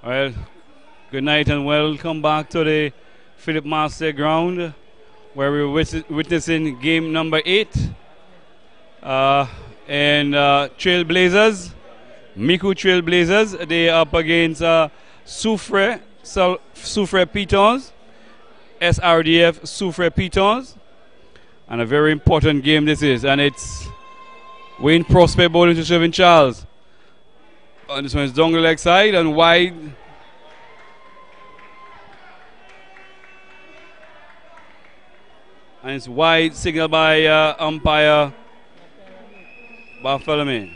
Well, good night and welcome back to the Philip Master ground where we're witnessing game number 8 and Trailblazers, Micoud Trailblazers. They are up against Soufriere Pitons, SRDF Soufriere Pitons, and a very important game this is, and it's Wayne Prospect bowling to Shervin Charles. And this one is down the leg side and wide. And it's wide, signal by umpire Bartholomew.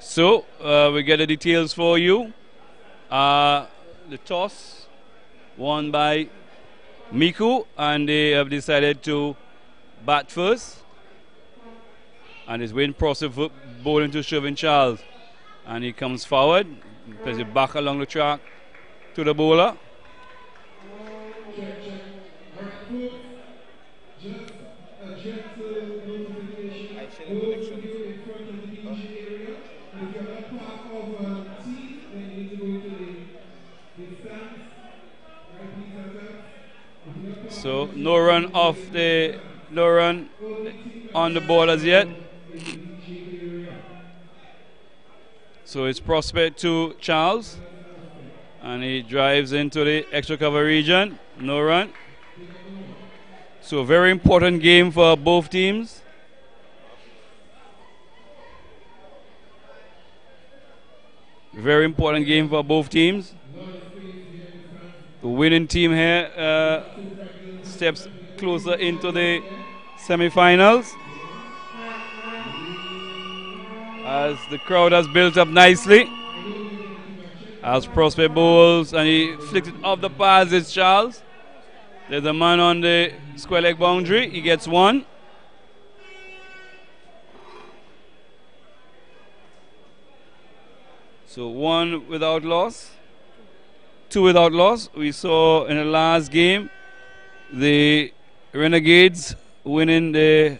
So, we get the details for you. The toss won by Micoud, and they have decided to bat first. And it's Wayne Prospect bowling to Shervin Charles. And he comes forward, plays it back along the track to the bowler. So no run off the on the ball as yet. So it's Prospect to Charles, and he drives into the extra cover region. No run. So a very important game for both teams. Very important game for both teams. The winning team here steps closer into the semi-finals, as the crowd has built up nicely. As Prospect bowls and he flicks it off the pads, it's Charles. There's a man on the square leg boundary. He gets one. So 1 without loss, 2 without loss. We saw in the last game the Renegades winning the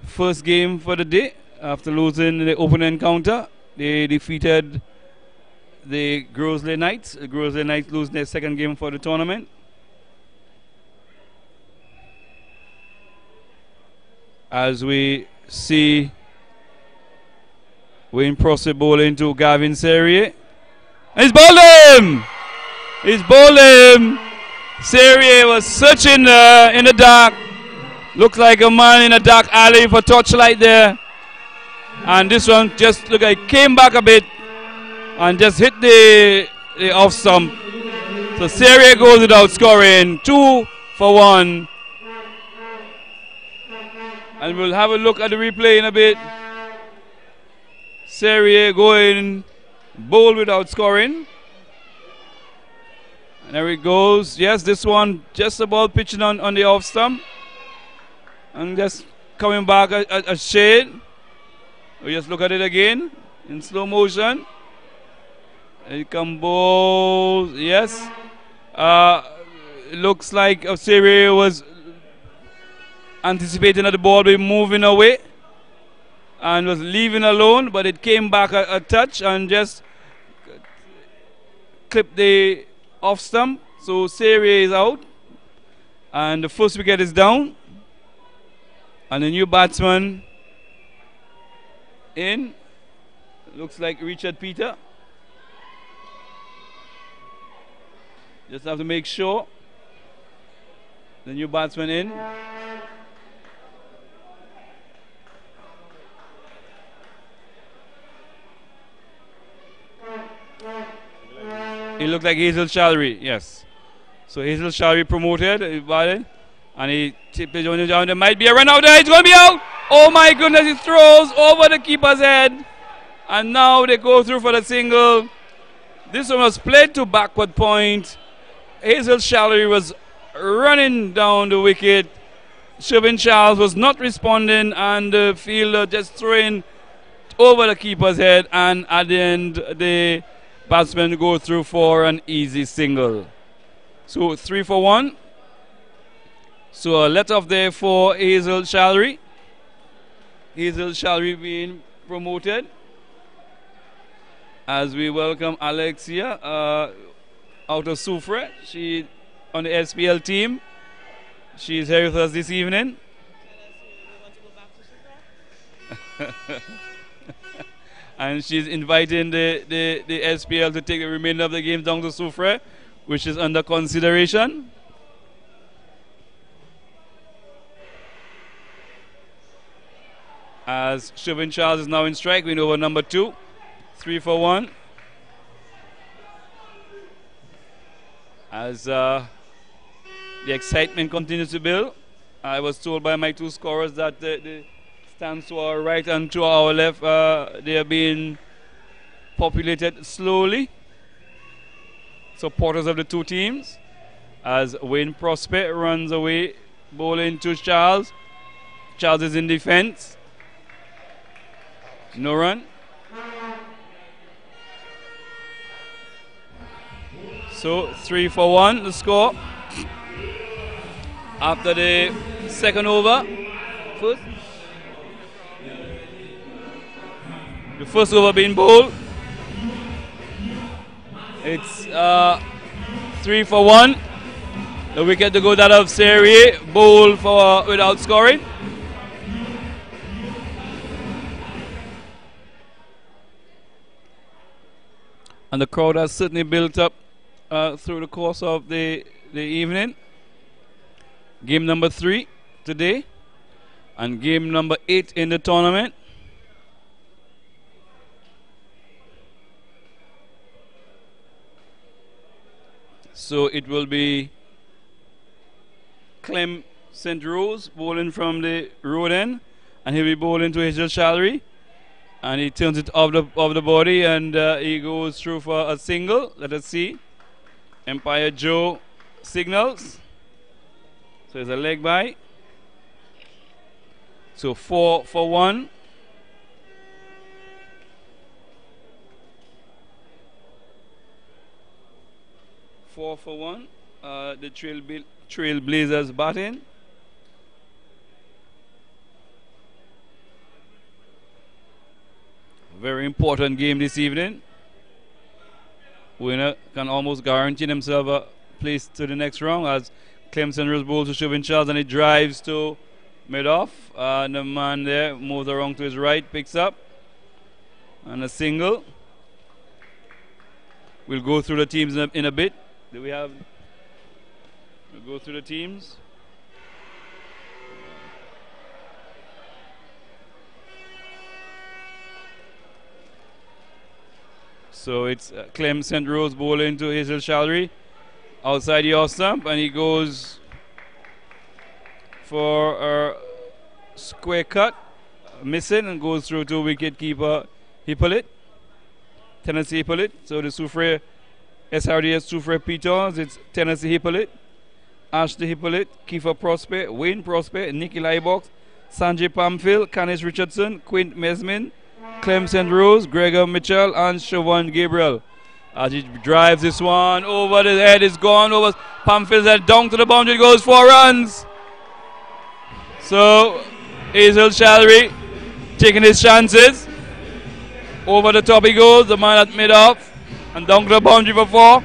first game for the day after losing the open encounter. They defeated the Grosley Knights. The Grosley Knights lose their second game for the tournament. As we see Wayne Prospect bowling to Gavin Soufriere. He's bowled him! He's bowled him! Soufriere was searching in the dark. Looks like a man in a dark alley for torchlight there. And this one just look like came back a bit and just hit the off stump. So Soufriere goes without scoring. 2 for 1. And we'll have a look at the replay in a bit. Soufriere going bowl without scoring. And there it goes. Yes, this one just about pitching on the off stump. And just coming back a shade. We just look at it again in slow motion. And it come bowl. Yes. It looks like Soufriere was anticipating that the ball would be moving away and was leaving alone, but it came back a touch and just clipped the off stump. So Soufriere is out, and the first wicket is down, and the new batsman in looks like Richard Peter. Just have to make sure the new batsman in. He looked like Hazel Shallery, yes. So Hazel Shallery promoted, and he tipped it down. There might be a run out there. It's going to be out. Oh my goodness, he throws over the keeper's head. And now they go through for the single. This one was played to backward point. Hazel Shallery was running down the wicket. Shervin Charles was not responding, and the fielder just throwing over the keeper's head. And at the end, the batsmen go through for an easy single. So 3 for 1. So a let off there for Hazel Shallery. Hazel Shalry being promoted. As we welcome Alexia out of Soufriere. She on the SPL team. She's here with us this evening. And she's inviting the SPL to take the remainder of the game down to Soufriere, which is under consideration. As Chauvin Charles is now in strike, we know over number 2. 3 for 1. As the excitement continues to build, I was told by my 2 scorers that the stands to our right and to our left, they are being populated slowly. Supporters of the 2 teams. As Wayne Prospect runs away, bowling to Charles. Charles is in defense. No run. So 3 for 1 the score. After the second over. The first over being bowled. It's 3 for 1. The wicket to go that of Soufriere, bowled for without scoring. And the crowd has certainly built up through the course of the evening. Game number 3 today, and game number 8 in the tournament. So it will be Clem St. Rose bowling from the road end, and he'll be bowling to Hazel Shalry. And he turns it off the body, and he goes through for a single. Let us see. Empire Joe signals. So it's a leg by. So 4 for 1. The Trailblazers batting. Very important game this evening. Winner can almost guarantee himself a place to the next round as Clemson Rose bowls to Chauvin Charles, and he drives to mid-off. And the man there moves around to his right, picks up. And a single. We'll go through the teams in a bit. Do we have... We'll go through the teams. So it's Clem St. Rose bowling to Hazel Shalry outside the off stump, and he goes for a square cut, missing, and goes through to wicket keeper Hippolyte, Tennessee Hippolyte. So the Soufriere SRDF Soufriere Pitons, it's Tennessee Hippolyte, Ashley Hippolyte, Kiefer Prospect, Wayne Prospect, Nicky Lybox, Sanjay Pamphil, Canis Richardson, Quint Mesmin, Clem St. Rose, Gregor Mitchell, and Siobhan Gabriel. As he drives this one over the head, it's gone over Pamphil's head, down to the boundary, it goes 4 runs. So Hazel Shalry taking his chances. Over the top he goes, the man at mid-off, and down to the boundary for 4.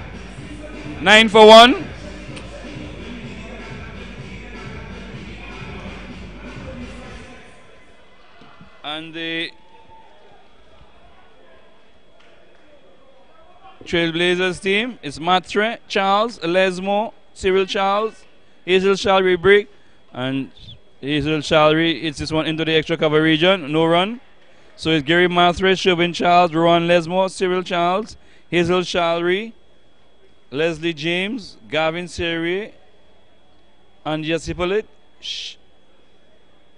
9 for 1. And the Trailblazers team is Matre, Charles, Lesmo, Cyril Charles, Hazel Shalry break, and Hazel Shalry hits this one into the extra cover region, no run. So it's Gary Matre, Chauvin Charles, Rowan Lesmo, Cyril Charles, Hazel Shalry, Leslie James, Gavin Soufriere, and Hippolyte,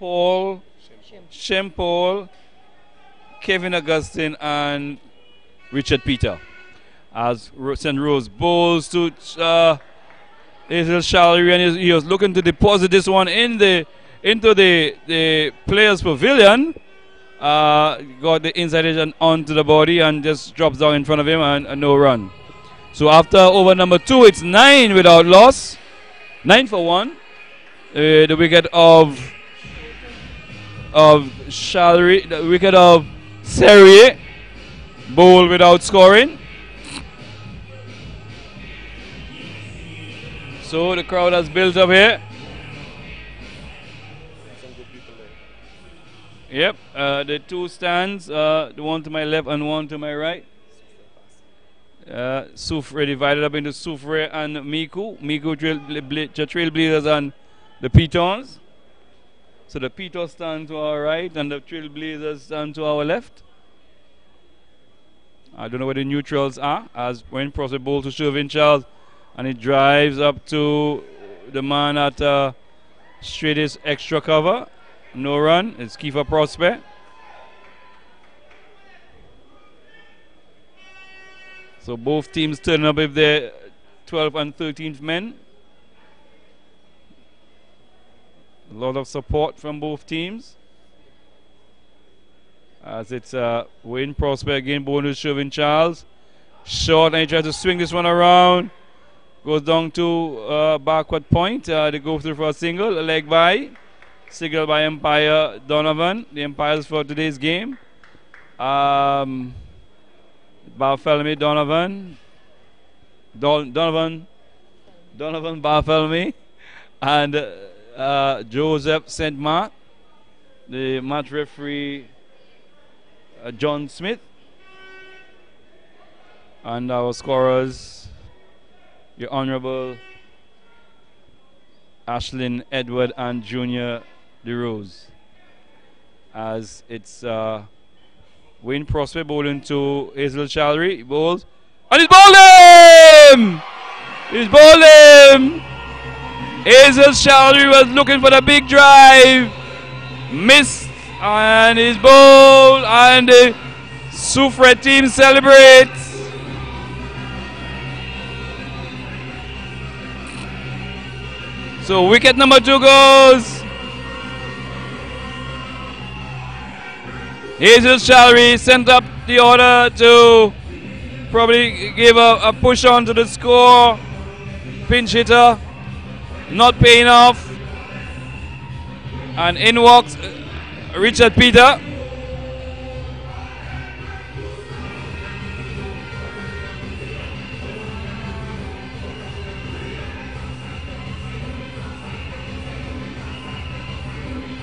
Paul, Shem Paul, Kevin Augustine, and Richard Peter. As St. Rose bowls to Hazel Shalry, and he was looking to deposit this one into the players' pavilion. Got the inside edge and onto the body, and just drops down in front of him, and no run. So after over number 2, it's 9 without loss. 9 for 1. The wicket of of Shalry, the wicket of Soufriere, bowled without scoring. So the crowd has built up here. Yep, the two stands, the one to my left and one to my right. Soufriere divided up into Soufriere and Micoud. Micoud Trailblazers and the Pitons. So the Pitons stand to our right and the Trailblazers stand to our left. I don't know where the neutrals are, as when Prosper bowls to Shervin Charles and it drives up to the man at straightest extra cover. No run. It's Kiefer Prosper. So both teams turning up with their 12th and 13th men. A lot of support from both teams. As it's Wayne Prosper again, bonus Shervin Charles. Short, and he tries to swing this one around. Goes down to backward point. They go through for a single, a leg by. Signal by umpire Donovan. The umpires for today's game. Bartholomew Donovan. Donovan Bartholomew. And Joseph St. Mark. The match referee John Smith. And our scorers, your Honorable Ashlyn Edward and Junior DeRose. As it's Wayne Prosper bowling to Hazel Shalry. He bowls. And he's bowled him! He's bowled him! Hazel Shalry was looking for the big drive. Missed. And he's bowled. And the Soufriere team celebrates. So wicket number 2 goes. Hazel Shalry sent up the order to probably give a push on to the score. Pinch hitter, not paying off. And in walks Richard Peter.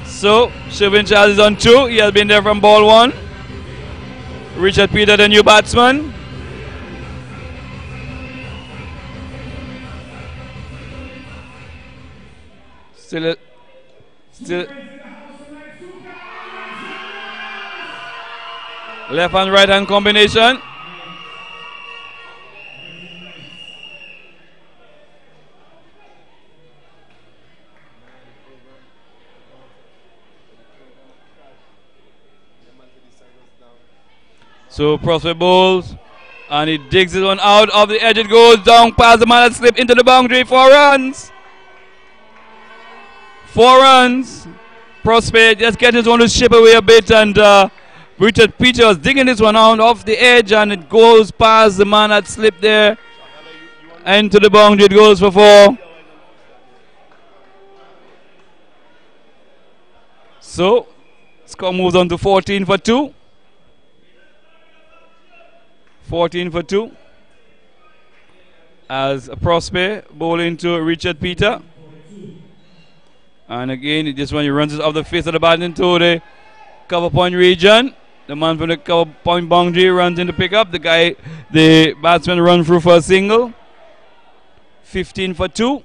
So, Shervin Charles is on 2. He has been there from ball 1. Richard Peter, the new batsman. Still. Left and right hand combination. So Prosper bowls and he digs it one out of the edge. It goes down past the man that slipped into the boundary. 4 runs. 4 runs. Prosper just gets his one to chip away a bit, and Richard Peters digging this one out off the edge, and it goes past the man that slipped there into the boundary. It goes for 4. So score moves on to 14 for 2. 14 for 2. As Prosper bowling to Richard Peter. And again, this one he runs it off the face of the bat into the cover point region. The man from the cover point boundary runs in to pick up. The batsman run through for a single. 15 for 2.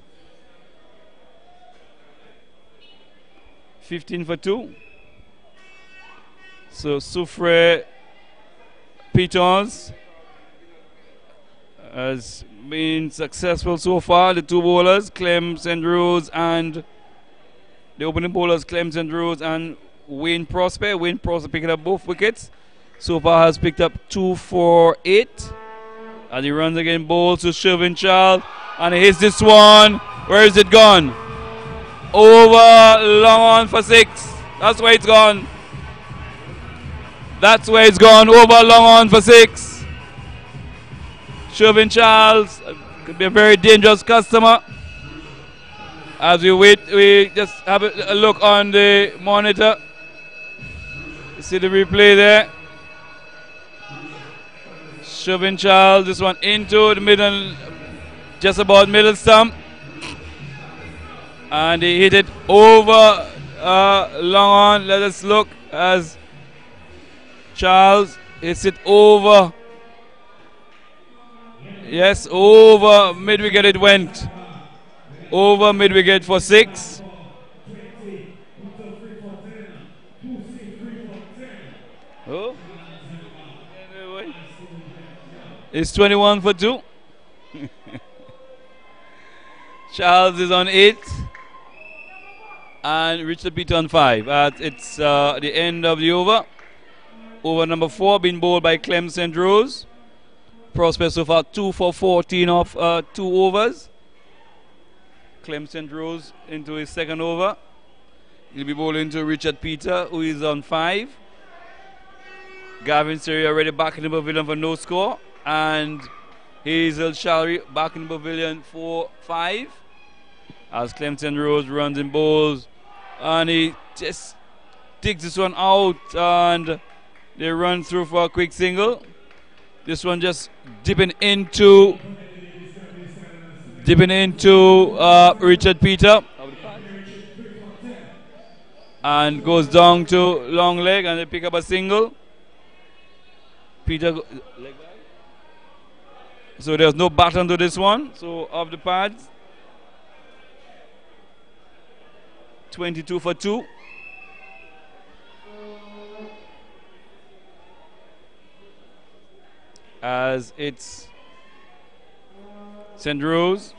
15 for 2. So Soufriere Pitons has been successful so far. The 2 bowlers, Clem St. Rose, and the opening bowlers, Clem St. Rose and Wayne Prosper. Wayne Prosper picking up both wickets. So far has picked up 2 for 8. As he runs again, bowls to Shervin Charles. And he hits this one. Where is it gone? Over, long on for 6. That's where it's gone. That's where it's gone. Over, long on for 6. Shervin Charles could be a very dangerous customer. As we wait, we just have a look on the monitor. See the replay there. Shoving Charles, this one into the middle, just about middle stump. And he hit it over long on. Let us look as Charles hits it over. Yes, over mid-wicket it went. Over mid-wicket for 6. Oh. It's 21 for 2. Charles is on 8. And Richard Pitons on 5. It's the end of the over. Over number 4 being bowled by Clem St. Rose. Prospect so far 2 for 14 off 2 overs. Clem St. Rose into his second over. He'll be bowling to Richard Pitons, who is on 5. Gavin Siri already back in the pavilion for no score. And Hazel Shalry back in the pavilion for 5. As Clem St. Rose runs and bowls. And he just digs this one out. And they run through for a quick single. This one just dipping into Richard Pitons. And goes down to long leg and they pick up a single. So there's no baton to this one. So off the pads. 22 for 2. As it's St. Rose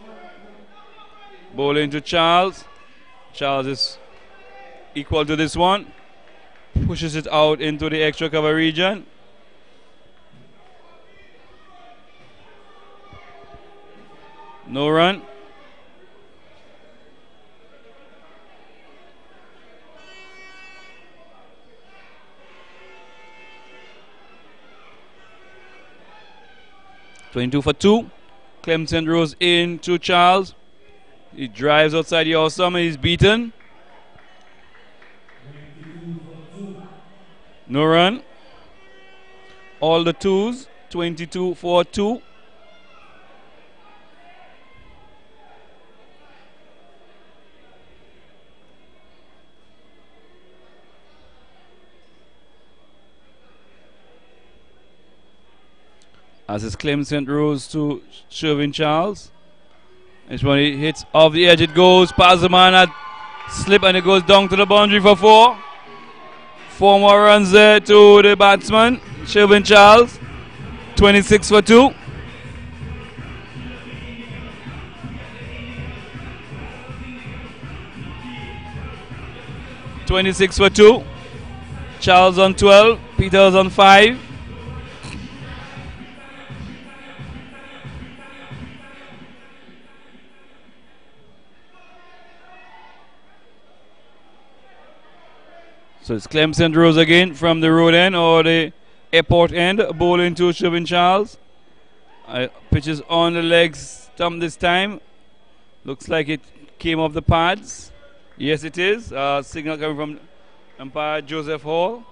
bowling to Charles. Charles is equal to this one. Pushes it out into the extra cover region. No run. (22 for 2). Clem St. Rose in to Charles. He drives outside the awesome and he's beaten. No run. All the 2s. 22 for 2. As is Clem St. Rose to Sherwin Charles. This one he hits off the edge, it goes past the man at slip and it goes down to the boundary for 4. 4 more runs there to the batsman, Sherwin Charles. 26 for 2. (26 for 2). Charles on 12, Pitons on 5. So it's Clem St. Rose again from the road end or the airport end, bowling to Sherwin Charles. Pitches on the leg stump this time. Looks like it came off the pads. Yes, it is. Signal coming from umpire Joseph Hall.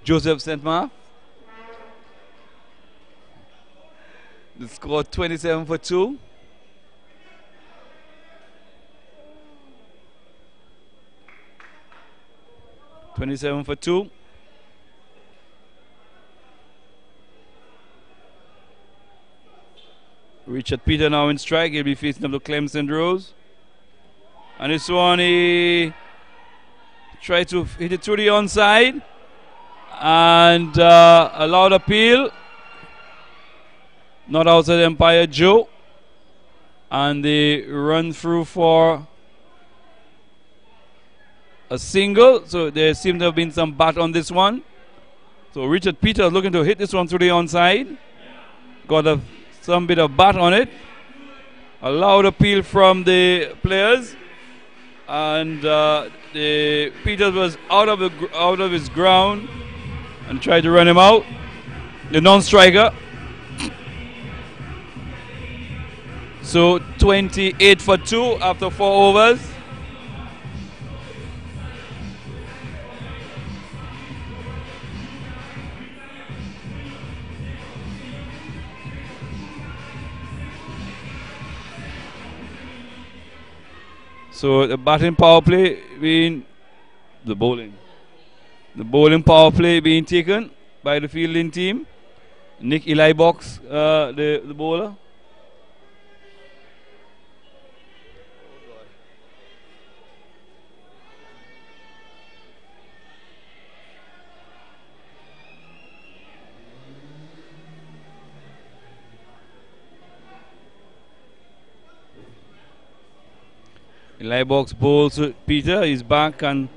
Joseph St. Mark. The score 27 for 2. (27 for 2). Richard Pitons now in strike. He'll be facing up to Clem St. Rose. And this one he tried to hit it through the onside. And a loud appeal. Not outside umpire Joe. And they run through for a single, so there seemed to have been some bat on this one. So Richard Pitons looking to hit this one through the onside. Got some bit of bat on it. A loud appeal from the players, and the Pitons was out of his ground and tried to run him out. The non-striker. So 28 for 2 after 4 overs. . So the batting power play being the bowling. The bowling power play being taken by the fielding team. Nick Eli Box, the bowler. Eli Box bowls to Peter. He's back and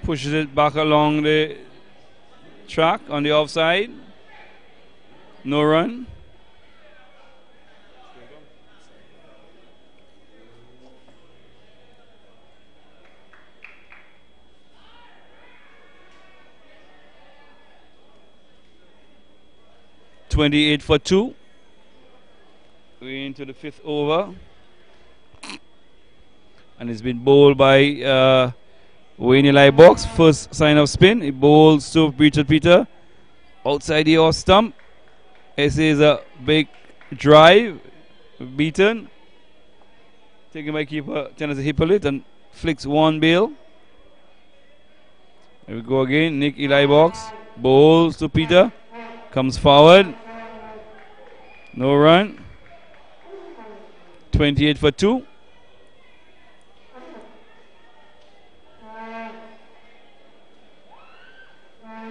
pushes it back along the track on the offside. No run. .28 for 2. We're into the 5th over. And it's been bowled by Wayne Eli Box. First sign of spin. He bowls to Richard Peter. Outside the off stump. This is a big drive. Beaten. Taken by keeper Tennessee Hippolyte and flicks one bail. Here we go again. Nick Eli Box. Bowls to Peter. Comes forward. No run. 28 for 2.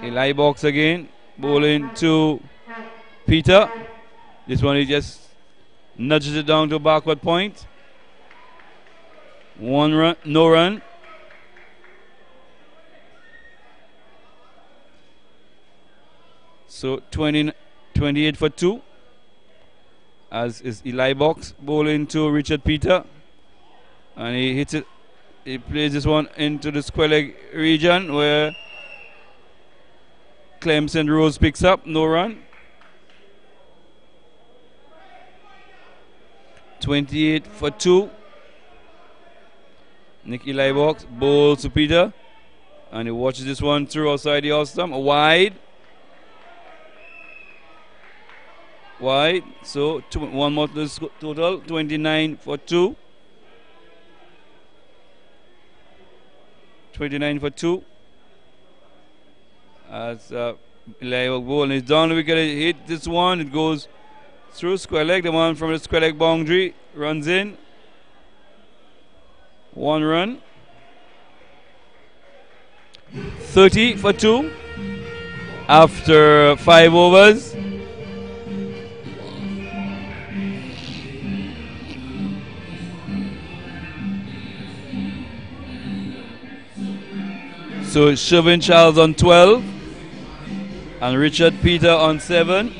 Eli Box again, bowling to Peter. This one he just nudges it down to backward point. 1 run, no run. So 28 for 2. As is Eli Box bowling to Richard Peter. And he hits it, he plays this one into the square leg region where Clemson Rose picks up, no run. 28 for 2. Nick Eli Box bowls to Peter. And he watches this one through outside the off stump. Wide. Wide. So one more total. 29 for 2. 29 for 2. As Eli ball is down the wicket, hit this one, it goes through square leg. The one from the square leg boundary runs in. 1 run. 30 for 2 after 5 overs. So Shervin Charles on 12 and Richard Peter on 7.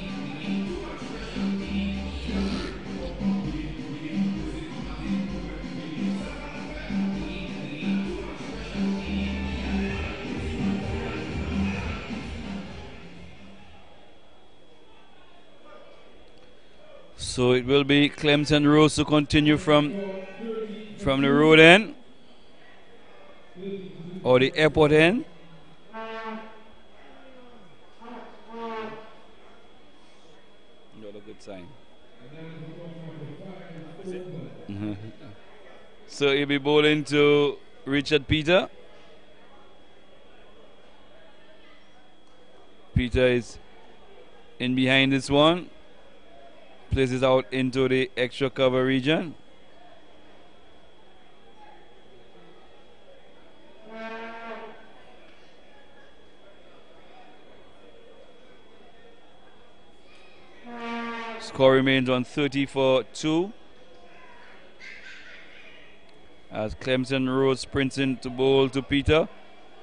So it will be Clemson Rose to continue from the road end or the airport end. Not a good sign. So he'll be bowling to Richard Peter. Peter is in behind this one. Places out into the extra cover region. Score remains on 30 for 2. As Clemson Rose sprints in to bowl to Peter.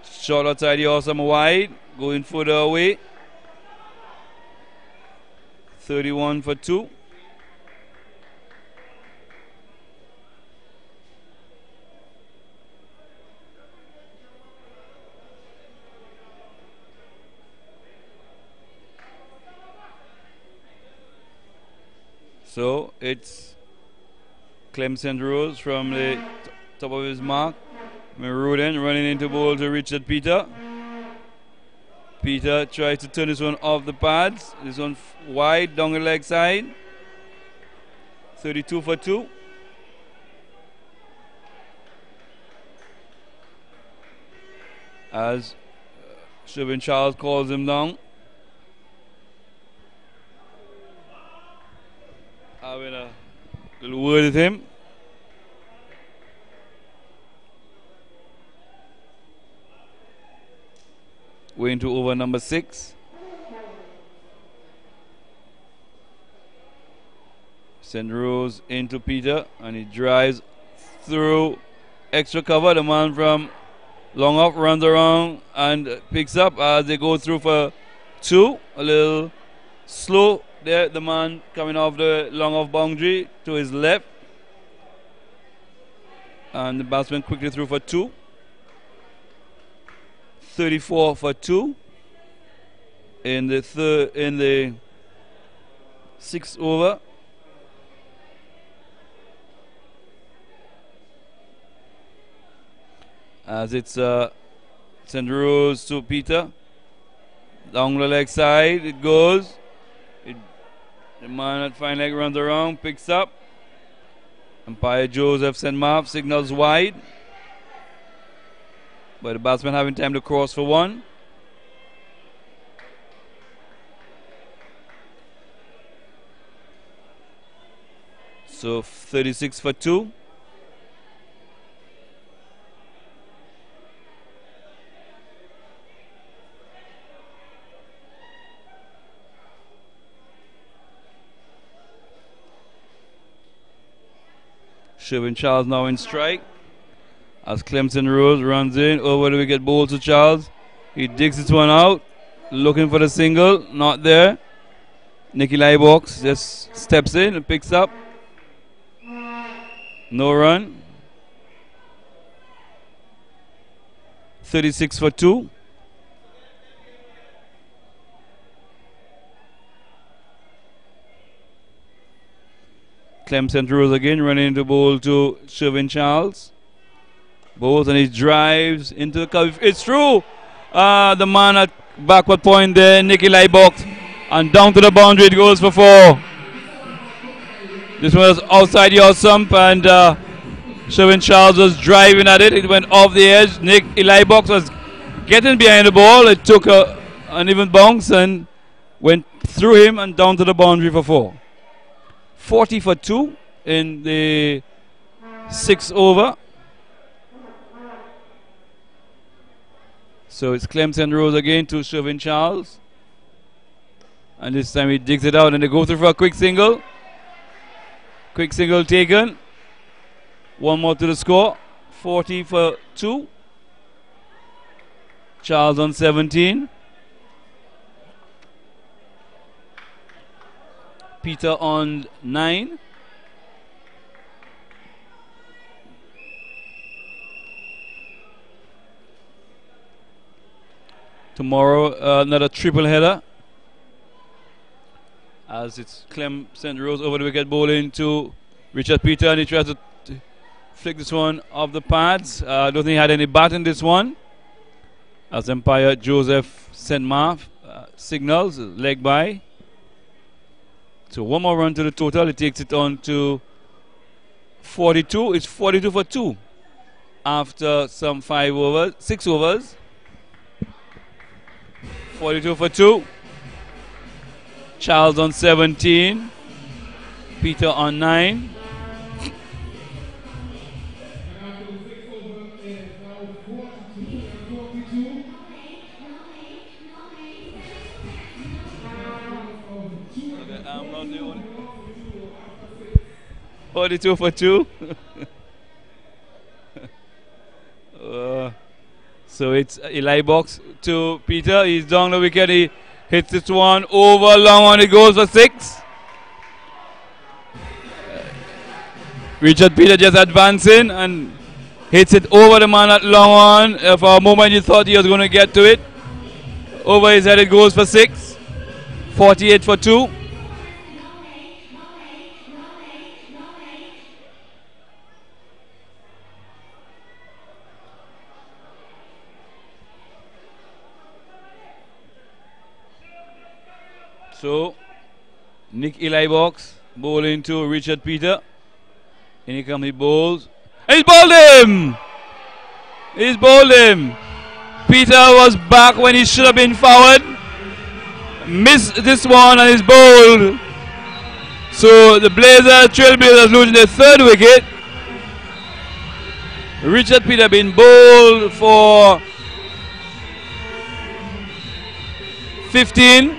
Shot outside the awesome wide. Going further away. 31 for 2. So it's Clemson Rose from the top of his mark. Maruden running into bowl to Richard Peter. Peter tries to turn this one off the pads. This one wide down the leg side. 32 for 2. as Sherwin Charles calls him down. Having a little word with him. We're into over number 6. St. Rose into Peter, and he drives through extra cover. The man from long off runs around and picks up as they go through for 2. A little slow there, the man coming off the long off boundary to his left, and the batsman quickly through for 2. 34 for 2 in the 6th over. As it's St. Rose to Peter. Down the leg side it goes. The man at fine leg runs around, picks up. Umpire Joseph St. Marv signals wide. But the batsman having time to cross for 1. So 36 for 2. Sherwin Charles now in strike as Clemson Rose runs in over the wicket, ball to Charles. He digs this one out, looking for the single, not there. Nicky Lybox just steps in and picks up. No run. 36 for 2. Clemson Rose again running into bowl to Sherwin Charles. Bowls and he drives into the cover. It's through. The man at backward point there, Nicky Lybox, and down to the boundary it goes for 4. This one was outside your stump, and Sherwin Charles was driving at it. It went off the edge. Nicky Lybox was getting behind the ball. It took an uneven bounce and went through him and down to the boundary for 4. 40 for 2 in the 6th over. So it's Clemson Rose again to Sherwin Charles. And this time he digs it out and they go through for a quick single. Quick single taken. 1 more to the score. 40 for 2. Charles on 17. Peter on 9. Tomorrow another triple header as it's Clem St. Rose over the wicket, bowling to Richard Peter, and he tries to flick this one off the pads. I don't think he had any bat in this one as umpire Joseph St. Marv signals leg by. So 1 more run to the total. It takes it on to 42. It's 42 for 2 after some 6 overs. 42 for 2. Charles on 17. Peter on 9. I'm not the only. 42 for 2. So it's Eli Box to Peter. He's down the wicket. He hits this one over long on. It goes for 6. Richard Peter just advancing and hits it over the man at long on. For a moment you thought he was going to get to it. Over his head it goes for 6. 48 for 2. So, Nick Eli Box bowling to Richard Peter. In he comes, he bowls. And he's bowled him! He's bowled him! Peter was back when he should have been forward. Missed this one and is bowled. So the Trailblazers losing their third wicket. Richard Peter been bowled for 15.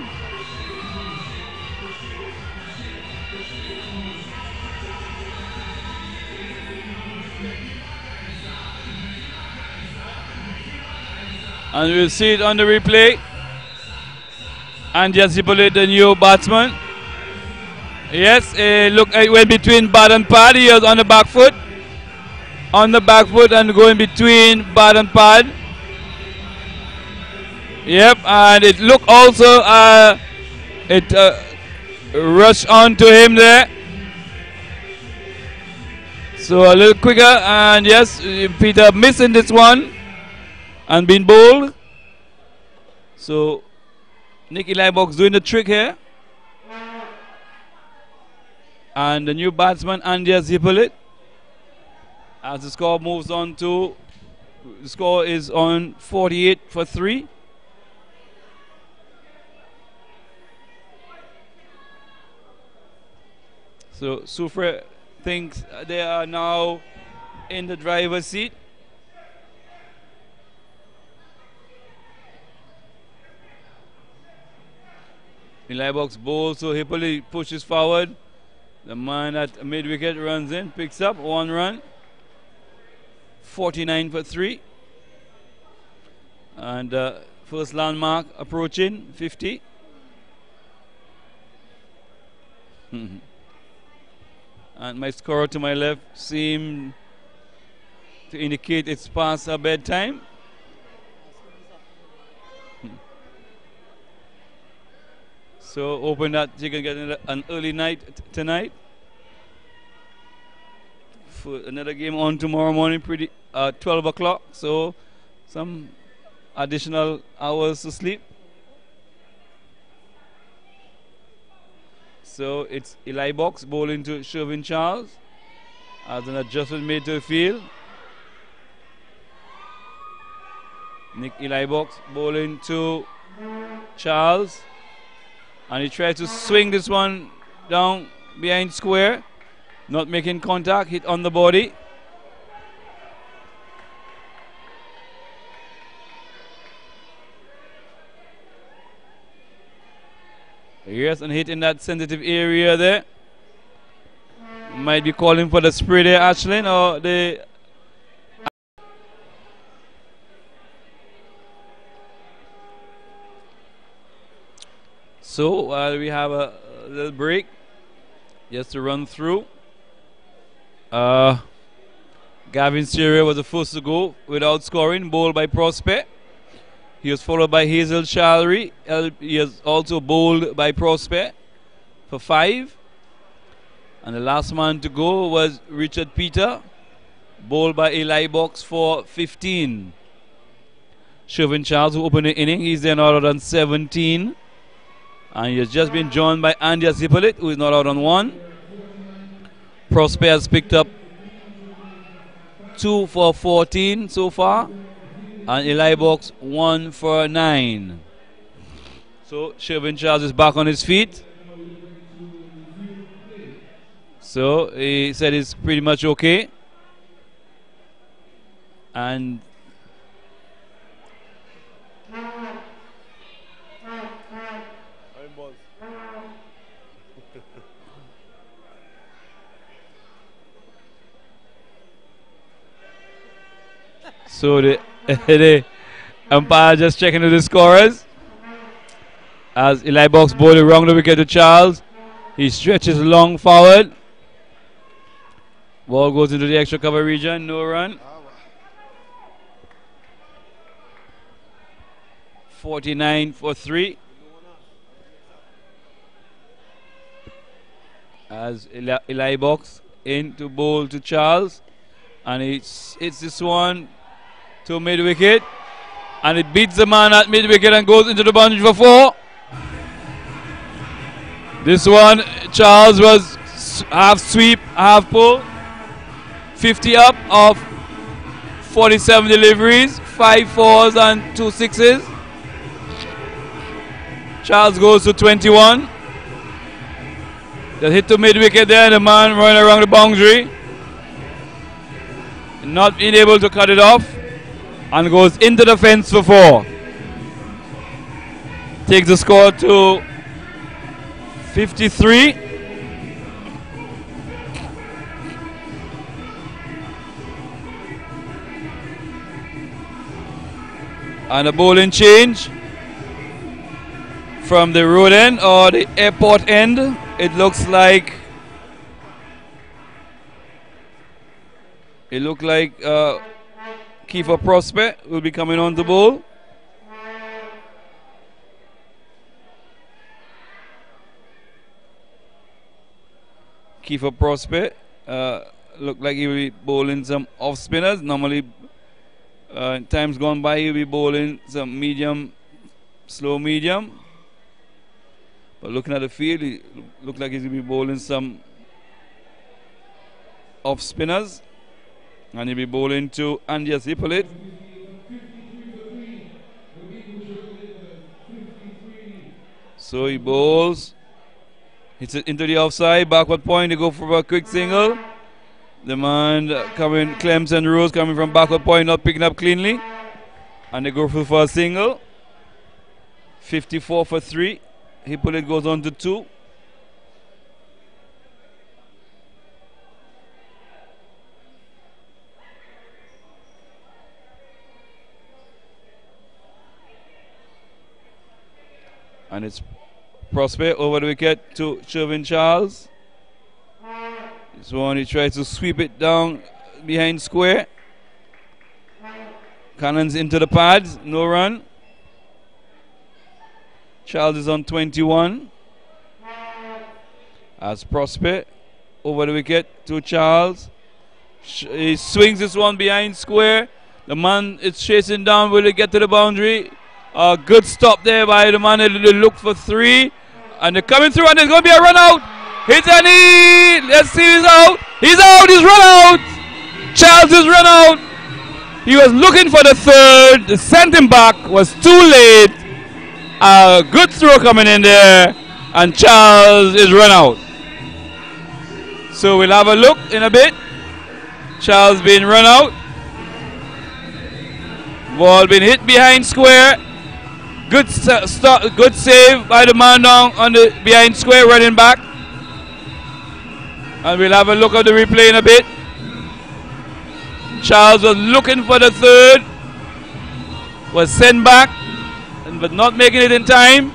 And we'll see it on the replay. And just Hippolyte, the new batsman. Yes, look, it went between bat and pad. He was on the back foot. On the back foot and going between bat and pad. Yep, and it looked also, rushed onto him there. So a little quicker, and yes, Peter missing this one and being bowled. So Nick Elibox doing the trick here. And the new batsman, Andreas Hippolyte. As the score moves on to, the score is on 48 for 3. So Soufriere thinks they are now in the driver's seat. Elibox bowls, so Hippolyte pushes forward. The man at mid-wicket runs in, picks up 1 run. 49 for 3. And first landmark approaching 50. And my scorer to my left seemed to indicate it's past our bedtime. So hoping that you can get an early night tonight. For another game on tomorrow morning, 12 o'clock. So some additional hours to sleep. So it's Elibox bowling to Shervin Charles as an adjustment made to the field. Nick Elibox bowling to Charles. And he tries to swing this one down behind square. Not making contact, hit on the body. Yes, and hit in that sensitive area there. Might be calling for the spray there, Ashlyn, or the... So while we have a little break, just to run through. Gavin Soufriere was the first to go without scoring, bowled by Prospect. He was followed by Hazel Shalry. He is also bowled by Prospect for 5. And the last man to go was Richard Peter, bowled by Elibox for 15. Shervin Charles, who opened the inning, he's there not out on 17. And he has just been joined by Andreas Hippolyte, who is not out on 1. Prosper has picked up 2 for 14 so far. And Elibox 1 for 9. So Shervin Charles is back on his feet. So he said it's pretty much okay. And so the umpire just checking with the scorers. As Elibox bowled around the wicket to Charles. He stretches long forward. Ball goes into the extra cover region, no run. 49 for 3. As Elibox in to bowl to Charles. And it's this one to mid-wicket, and it beats the man at mid-wicket and goes into the boundary for 4. This one, Charles was half sweep, half pull, 50 up of 47 deliveries, 5 fours and 2 sixes. Charles goes to 21. The hit to mid wicket there, the man running around the boundary. Not being able to cut it off. And goes into the fence for 4. Takes the score to 53. And a bowling change from the road end or the airport end. It looks like Kiefer Prospect will be coming on the bowl. Kiefer Prospect look like he will be bowling some off spinners. Normally, in times gone by, he will be bowling some medium, slow medium. But looking at the field, he look like he's going to be bowling some off spinners. And he'll be bowling to Andreas Hippolyte. So he bowls. Hits it into the offside. Backward point. They go for a quick single. The man coming, Clems and Rose coming from backward point, not picking up cleanly. And they go for a single. 54 for 3. Hippolyte goes on to 2. And it's Prospect over the wicket to Shervin Charles. This one, he tries to sweep it down behind square. Cannons into the pads, no run. Charles is on 21. As Prospect over the wicket to Charles. He swings this one behind square. The man is chasing down. Will it get to the boundary? A good stop there by the man. They look for 3. And they're coming through, and there's going to be a run out. Hit and he. Let's see, he's out. He's out. He's run out. Charles is run out. He was looking for the 3rd. They sent him back. Was too late. A good throw coming in there. And Charles is run out. So we'll have a look in a bit. Charles being run out. Ball being hit behind square. Good good save by the man down on the behind square, running back. And we'll have a look at the replay in a bit. Charles was looking for the 3rd. Was sent back, but not making it in time.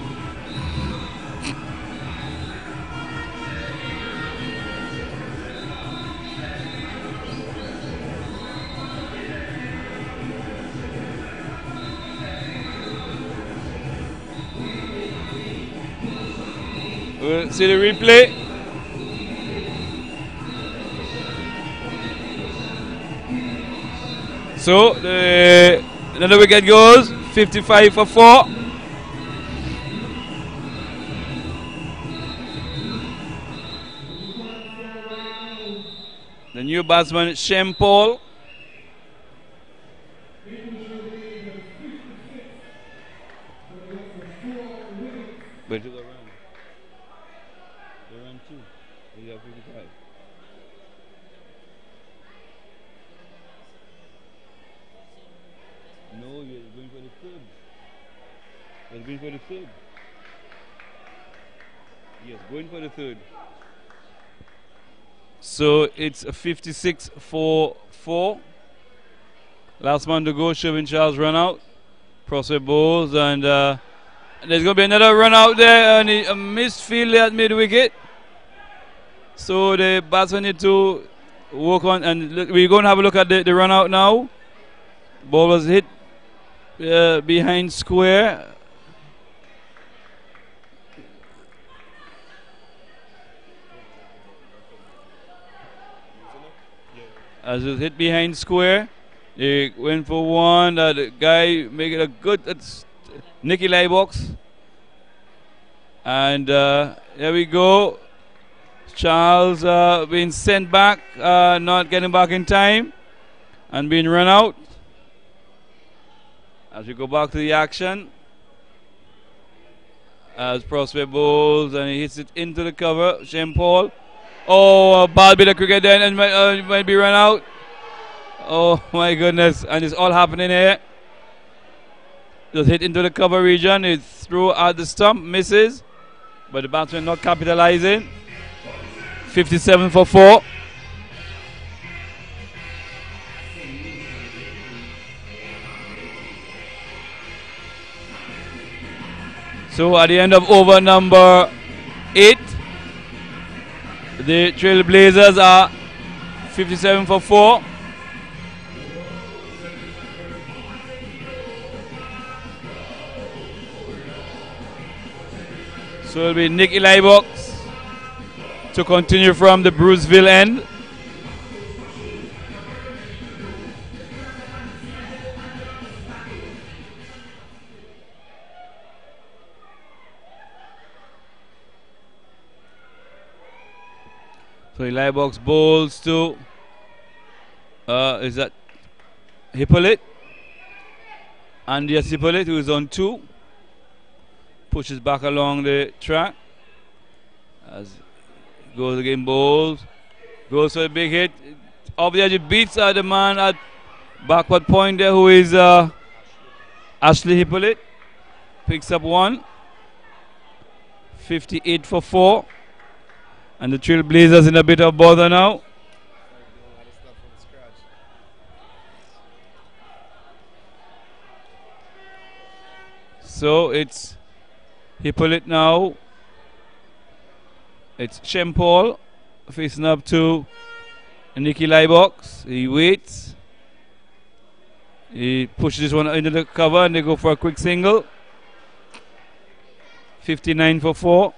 We'll see the replay. So another wicket goes, 55 for 4. The new batsman, Shem Paul. But to the run. They run 2. We have 55. No, you're going for the 3rd. You're going for the 3rd. Yes, going for the 3rd. So it's a 56 for 4. Last man to go, Shervin Charles run out. Prospect bowls, and there's going to be another run out there, and a missed field at mid wicket. So the batsman need to work on, and look, we're going to have a look at the run out now. Ball was hit behind square. As it hit behind square, they went for 1. The guy making a good Nicky Lybox. And there we go. Charles being sent back, not getting back in time, and being run out. As we go back to the action, as Prospect bowls and he hits it into the cover, Shane Paul. Oh, a bad bit of cricket then, and might be run out. Oh my goodness, and it's all happening here. Just hit into the cover region, it's through at the stump, misses, but the batsman not capitalizing. 57 for 4. So at the end of over number 8, the Trailblazers are 57 for 4. So it'll be Nick Elibox to continue from the Bruceville end. So Elibox bowls to is that Hippolyte? And yes, Hippolyte, who is on 2. Pushes back along the track. As goes again, bowls. Goes for a big hit. Off the edge, it beats the man at backward point there, who is Ashley Hippolyte. Picks up 1. 58 for 4. And the Trailblazers in a bit of bother now. So it's Hippolyte now. It's Shane Paul facing up to Nicky Libox. He waits. He pushes this one into the cover and they go for a quick single. 59 for 4.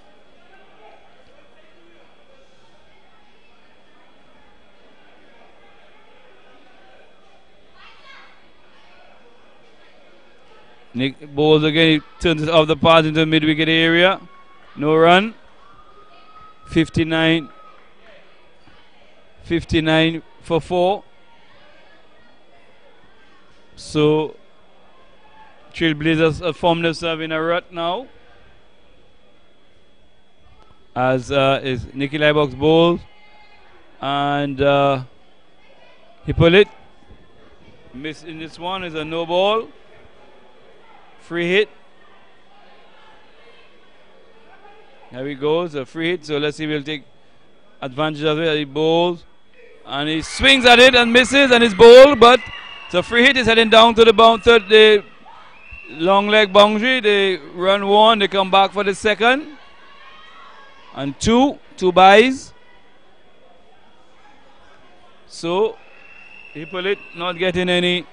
Nick bowls again, he turns it off the path into the mid-wicket area. No run. 59 for 4. So Trailblazers have formed themselves in a rut now. As is Nicky Libox bowls. And Hippolyte missed in this one is a no ball. Free hit. There he goes, a free hit. So let's see if he'll take advantage of it. He bowls and he swings at it and misses and it's bowled, but so free hit is heading down to the the long leg boundary. They run 1, they come back for the second. And 2 byes. So Hippolyte not getting any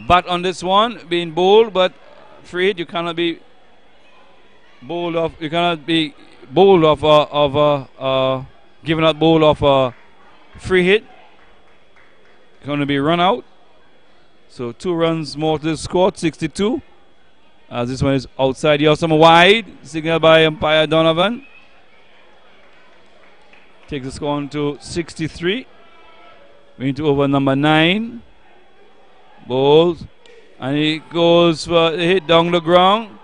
bat on this one, being bowled, but free hit, you cannot be bowled off. You cannot be bowled off giving out bowl of a free hit. Going to be run out. So 2 runs more to the score, 62. As this one is outside the awesome wide, signal by umpire Donovan. Takes the score on to 63. We're into over number 9. Bowls. And he goes for a hit down the ground.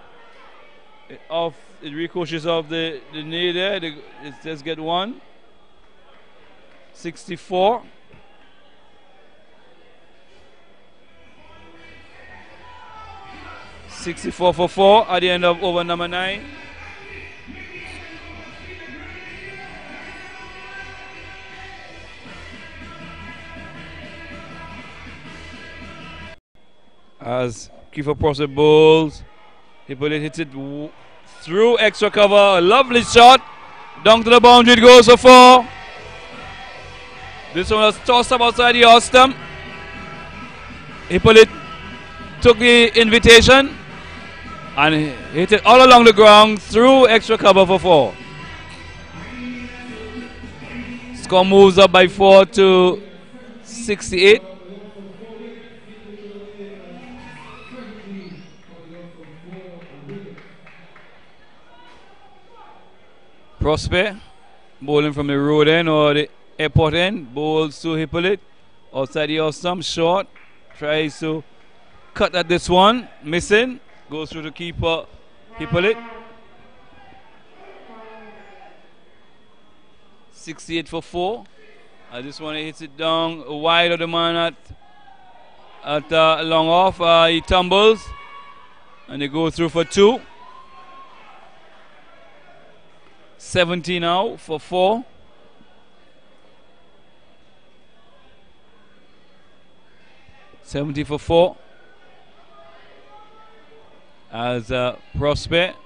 It ricochets off the knee there. It just get 1. 64. For 4 at the end of over number 9. As Kiefer Prosser bowls, Hippolyte hits it through extra cover. A lovely shot. Down to the boundary it goes for 4. This one was tossed up outside the off stump. Hippolyte took the invitation and hit it all along the ground through extra cover for 4. Score moves up by 4 to 68. Prosper bowling from the road end or the airport end, bowls to Hippolyte outside the off stump, short, tries to cut at this one, missing. Goes through the keeper, he pull it. 68 for 4. This one he hits it down wide of the man at long off. He tumbles and they go through for 2. 70 now for 4. $70 for 4. As Prospect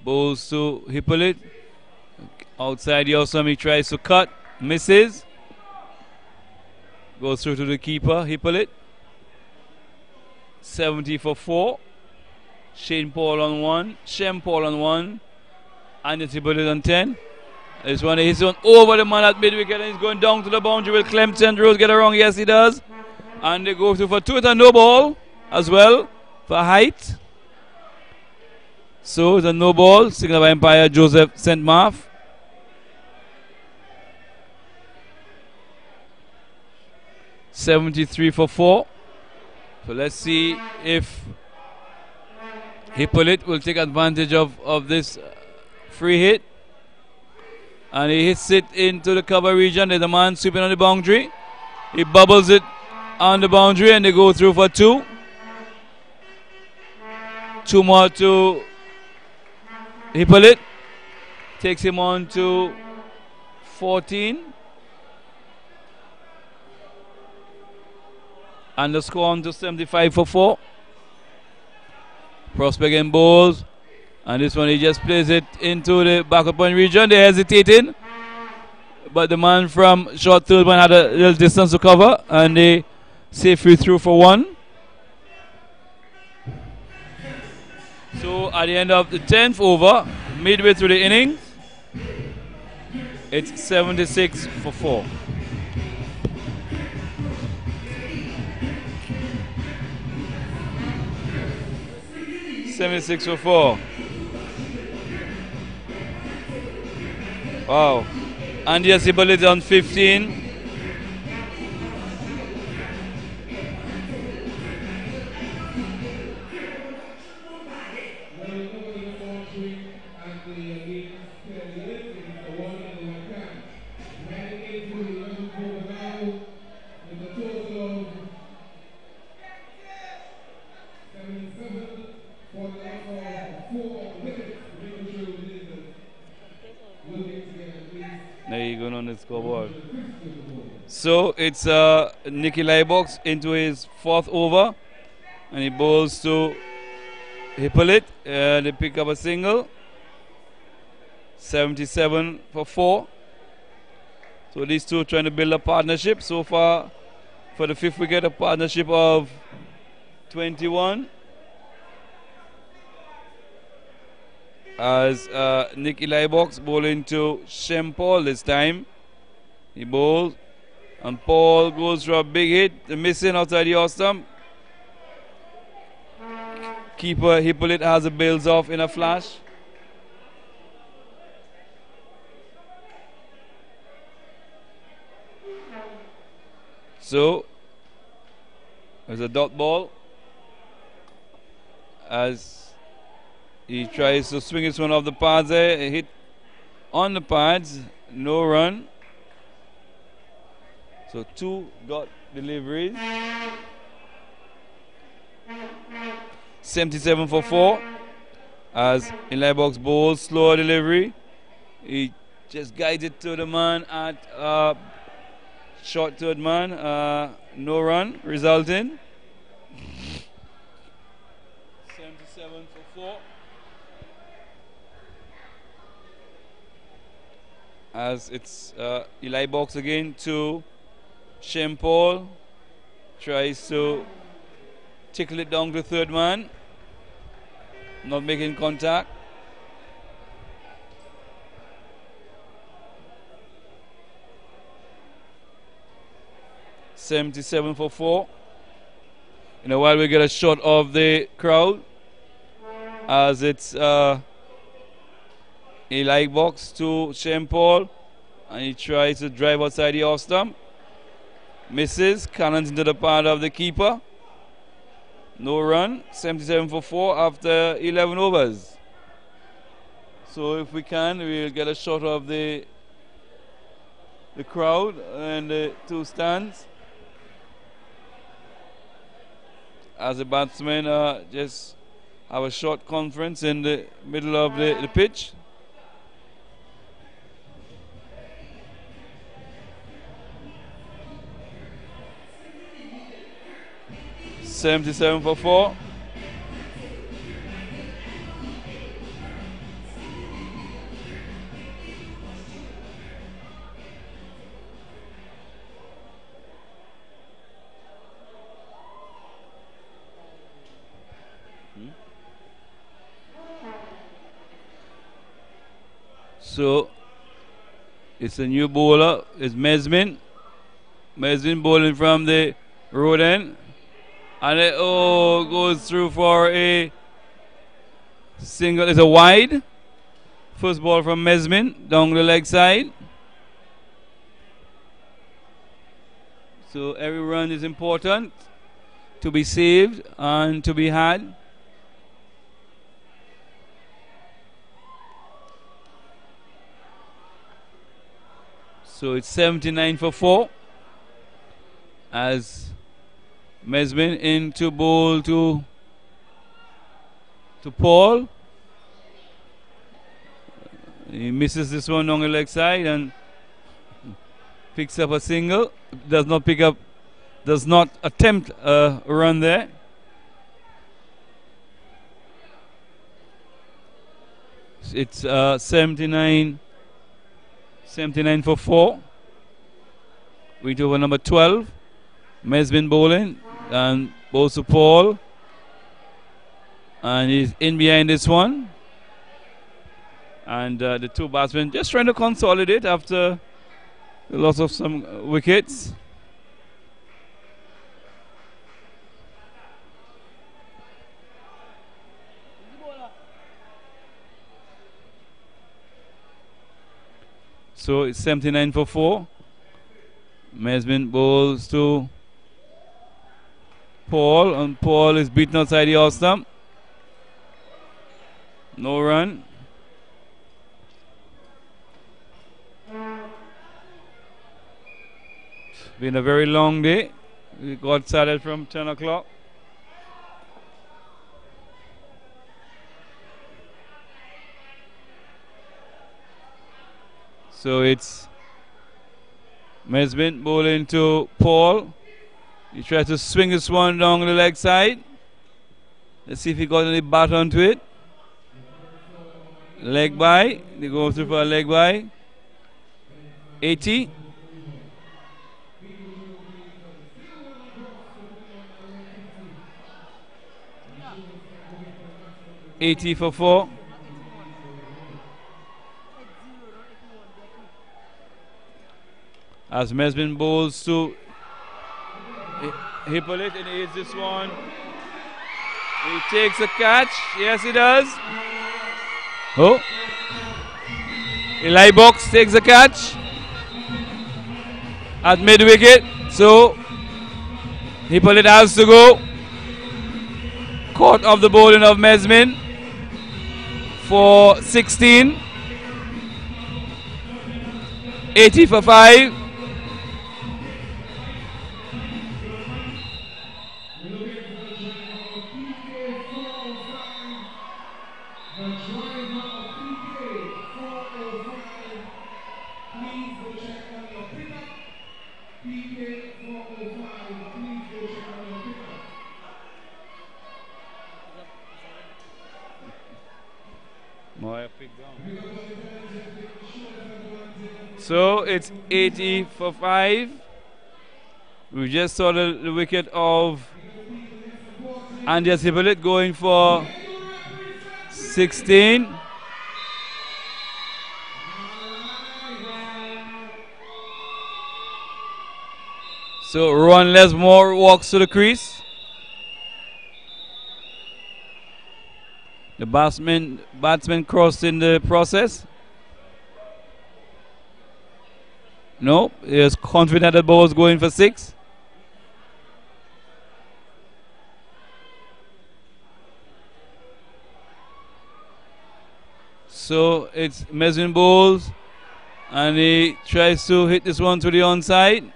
bowls to Hippolyte. Outside the awesome, he tries to cut, misses. Goes through to the keeper, Hippolyte. 70 for 4. Shane Paul on 1, Shem Paul on 1, and it's Hippolyte on 10. This one is on over the man at mid-wicket and he's going down to the boundary. Will Clemson Rose get it wrong? Yes, he does. And they go through for 2 and no ball as well for height. So it's a no ball, signal by umpire Joseph St. Marth. $73 for 4. So let's see if Hippolyte will take advantage of this free hit. And he hits it into the cover region. There's a man sweeping on the boundary. He bubbles it on the boundary and they go through for 2. 2 more to Hippolyte. Takes him on to 14. And the score on to 75 for 4. Prospect and bowls. And this one he just plays it into the backup point region. They're hesitating. But the man from short third one had a little distance to cover. And they safely through for 1. So at the end of the 10th over, midway through the innings, it's 76 for 4. $76 for 4. Wow. And yes, Hippolyte on 15. There you go on the scoreboard. So it's Nicky Lybox into his 4th over, and he bowls to Hippolyte. They pick up a single. 77 for 4. So these two are trying to build a partnership. So far, for the 5th wicket, a partnership of 21. As Nicky Lybox bowling to Shem Paul this time. He bowls and Paul goes for a big hit, missing outside the off stump. Keeper Hippolyte has a bails off in a flash. So there's a dot ball as he tries to swing his one off the pads there. A hit on the pads, no run. So 2 dot deliveries. 77 for 4. As in Lybox bowls, slower delivery. He just guides it to the man at short third man. No run, resulting 77 for 4. As it's Eli Box again to Shem Paul. Tries to tickle it down to third man. Not making contact. $77 for 4. In a while we get a shot of the crowd as it's Eli Box to Shem Paul, and he tries to drive outside the off stump. Misses, cannons into the pad of the keeper. No run, 77 for 4 after 11 overs. So if we can, we'll get a shot of the crowd and the two stands. As the batsmen just have a short conference in the middle of the pitch. $77 for 4. So it's a new bowler. It's Mesmin. Mesmin bowling from the road end. And it goes through for a single. It's a wide. First ball from Mesmin down the leg side. So every run is important to be saved and to be had. So it's 79 for 4 as Mesmin into bowl to Paul. He misses this one on the leg side and picks up a single. Does not attempt a run there. It's 79 for 4. We do over number 12. Mesmin bowling and bowls to Paul. And he's in behind this one. And the two batsmen just trying to consolidate after the loss of some wickets. So it's 79 for 4. Mesmin bowls to Paul, and Paul is beaten outside the off stump. No run. It's been a very long day. We got started from 10 o'clock. So it's Mesmin bowling to Paul. He tries to swing this one down the leg side. Let's see if he got any bat onto it. Leg by. They go through for a leg by. 80. $80 for 4. As Mesmin bowls to Hippolyte, and he hits this one. He takes a catch. Yes, he does. Oh. Eli Box takes a catch at mid wicket. So Hippolyte has to go. Caught off the bowling of Mesmin for 16. 80 for 5. So it's 80 for 5. We just saw the wicket of Andreas Hippolyte going for 16. So Ron Lesmore walks to the crease. The batsman crossed in the process. No, he is confident the ball is going for 6. So it's Meswin bowls, and he tries to hit this one to the onside.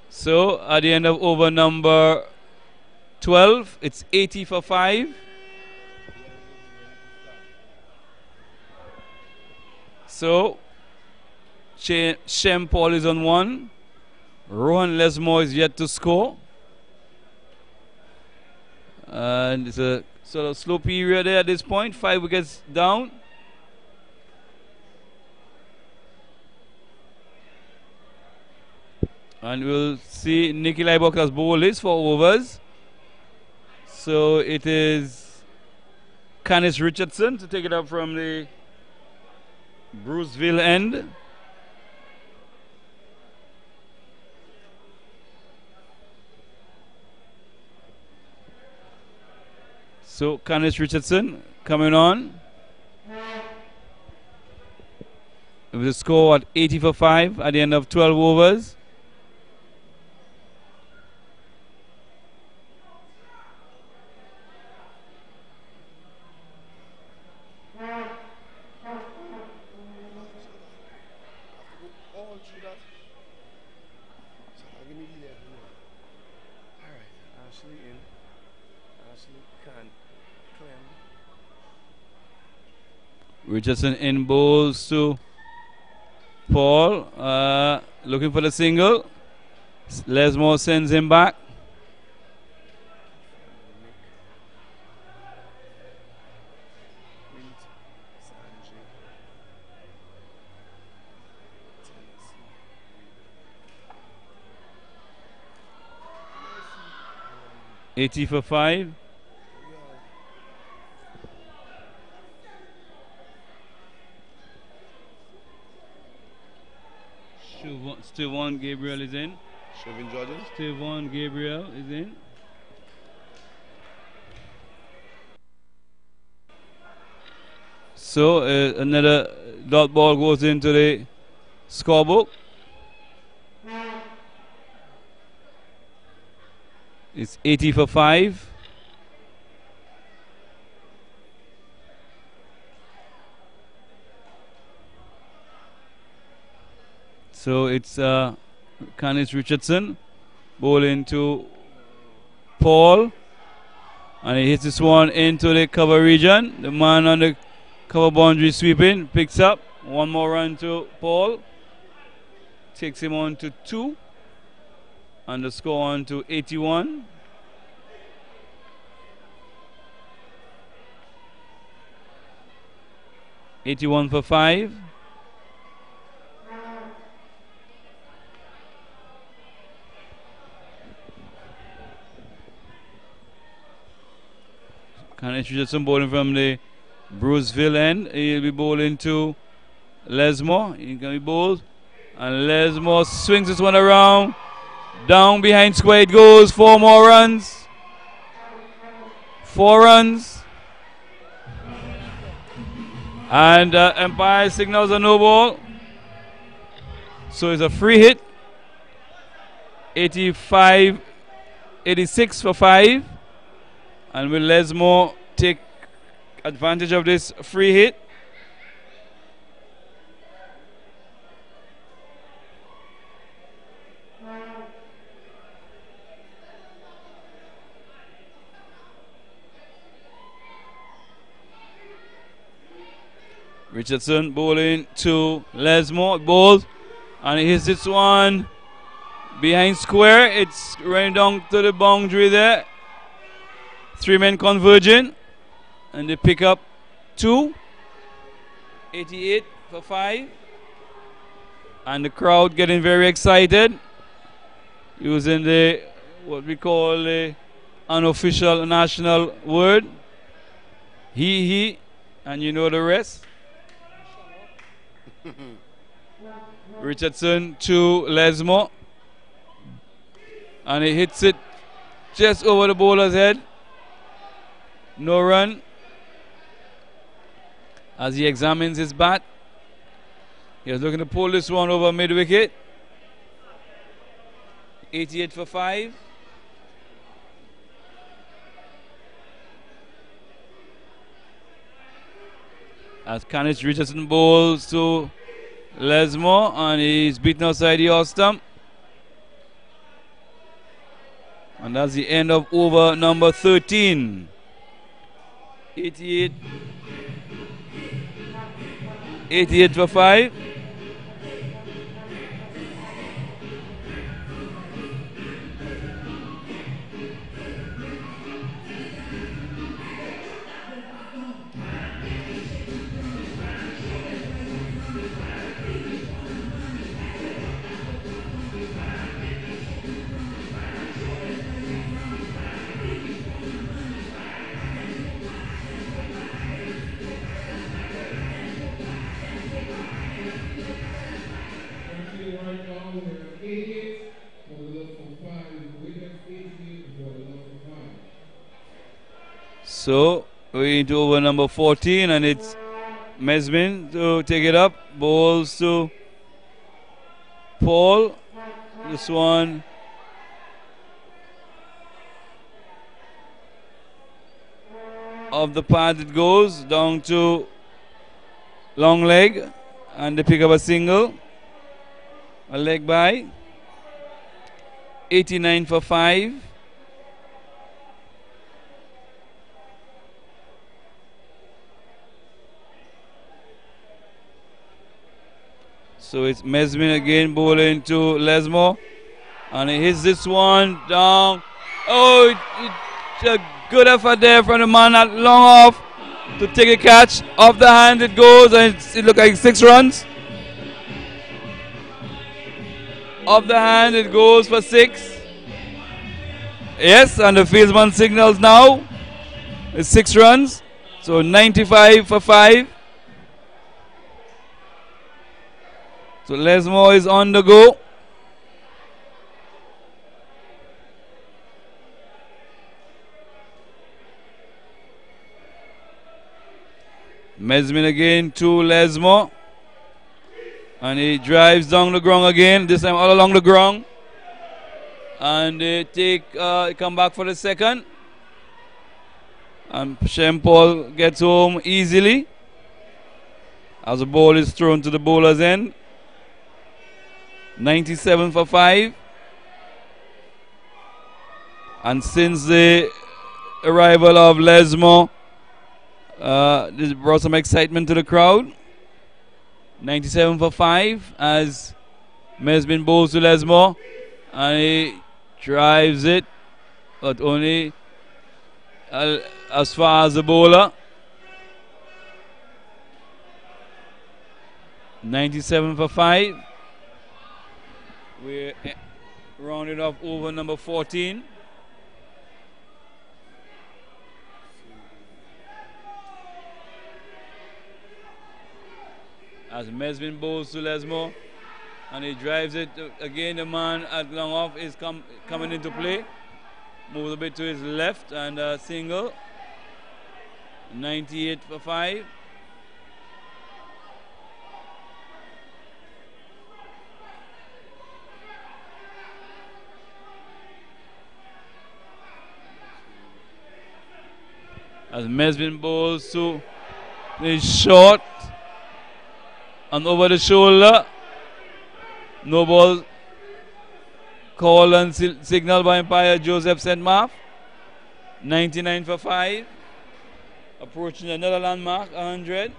So at the end of over number 12, it's 80 for 5. So Shem Paul is on 1. Rohan Lesmore is yet to score. And it's a sort of slow period there at this point. 5 wickets down. And we'll see Nicky Leibocker's bowl is for overs. So it is Canis Richardson to take it up from the Bruceville end. So Canis Richardson coming on with a score at 80 for 5 at the end of 12 overs. Richardson in bowls to Paul, looking for the single. Lesmore sends him back. $80 for 5. Stevon Gabriel is in. Stevon Gabriel is in. So another dot ball goes into the scorebook. It's 80 for 5. So it's Canis Richardson bowling to Paul, and he hits this one into the cover region. The man on the cover boundary sweeping picks up one more run to Paul, takes him on to 2, and the score on to 81. $81 for 5. Canis Richardson bowling from the Bruceville end. He'll be bowling to Lesmore. He's going to be bowled. And Lesmore swings this one around. Down behind square it goes. 4 more runs. 4 runs. And umpire signals a no ball. So it's a free hit. 86 for 5. And will Lesmore take advantage of this free hit? Richardson bowling to Lesmore, bowls, and he hits this one behind square. It's running down to the boundary there. 3 men converging, and they pick up 2. 88 for 5. And the crowd getting very excited, using the what we call the unofficial national word. He, and you know the rest. Richardson to Lesmore, and he hits it just over the bowler's head. No run as he examines his bat. He was looking to pull this one over mid-wicket. 88 for 5. As Canis Richardson bowls to Lesmore, and he's beaten outside the off stump. And that's the end of over number 13. 88 for 5. So we're into over number 14, and it's Mesmin to take it up. Bowls to Paul. This one off the pad it goes down to long leg, and they pick up a single. A leg by. 89 for 5. So it's Mesmin again bowling to Lesmore, and he hits this one down. Oh, it's a good effort there from the man at long off to take a catch. Off the hand it goes, and it looks like 6 runs. Off the hand it goes for 6. Yes, and the fieldsman signals now. It's 6 runs. So 95 for 5. So Lesmore is on the go. Mesmin again to Lesmore. And he drives down the ground again, this time all along the ground. And they come back for the second. And Shem Paul gets home easily as the ball is thrown to the bowler's end. 97 for 5. And since the arrival of Lesmore, this brought some excitement to the crowd. 97 for 5 as Mesmin bowls to Lesmore, and he drives it, but only as far as the bowler. 97 for 5. We're rounding off over number 14. As Mesmin bowls to Lesmore, and he drives it again. The man at long off is coming into play. Moves a bit to his left, and a single. 98 for 5. As Mesmin bowls to his short and over the shoulder. No ball call and signal by umpire Joseph St. Mark. 99 for 5. Approaching another landmark, 100.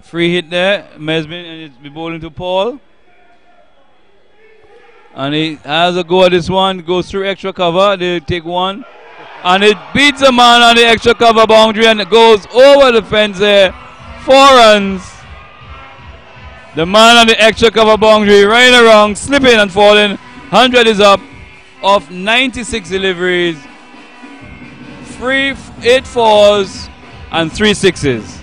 Free hit there, Mesmin, and it's be bowling to Paul. And he has a go at this one, goes through extra cover, they take one. And it beats a man on the extra cover boundary, and it goes over the fence there. 4 runs. The man on the extra cover boundary running around, slipping and falling. 100 is up of 96 deliveries. 8 fours and 3 sixes.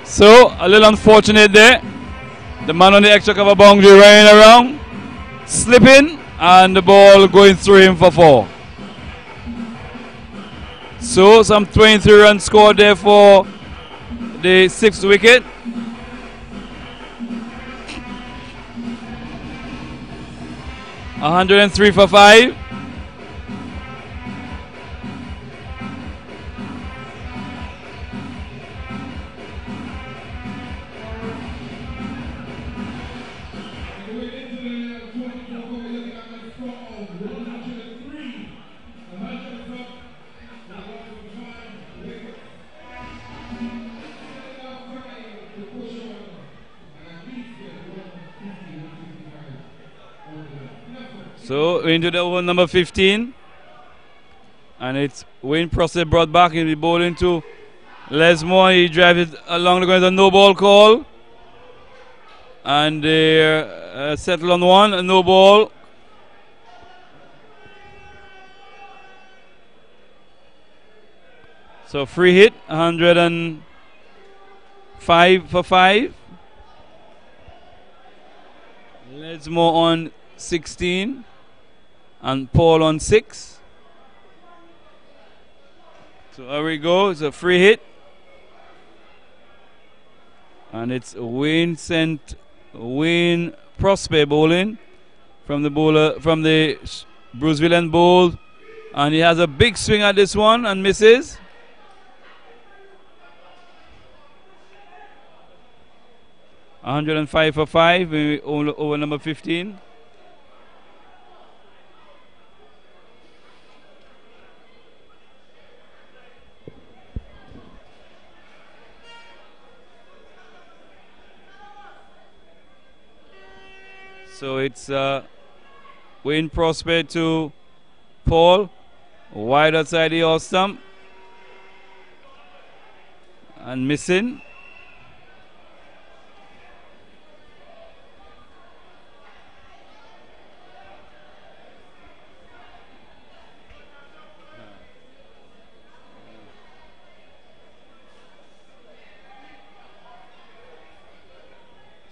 So, a little unfortunate there. The man on the extra cover boundary running around, slipping, and the ball going through him for 4. So some 23 runs scored there for the 6th wicket. $103 for 5. So into the over number 15, and it's Wayne Prosser brought back. He'll be bowling to Lesmore. He drives it along the ground, a no ball call, and they settle on one, a no ball. So free hit, 105 for 5. Lesmore on 16. And Paul on 6. So there we go. It's a free hit. And it's Wayne Prosper bowling from the bowler from the Bruceville and bowl. And he has a big swing at this one and misses. $105 for 5 over number 15. So it's Wayne Prosper to Paul, wide outside the off stump, and missing.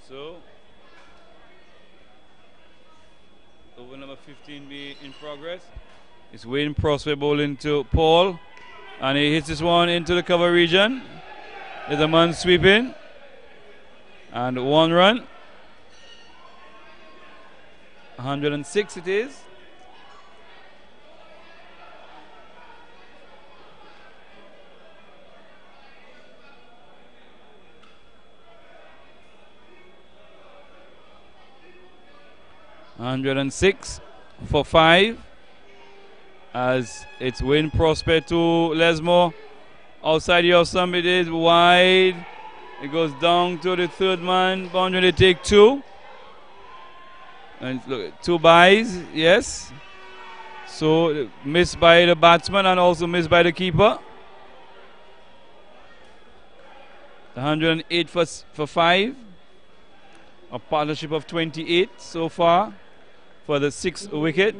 So over number 15 be in progress. It's Wayne Prosper bowling to Paul, and he hits this one into the cover region. There's a man sweeping, and 1 run. 106 it is. $106 for 5, as it's Wayne Prosper to Lesmore. Outside your stump, it is wide. It goes down to the 3rd man. Boundary, they take 2. And look, 2 byes, yes. So missed by the batsman and also missed by the keeper. 108 for 5. A partnership of 28 so far for the 6th wicket.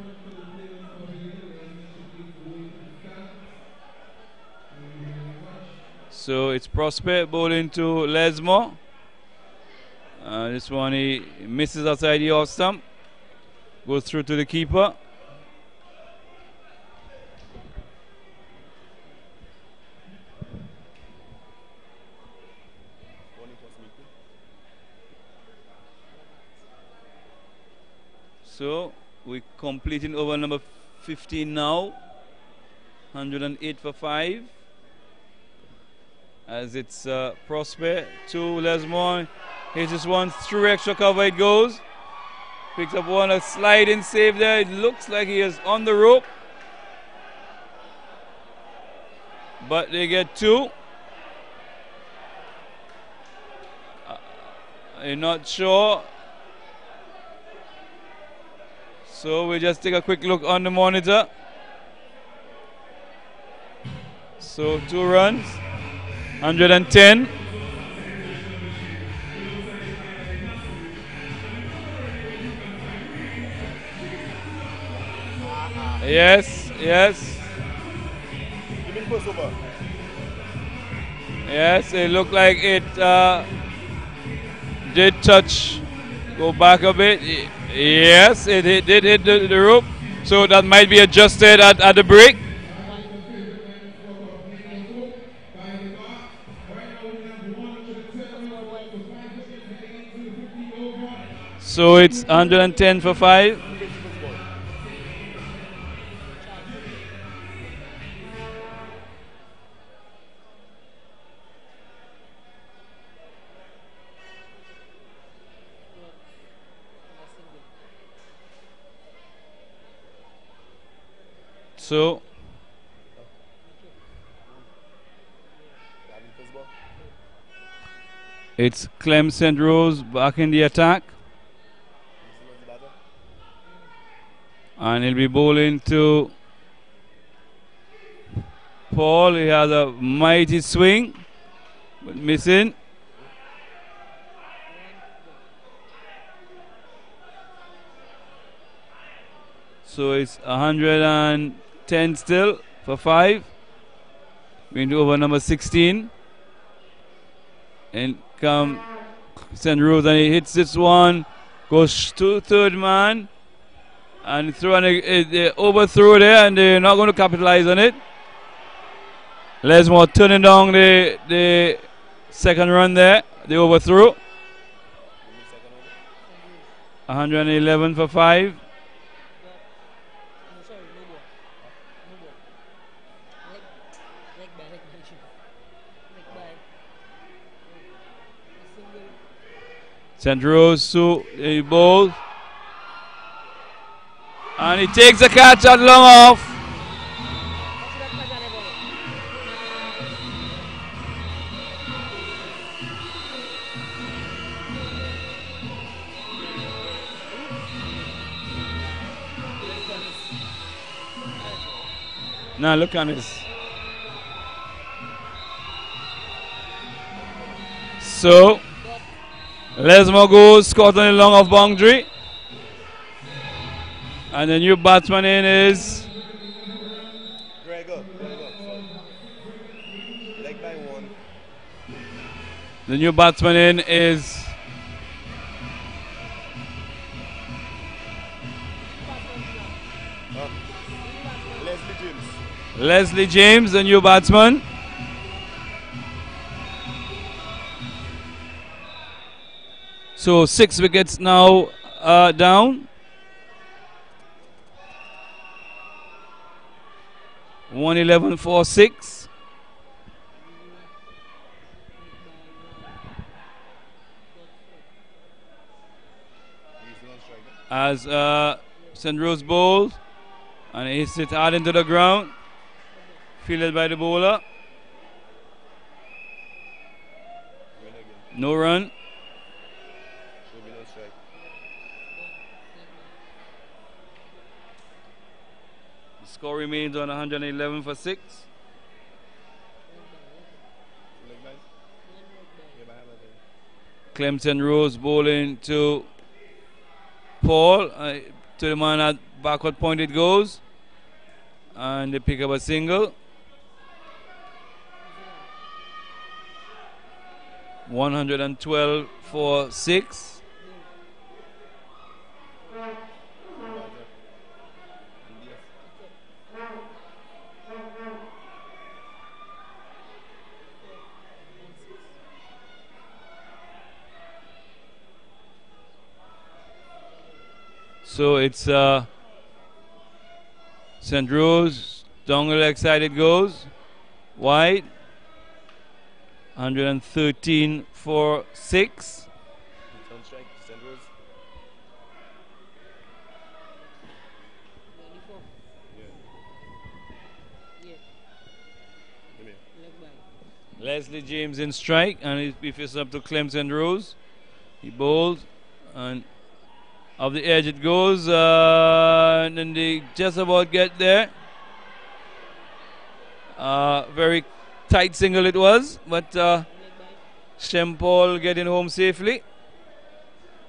So it's Prosper bowling to Lesmore. This one he misses outside the off stump. Goes through to the keeper. So we're completing over number 15 now. 108 for 5. As it's Prosper to Lesmore. Here's this one through extra cover it goes. Picks up one, a sliding save there. It looks like he is on the rope. But they get 2. I'm not sure. So we just take a quick look on the monitor. So 2 runs, 110. Yes, yes. Yes, it looked like it did touch. Go back a bit. Yes, it did hit the rope. So that might be adjusted at the break. So it's 110 for 5. So it's Clem St. Rose back in the attack. And he'll be bowling to Paul. He has a mighty swing, but missing. So it's 110 still for 5. Going to over number 16. And come St. Rose, and he hits this one. Goes to third man. And they overthrew there, and they're not going to capitalize on it. Lesmore turning down the second run there. They overthrew. 111 for 5. St. Rose to the ball. And he takes the catch at long off. Now look at this. So Lesmore goes, caught on the long off boundary. And the new batsman in is Gregor. Leg by 1. the new batsman in is Leslie James, the new batsman. So 6 wickets now down. 111 for 6. As St. Rose bowls, and he hits it hard into the ground, fielded by the bowler. No run. The score remains on 111 for 6. Clem St. Rose bowling to Paul, to the man at backward point it goes, and they pick up a single. 112 for 6. So it's St. Rose, dongle excited goes, wide, 113 for 6. On strike, St. Rose. Leslie James in strike, and he faces up to Clem St. Rose. He bowled, and off the edge it goes, and then they just about get there. Very tight single it was, but Shem Paul getting home safely.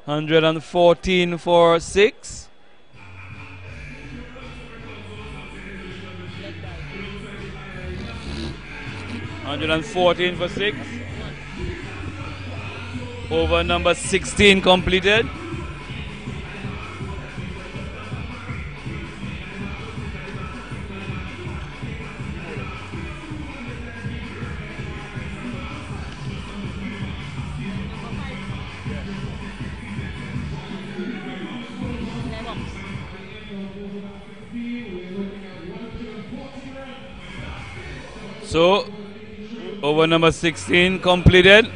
114 for 6. $114 for 6. Over number 16 completed. So, over number 16 completed.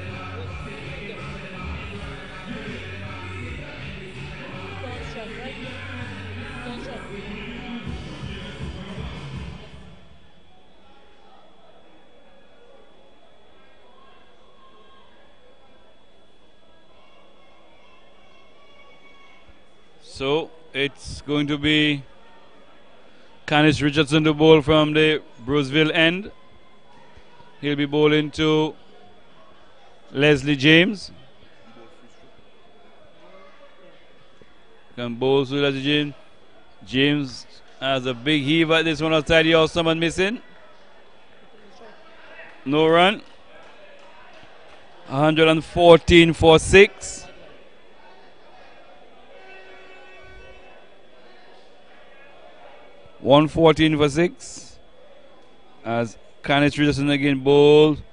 So, it's going to be Canis Richardson to bowl from the Bruceville end. He'll be bowling to Leslie James. Can bowl to Leslie James. James has a big heave at this one outside the off stump and missing. No run. 114 for 6. $114 for 6. As Canis Richardson again bowled.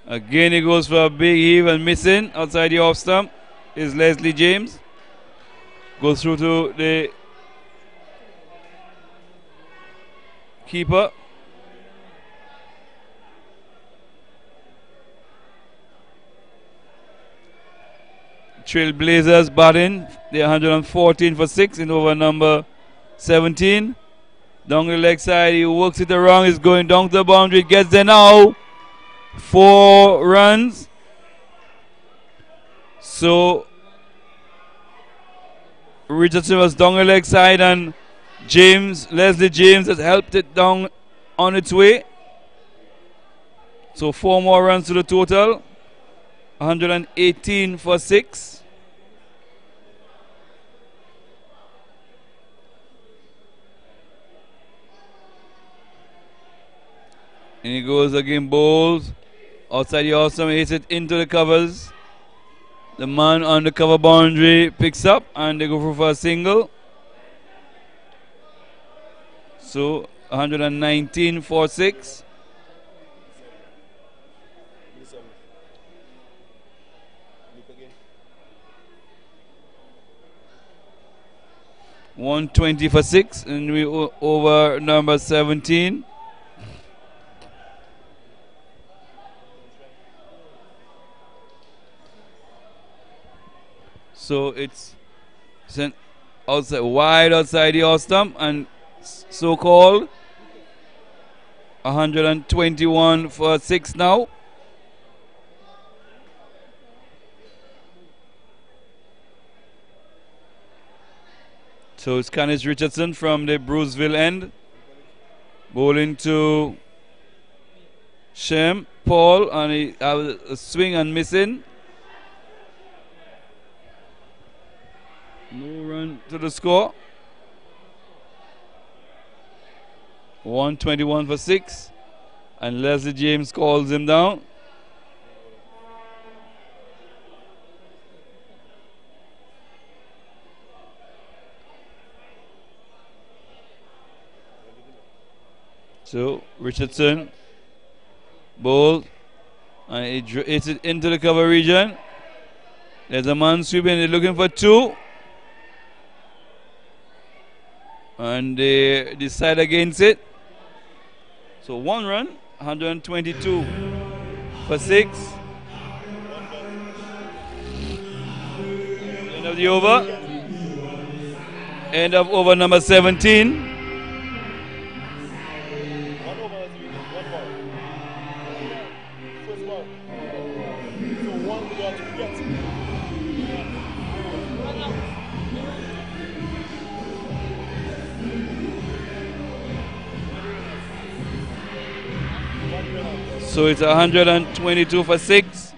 Again he goes for a big heave and missing outside the off stump is Leslie James. Goes through to the keeper. Trailblazers batting. They're 114 for 6 in over number 17. Down the leg side, he works it around, he's going down to the boundary, gets there now. 4 runs. So Richardson was down the leg side and Leslie James has helped it down on its way. So 4 more runs to the total. 118 for 6. And he goes again, bowls outside the awesome, hits it into the covers. The man on the cover boundary picks up and they go for a single. So 119 for 6. $120 for 6, and we over number 17. So it's sent outside, wide outside the off stump, and so-called 121 for 6 now. So it's Canis Richardson from the Bruceville end, bowling to Shem Paul, and he has a swing and missing. No run to the score. 121 for 6, and Leslie James calls him down. So Richardson bowled, and he hits it into the cover region. There's a man sweeping, they're looking for 2. And they decide against it. So 1 run, 122 for 6. End of the over. End of over number 17. So it's 122 for 6.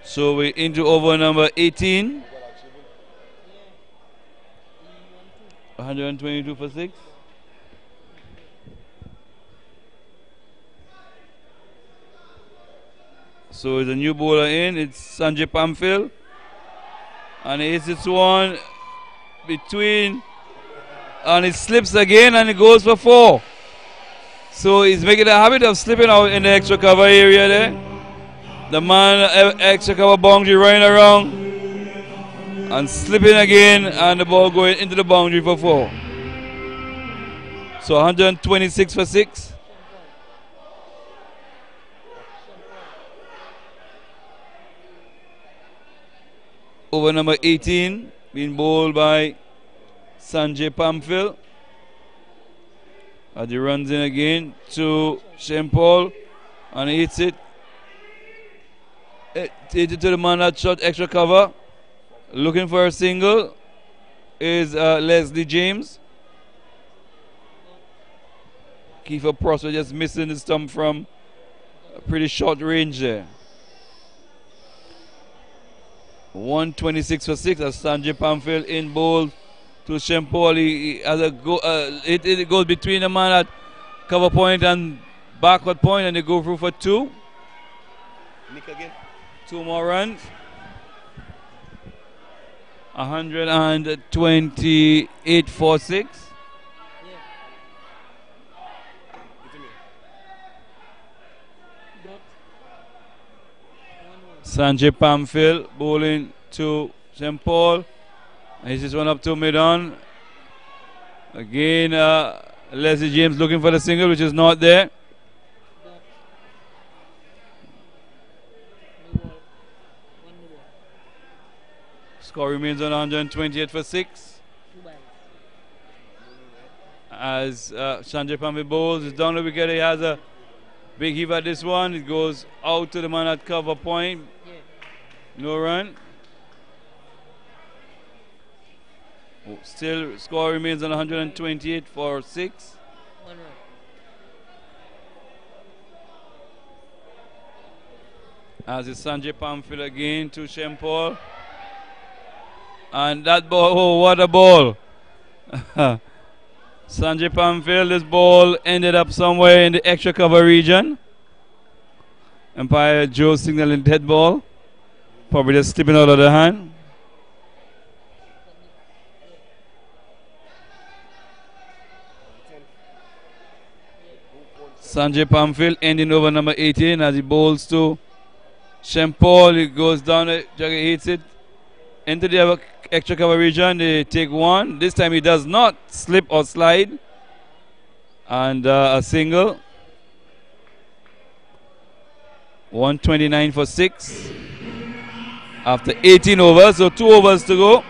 So we're into over number 18. 122 for 6. So there's a new bowler in. It's Sanjay Pamphil. And he hits this one between and it slips again and it goes for 4. So he's making a habit of slipping out in the extra cover area there. The man extra cover boundary running around and slipping again, and the ball going into the boundary for 4. So 126 for 6. Over number 18 being bowled by Sanjay Pamphil. As he runs in again to Shane Paul and he hits it. Hit it to the man that shot extra cover. Looking for a single is Leslie James. Kiefer Prosper just missing the stump from a pretty short range there. 126 for 6 as Sanjay Pamphil in bowl to Shane Paul. He has a go, it goes between the man at cover point and backward point, and they go through for 2. Nick again. 2 more runs. 128 for 6. Sanjay Pamphil bowling to Shane Paul. He's just one up to mid-on. Again, Leslie James looking for the single, which is not there. Score remains on 128 for 6. As Sanjay Pamphil bowls, it's down the wicket. He has a big heave at this one. It goes out to the man at cover point. No run. Still, score remains on 128 for 6. 1 run. As it's Sanjay Pamphil again to Shane Paul. And that ball, oh, what a ball. Sanjay Pamphil, this ball ended up somewhere in the extra cover region. Umpire Joe signaling dead ball. Probably just slipping out of the hand. Sanjay Pamphil ending over number 18 as he bowls to Shane Paul. He goes down, Jagger hits it into the extra cover region. They take 1. This time he does not slip or slide. And a single. 129 for 6. After 18 overs, so 2 overs to go.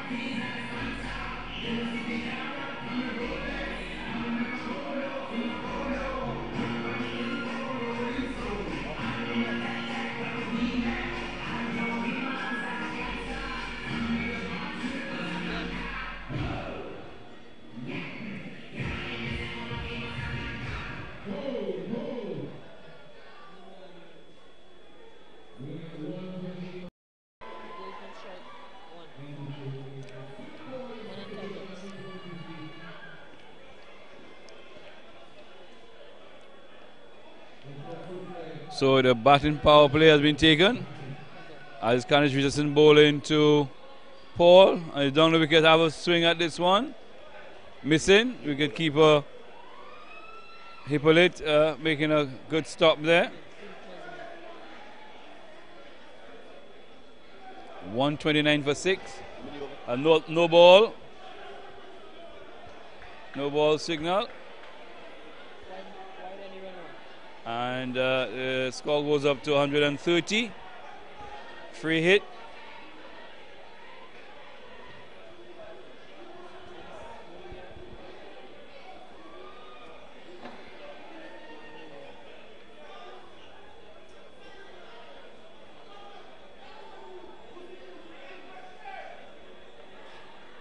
So the batting power play has been taken. As Carnage Richardson bowling to Paul. And down the wicket have a swing at this one. Missing. Wicket keeper Hippolyte making a good stop there. 129 for 6. No ball. No ball signal. And the score goes up to 130. Free hit.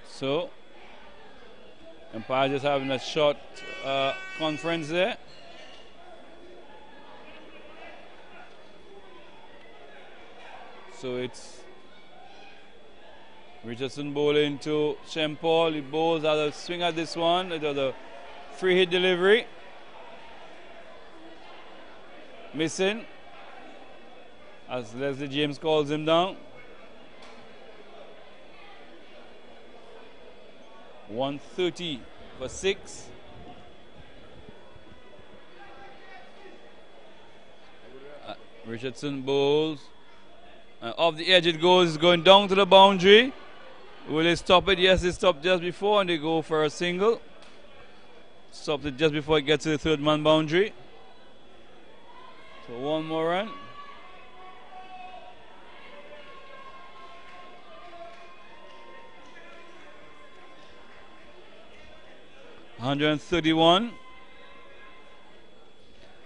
So, Empire just having a short conference there. So it's Richardson bowling to Shane Paul. He bowls at a swing at this one. It was a free hit delivery. Missing. As Leslie James calls him down. 130 for 6. Richardson bowls. Off the edge it goes, it's going down to the boundary. Will they stop it? Yes, they stopped just before and they go for a single. Stopped it just before it gets to the third man boundary. So 1 more run. $131.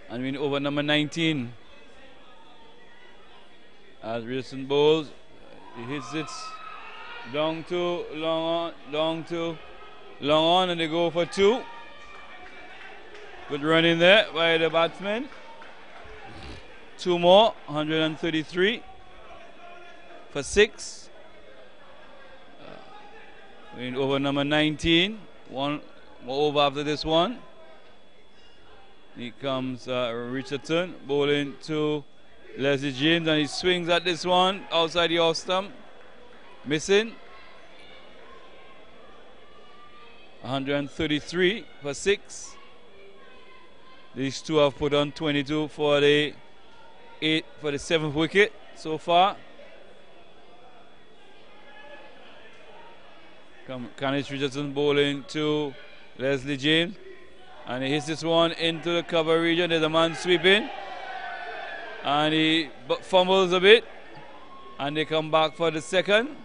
And we're over number 19. As Richardson bowls, he hits it down to long on, down to long on, and they go for 2. Good run in there by the batsman. 2 more, 133 for 6. We're over number 19. 1 more over after this one. Here comes Richardson bowling to Leslie James, and he swings at this one outside the off stump. Missing. 133 for 6. These two have put on 22 for the 7th wicket so far. Canis Richardson bowling to Leslie James, and he hits this one into the cover region. There's a man sweeping, and he fumbles a bit, and they come back for the second.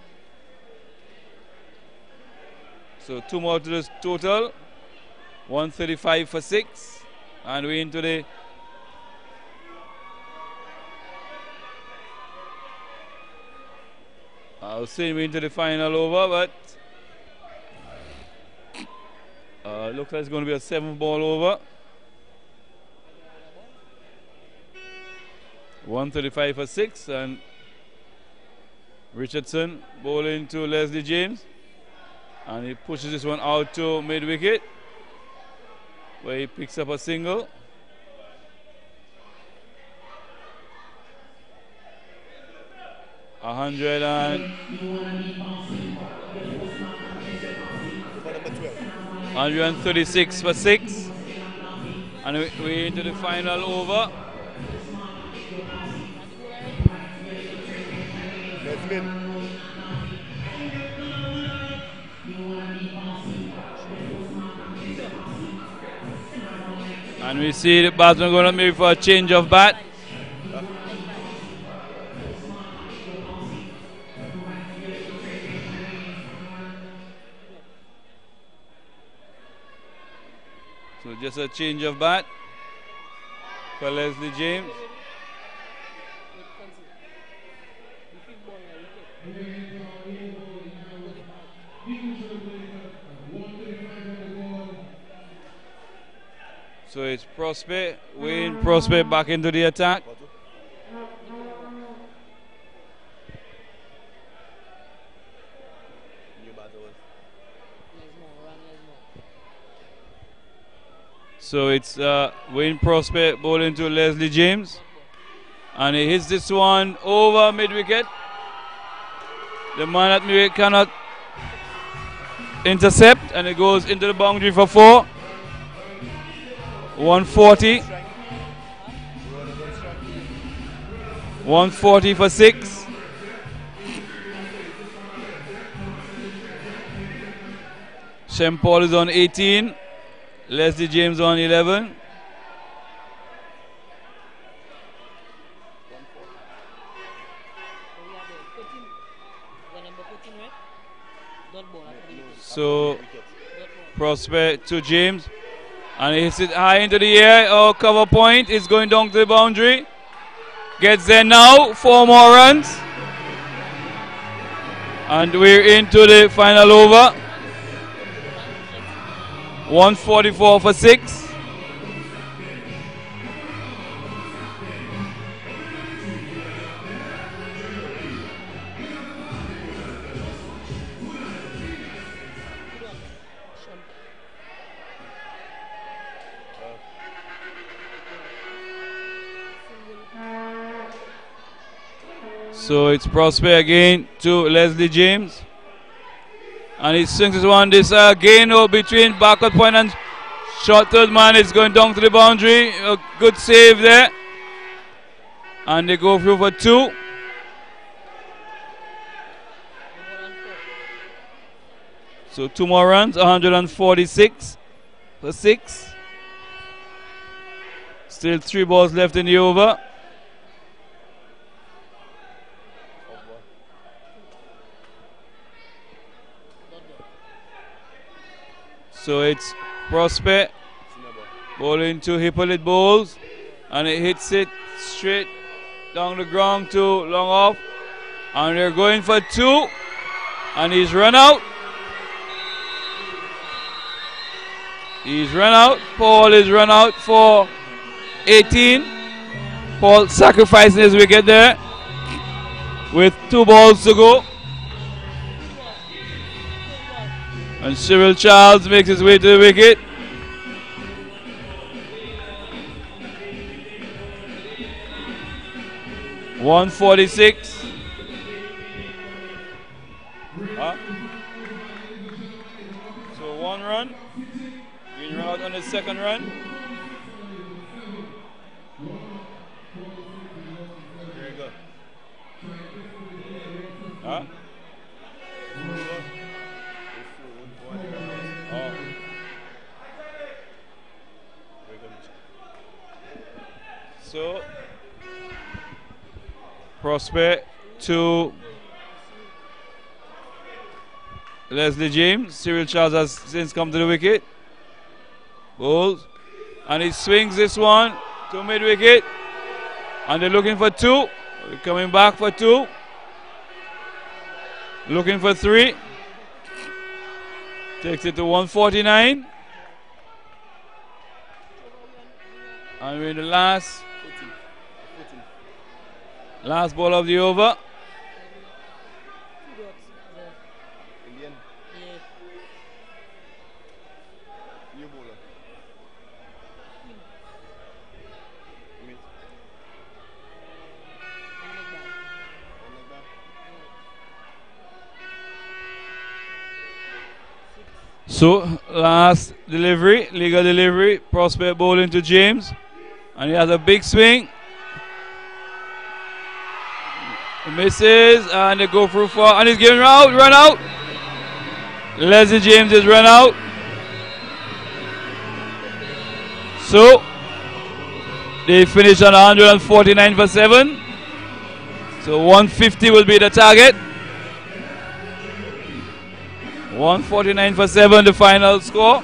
So 2 more to the total. 135 for 6, and we're into the I'll say we're into the final over, but looks like it's going to be a 7th ball over. 135 for 6, and Richardson bowling to Leslie James, and he pushes this one out to mid wicket, where he picks up a single. $100 and 136 for 6, and we're into the final over. And we see the batsman going to maybe for a change of bat. So just a change of bat for Leslie James. So it's Prospect, Wayne Prospect back into the attack. So it's Wayne Prospect bowling to Leslie James, and he hits this one over mid wicket. The man at mid wicket cannot intercept, and it goes into the boundary for 4. 140. 140 for 6. Shem Paul is on 18. Leslie James on 11. So Prospect to James, and he hits it high into the air. Oh, cover point is going down to the boundary. Gets there now. 4 more runs, and we're into the final over. 144 for 6. So it's Prospect again to Leslie James. And he swings this one. This gain between backward point and short third man is going down to the boundary. A good save there. And they go through for 2. So 2 more runs, 146 for 6. Still 3 balls left in the over. So it's Prospect bowling to Hippolyte Bowles, and it hits it straight down the ground to long off, and they're going for 2, and he's run out. He's run out. Paul is run out for 18. Paul sacrificing his wicket there with 2 balls to go. And Cyril Charles makes his way to the wicket. .146. So 1 run. Green run out on the second run. There you go. So Prospect to Leslie James. Cyril Charles has since come to the wicket. Bowls. And he swings this one to mid wicket. And they're looking for 2. They're coming back for 2. Looking for 3. Takes it to 149. And we're in the last ball of the over. So last delivery, legal delivery, Prospect bowling to James, and he has a big swing. He misses, and they go through for, and he's getting run out. Leslie James is run out. So they finish on 149 for 7. So 150 will be the target. 149 for 7, the final score.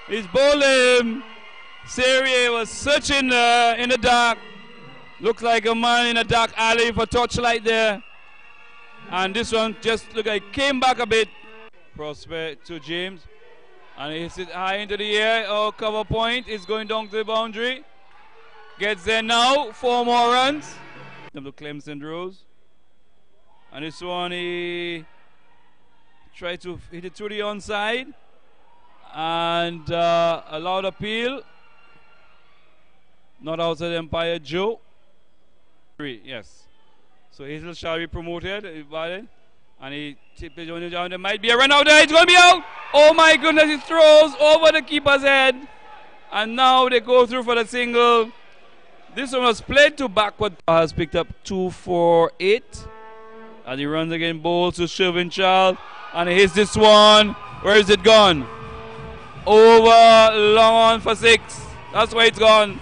He's bowling. Soufriere was searching in the dark, Looks like a man in a dark alley for touchlight there. And this one just look like came back a bit. Prospect to James. And he hits it high into the air. Oh, cover point is going down to the boundary. Gets there now. 4 more runs. Of the Clemson Rose. And this one he tried to hit it through the onside. And allowed appeal. Not outside Empire Joe. 3, yes. So Hazel shall be promoted. And he tipped it down. There might be a run out there. It's going to be out. Oh my goodness, he throws over the keeper's head. And now they go through for the single. This one was played to backward. Has picked up 2 for 8. And he runs again, bowls to Shervin Child. And he hits this one. Where is it gone? Over, long on for 6. That's where it's gone.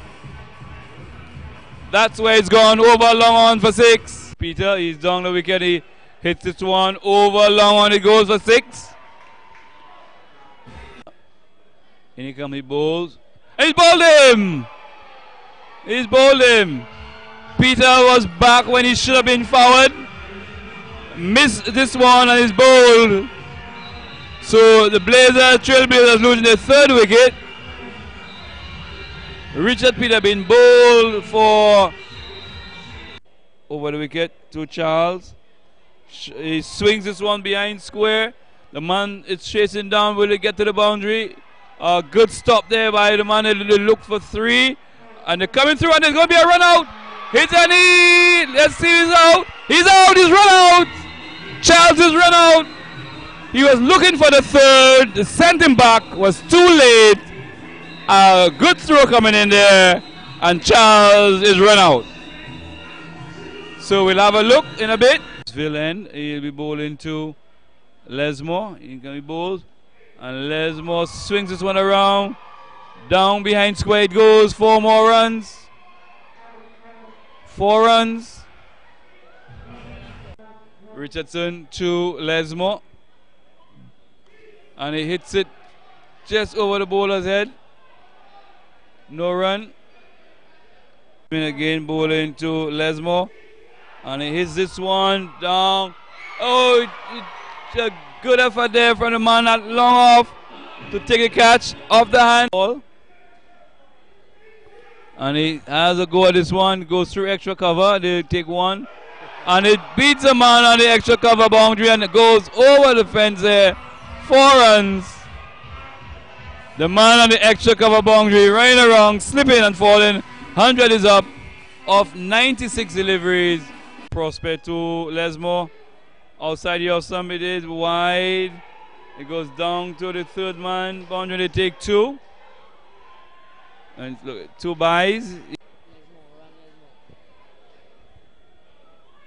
That's where it's gone. Over, long on for 6. Peter, he's down the wicket. He hits this one. Over, long on. It goes for 6. In he comes, he bowls. And he's bowled him! He's bowled him. Peter was back when he should have been forward. Missed this one and he's bowled. So the Trailblazers losing their 3rd wicket. Richard Peter been bowled for over the wicket to Charles. He swings this one behind square. The man is chasing down. Will it get to the boundary? A good stop there by the man. They look for 3. And they're coming through and there's going to be a run out. Hits and let's see, he's out. He's out. He's run out. Charles is run out. He was looking for the 3rd. The sent him back. Was too late. A good throw coming in there. And Charles is run out. So we'll have a look in a bit. Villain, he'll be bowling to Lesmore. He's going to be bowled. And Lesmore swings this one around. Down behind square it goes. 4 more runs. 4 runs. Richardson to Lesmore. And he hits it just over the bowler's head. No run. Again bowling to Lesmore. And he hits this one down. Oh, it's a good effort there from the man not long off to take a catch off the hand. And he has a go at this one. Goes through extra cover. They take 1. And it beats a man on the extra cover boundary and it goes over the fence there. 4 runs. The man on the extra cover boundary running around, slipping and falling. 100 is up of 96 deliveries. Prospect to Lesmore. Outside here, somebody is wide. It goes down to the 3rd man. Boundary, they take 2. And look, 2 byes.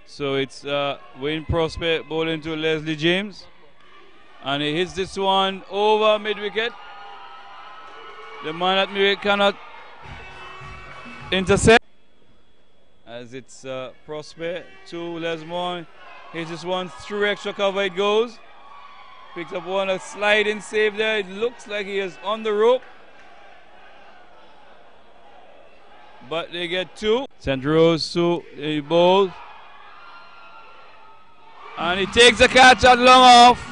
So it's Wayne Prospect bowling to Leslie James. And he hits this one over mid-wicket. The man at mid-wicket cannot intercept. As it's Prospect to Lesmore. Hits this one through extra cover it goes. Picks up one, a sliding save there. It looks like he is on the rope. But they get 2. St. Rose to a bowl. And he takes the catch at long off.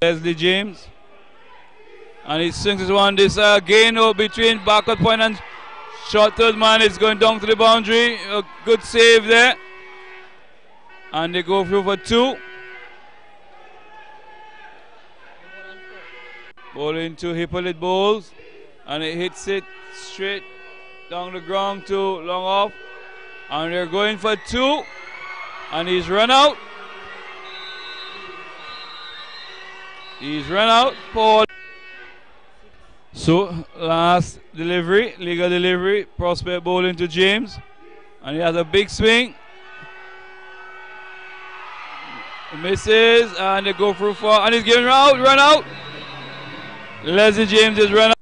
Leslie James. And he swings this one. This gain between backward point and short 3rd man is going down to the boundary. A good save there. And they go through for 2. Bowling to Hippolyte Bowles. And he hits it straight down the ground to long off. And they're going for 2. And he's run out. He's run out for. So last delivery, legal delivery. Prospect bowling to James. And he has a big swing. Misses, and they go through for, and he's giving run out. Leslie James is run out.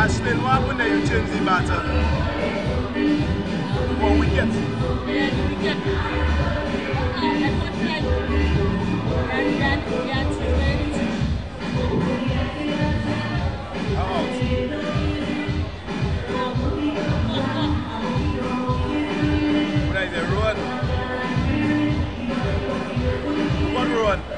Ashley, what happened there? You change the batter. For Wicket. What is it? Road? What road?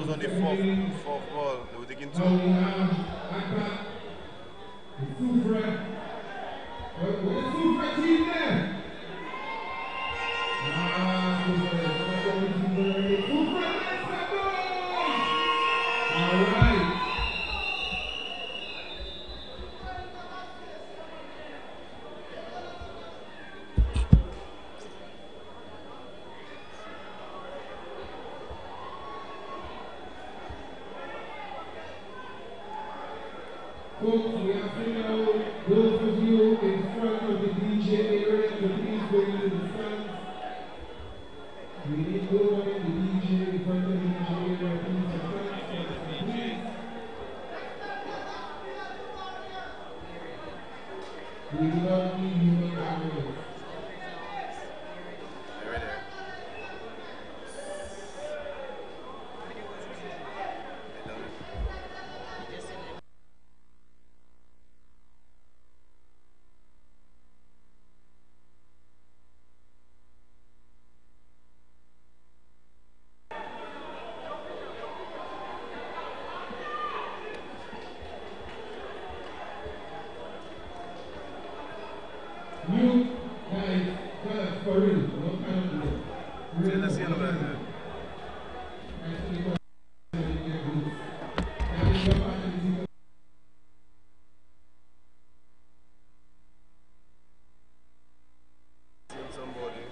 was on the fourth ball. They were taking two. Now we have Akka, the Soufriere. Where's the Soufriere team there? Soufriere. Soufriere, let's go! All right. Folks, we have to know those of you in front of the DJ area to please go into the stands. We need no one in the DJ in front of the DJ area, please to stand, please. We do not need human cameras. Right there. You guys, for real, what kind of deal? Let's see over there. Actually, that is your part of the team. Seeing somebody.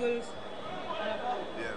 Eagles. Yeah.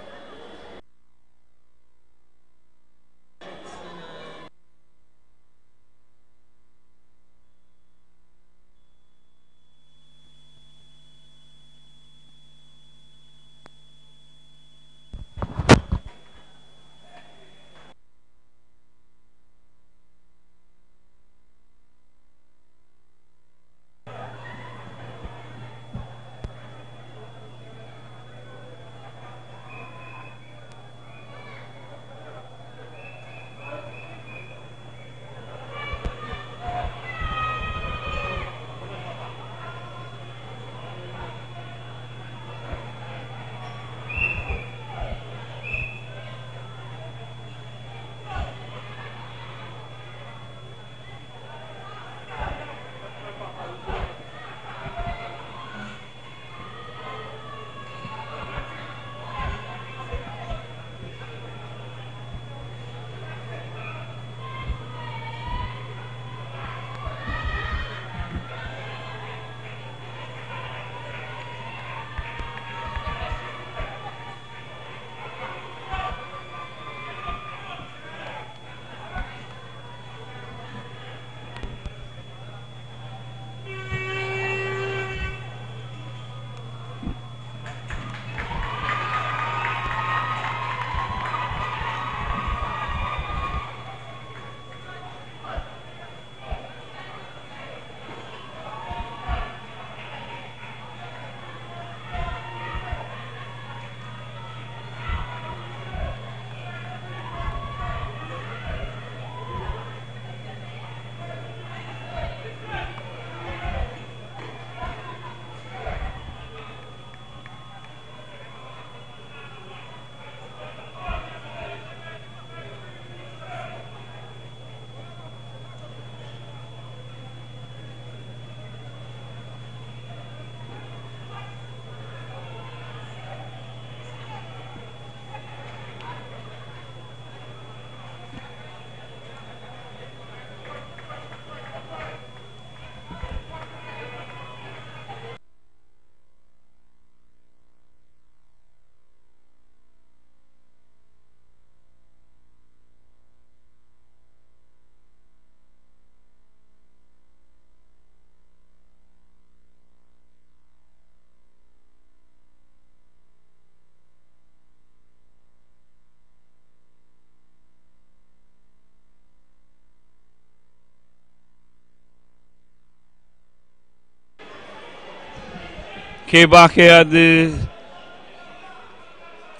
Okay, back here at the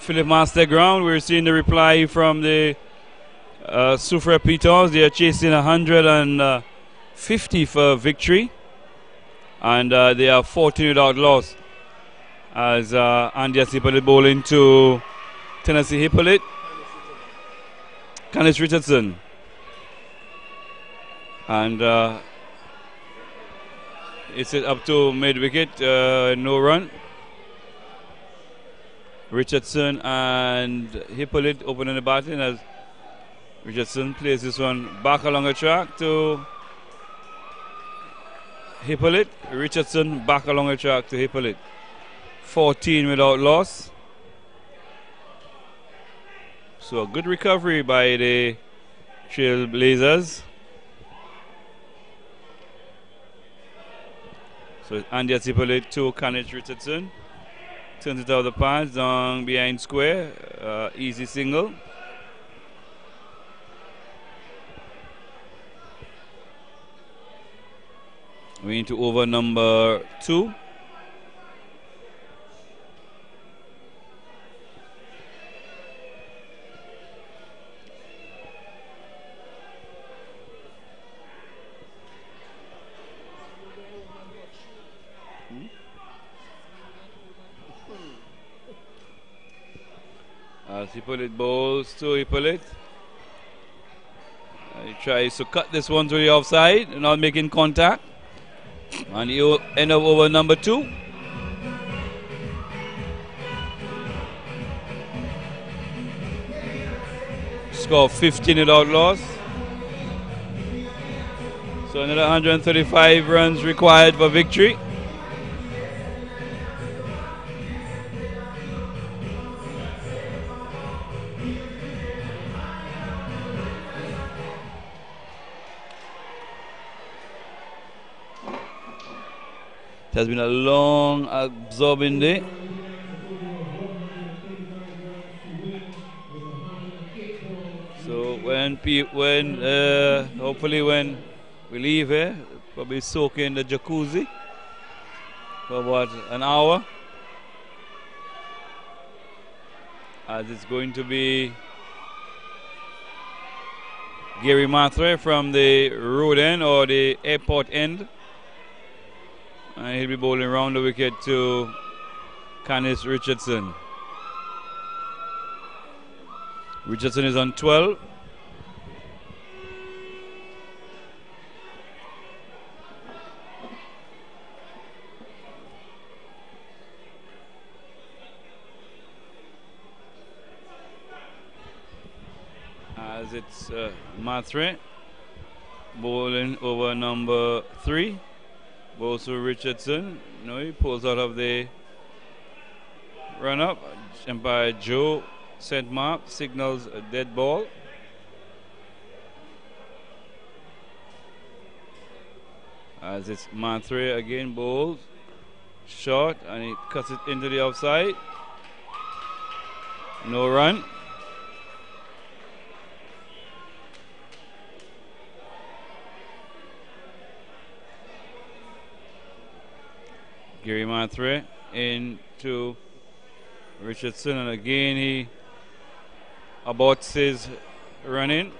Philip Master ground, we're seeing the reply from the Soufriere Pitons. They are chasing 150 for victory, and they are 14 without loss. As Andy Hippolyte bowling to Tennessee Hippolyte, Canis Richardson, and it's up to mid-wicket, no run. Richardson and Hippolyte opening the batting as Richardson plays this one back along the track to Hippolyte. Richardson back along the track to Hippolyte. 14 without loss. So a good recovery by the Trailblazers. So Andy Hippolyte to Canis Richardson. Turns it out of the pads, down behind square. Easy single. We're into over number 2. As Hippolyte bowls to Hippolyte. He tries to cut this one to the offside, not making contact. And you end up over number 2. Score 15 without loss. So another 135 runs required for victory. has been a long, absorbing day. So hopefully when we leave here, probably soak in the jacuzzi for about an hour, as it's going to be Gary Matre from the road end or the airport end, and he'll be bowling around the wicket to Canis Richardson. Richardson is on 12. As it's Matre bowling over number 3. Bowls to Richardson. No, he pulls out of the run up. Umpire Joe St. Mark signals a dead ball. As it's Matre again bowls. Short, and he cuts it into the outside. No run. Gary Matre into Richardson, and again he aborts his running.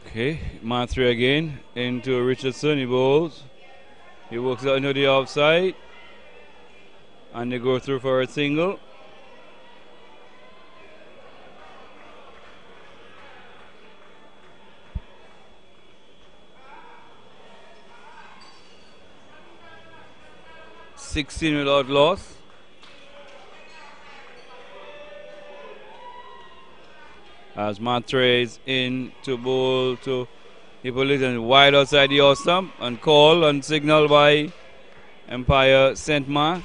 Okay, Matre again into Richardson, he bowls. He works out into the outside, and they go through for a single. (16) without loss. As Matre is in to bowl to Hippolyte and wide outside the off stump, and call and signal by umpire St. Mark.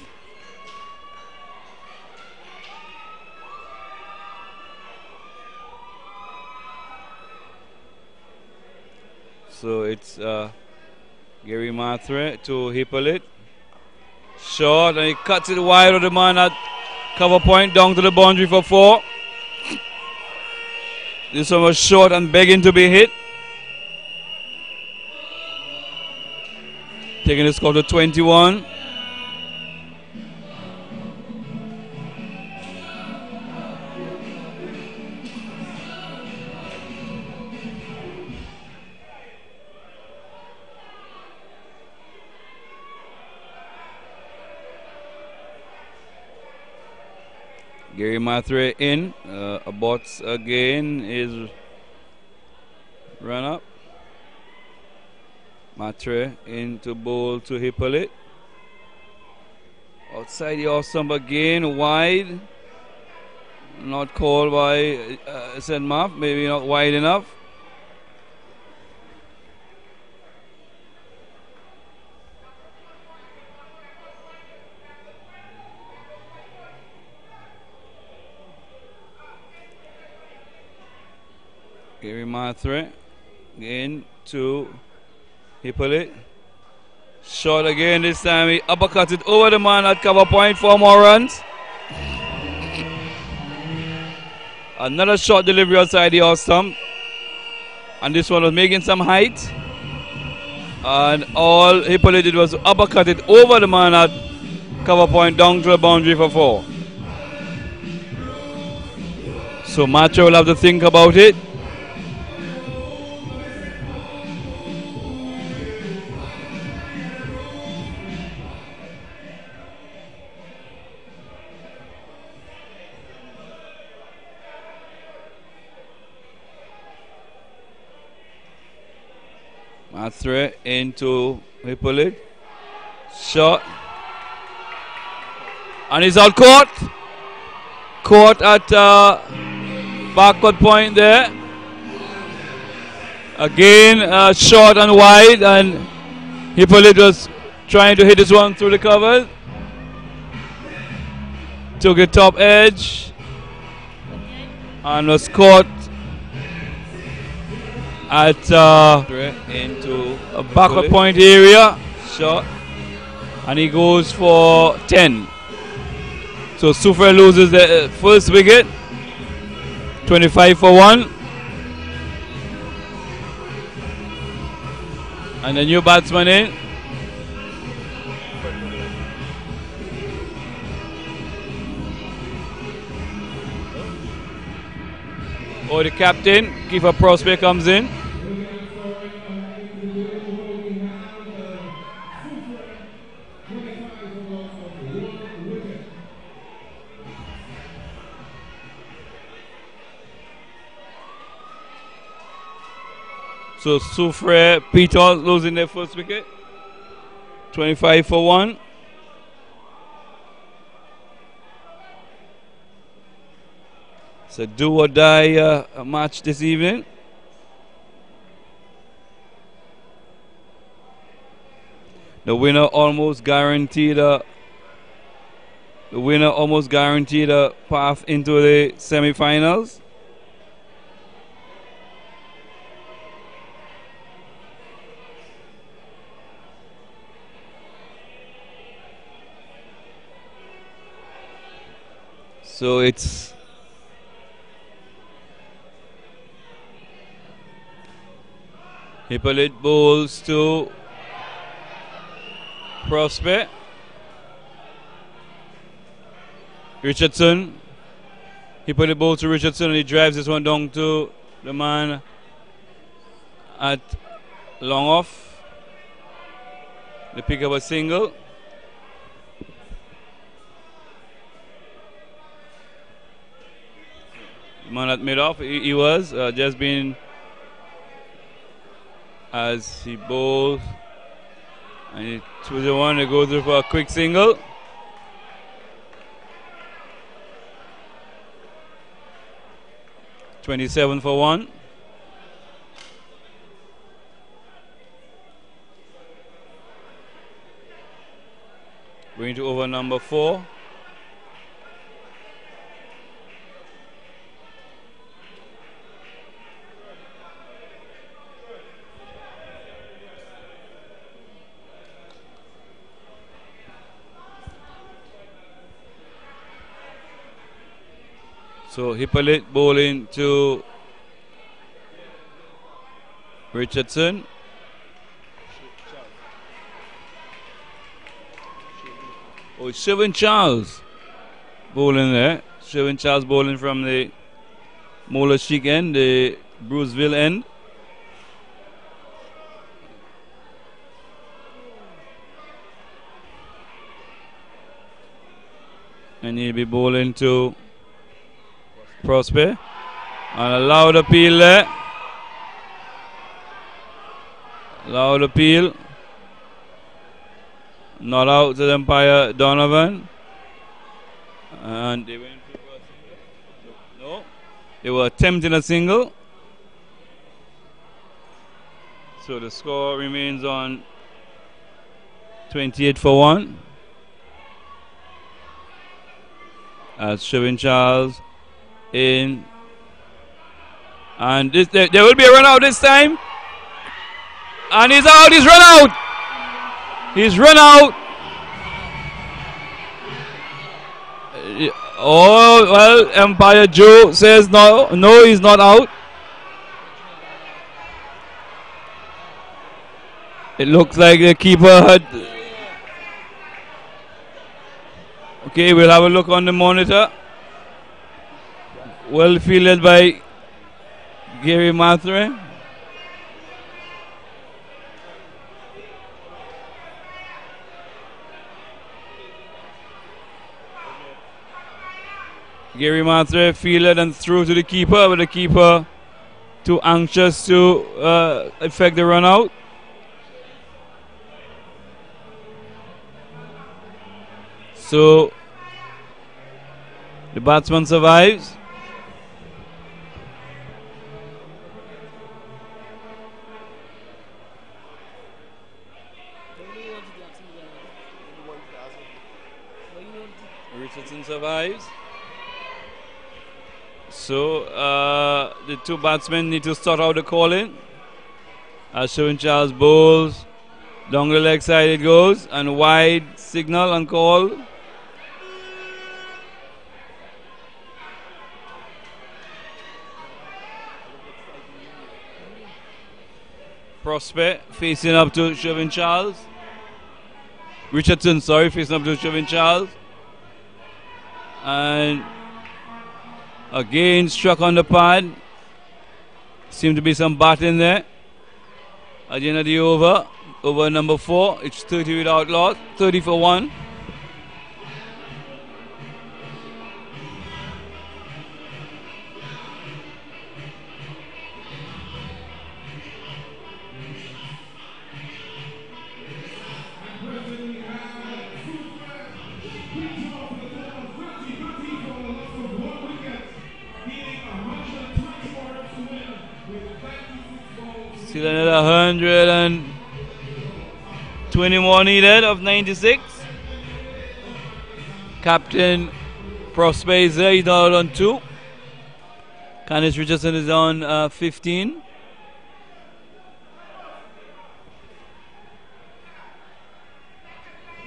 So it's Gary Matre to Hippolyte. Short, and he cuts it wide of the man at cover point, down to the boundary for 4. This one was short and begging to be hit. Taking the score to 21. Gary Matre in, aborts again his run up. Matre into bowl to Hippolyte. Outside the off stump again, wide. Not called by St. Mark, maybe not wide enough. Gary Matre again to Hippolyte. Short again this time. He uppercuts it over the man at cover point. 4 more runs. Another short delivery outside the off stump. And this one was making some height. And all Hippolyte did was uppercut it over the man at cover point down to the boundary for 4. So Matre will have to think about it. Matre into Hippolyte. Shot. And he's out caught. Caught at backward point there. Again, short and wide, and Hippolyte was trying to hit this one through the covers. Took a top edge. and was caught at into a backup point area shot, and he goes for 10. So Soufriere loses the first wicket, 25 for 1. And the new batsman in. Oh, the captain, Keeper Prospect comes in. So Soufriere, Pitons losing their first wicket, 25 for 1. It's a do or die match this evening. The winner almost guaranteed a path into the semi-finals. So it's Hippolyte bowls to Prospect. Richardson. Hippolyte bowls to Richardson, and he drives this one down to the man at long off. They pick up a single. Man at mid-off, he was just been as he bowls, and he chooses the one to go through for a quick single. $27 for 1. Going to over number 4. So Hippolyte bowling to Richardson. Oh, it's Sherwin Charles bowling there. Sherwin Charles bowling from the Mola Chic end, the Bruceville end. And he'll be bowling to Prospect, and a loud appeal there. Loud appeal. Not out to the umpire Donovan. And they went for a single. No. They were attempting a single. So the score remains on 28 for 1. As Sherwin Charles in, and this, there will be a run out this time, and he's out. He's run out. He's run out. Oh well, umpire Joe says no, he's not out. It looks like the keeper had. Okay, we'll have a look on the monitor. Well fielded by Gary Mathre. Gary Mathre fielded and threw to the keeper, but the keeper too anxious to effect the run out. So the batsman survives. Richardson survives. So the two batsmen need to start out the calling. As showing Charles bowls. Down the leg side it goes, and wide signal and call. Prospect facing up to Shovin Charles. Richardson, sorry, facing up to Shovin Charles. And again struck on the pad. Seemed to be some bat in there. At the end of the over. Over number 4, it's 30 without loss, 30 for 1. Still another 120 more needed of 96. Captain Prospect is there, he's out on 2. Canis Richardson is on 15.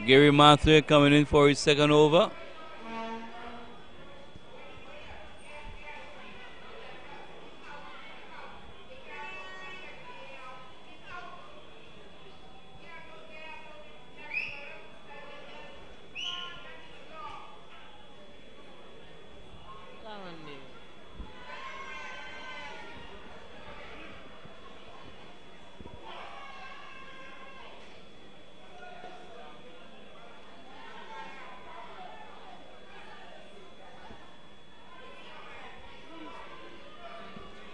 Gary Mathre coming in for his second over.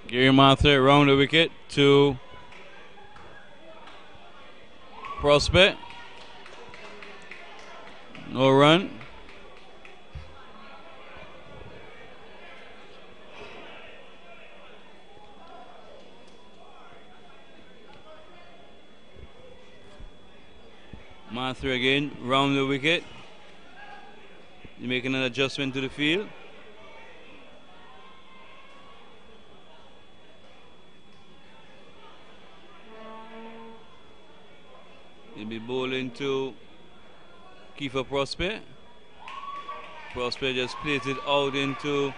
Gary Mathre around the wicket to Prospect. No run. Mathre again round the wicket. He's making an adjustment to the field. He'll be bowling to Kiefer Prospect. Prospect just plays it out into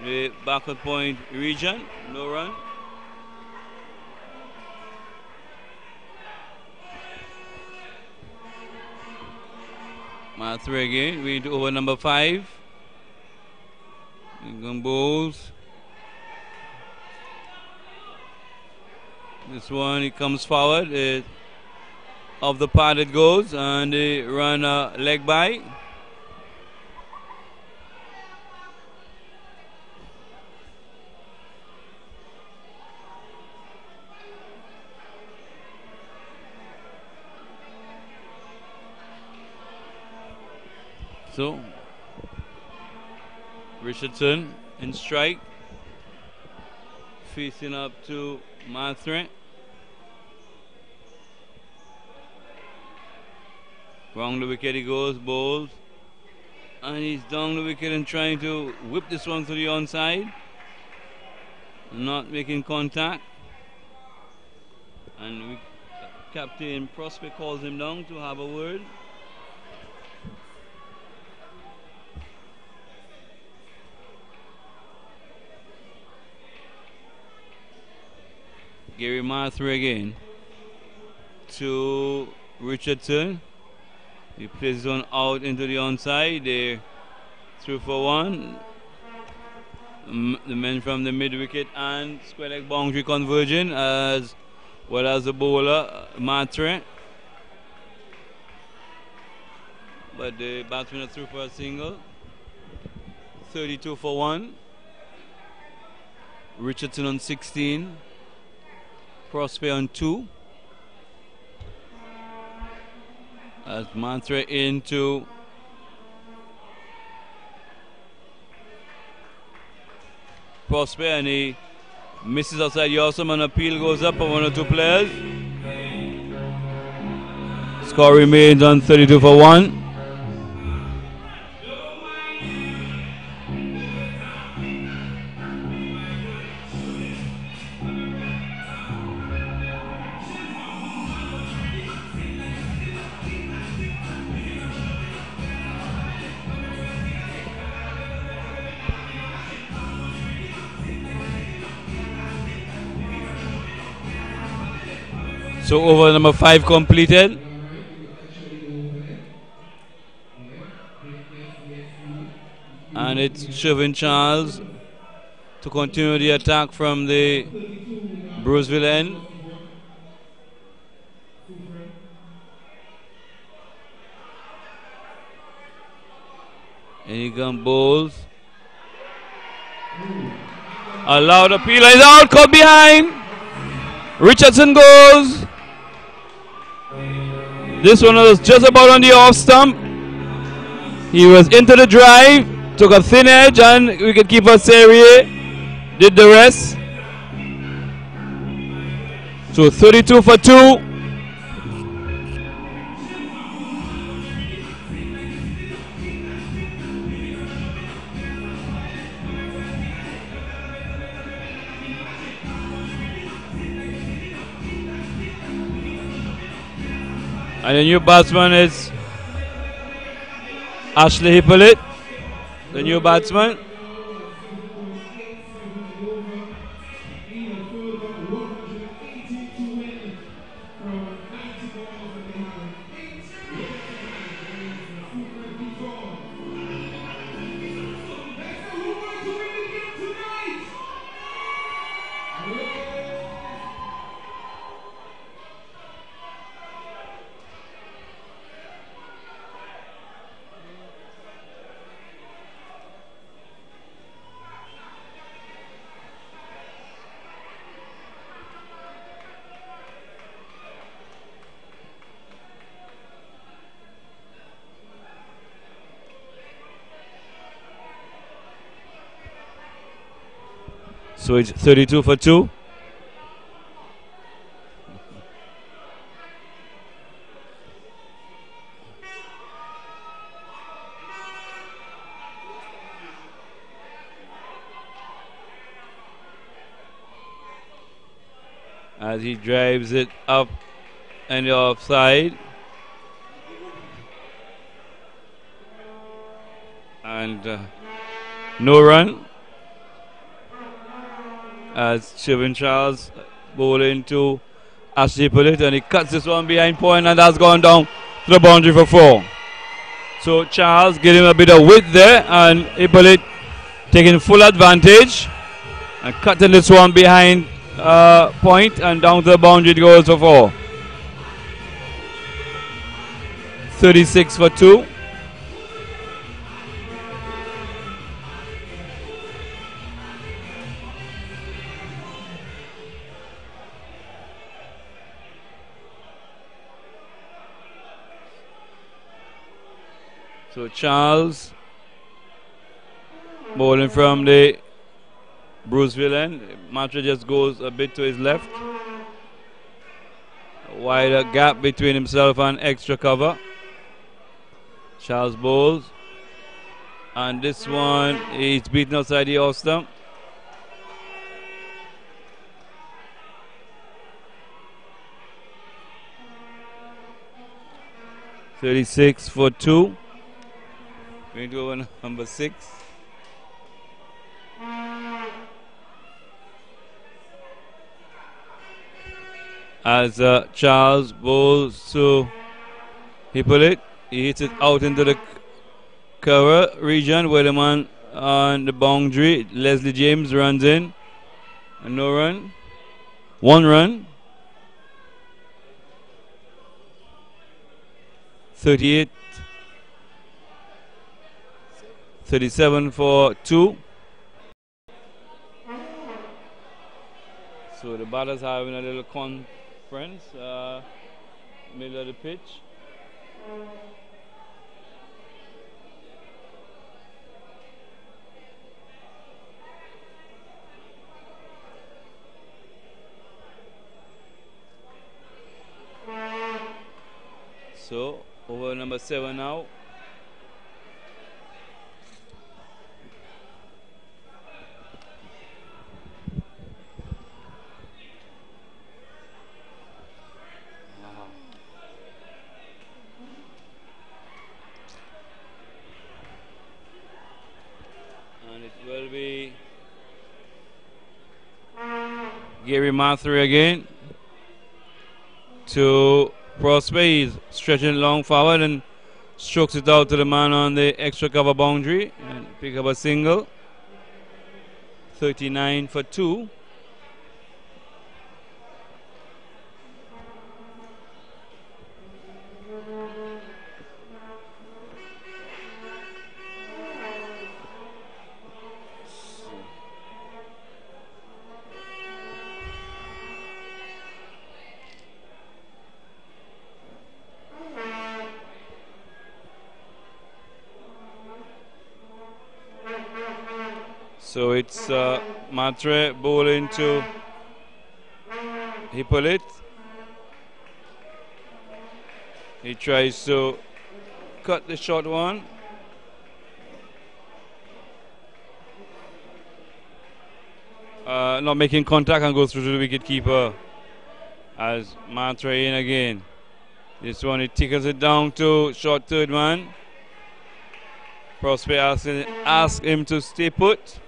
the backward point region. No run. Mathre again, we into over number 5. England bowls. This one, he comes forward. Off the pad it goes, and they run a leg by. So Richardson in strike, facing up to Mathre. Round the wicket he goes, bowls, and he's down the wicket and trying to whip this one to the onside, not making contact. And Captain Prospect calls him down to have a word. Gary Mathre again to Richardson. He plays one out into the onside. They're through for 1. The men from the mid wicket and square leg boundary converging, as well as the bowler Mathre. But the batsmen are through for a single. 32 for 1. Richardson on 16. Prospect on 2. As Mathre into Prospect, and he misses outside Yawsome, and appeal goes up on 1 or 2 players. Score remains on 32 for 1. So over number 5 completed. And it's Shervin Charles to continue the attack from the Bruceville end. And he comes bowls. A loud appeal is out, caught behind. Richardson goes. This one was just about on the off stump. He was into the drive, took a thin edge, and wicketkeeper Soufriere did the rest. So 32 for 2. And the new batsman is Ashley Hippolyte, the new batsman. So it's 32 for 2. As he drives it up and the offside. And no run. As Shervin Charles bowling to Ashley Hippolyte, and he cuts this one behind point, and that's gone down to the boundary for 4. So Charles getting a bit of width there, and Hippolyte taking full advantage and cutting this one behind point, and down to the boundary it goes for 4. 36 for 2. So Charles bowling from the Bruceville end. Matra just goes a bit to his left. A wider gap between himself and extra cover. Charles bowls. And this one is beaten outside the off stump. .36 for 2. Going to over number 6. As Charles bowls to Hippolyte, he hits it out into the cover region where the man on the boundary, Leslie James, runs in. And no run. 1 run. 37 for 2. So the batters having a little conference, middle of the pitch. So over number 7 now. Will be Gary Mathery again to Prosper. He's stretching it long forward and strokes it out to the man on the extra cover boundary and pick up a single. 39 for 2. So it's Matre bowling to Hippolyte. He tries to cut the short one. Not making contact and goes through to the wicket keeper as Matre in again. This one, he tickles it down to short third man. Prosper asks him to stay put.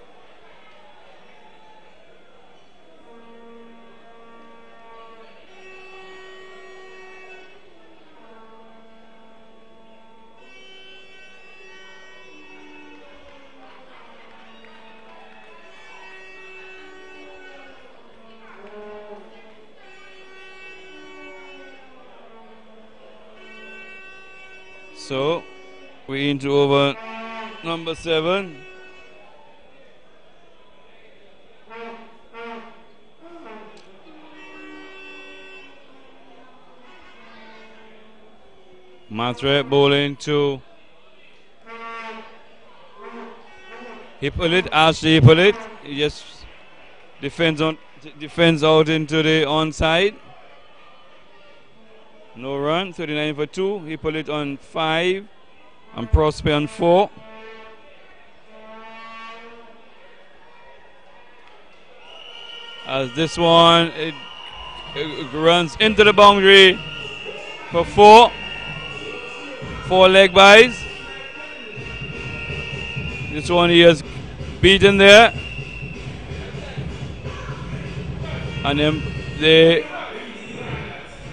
So we're into over number 7. Matre bowling to Hippolyte, Ashley Hippolyte. He just defends out into the onside. No run, 39 for 2. Hippolyte on 5 and Prosper on 4. As this one, it runs into the boundary for 4. 4 leg byes. This one he has beaten there. And then the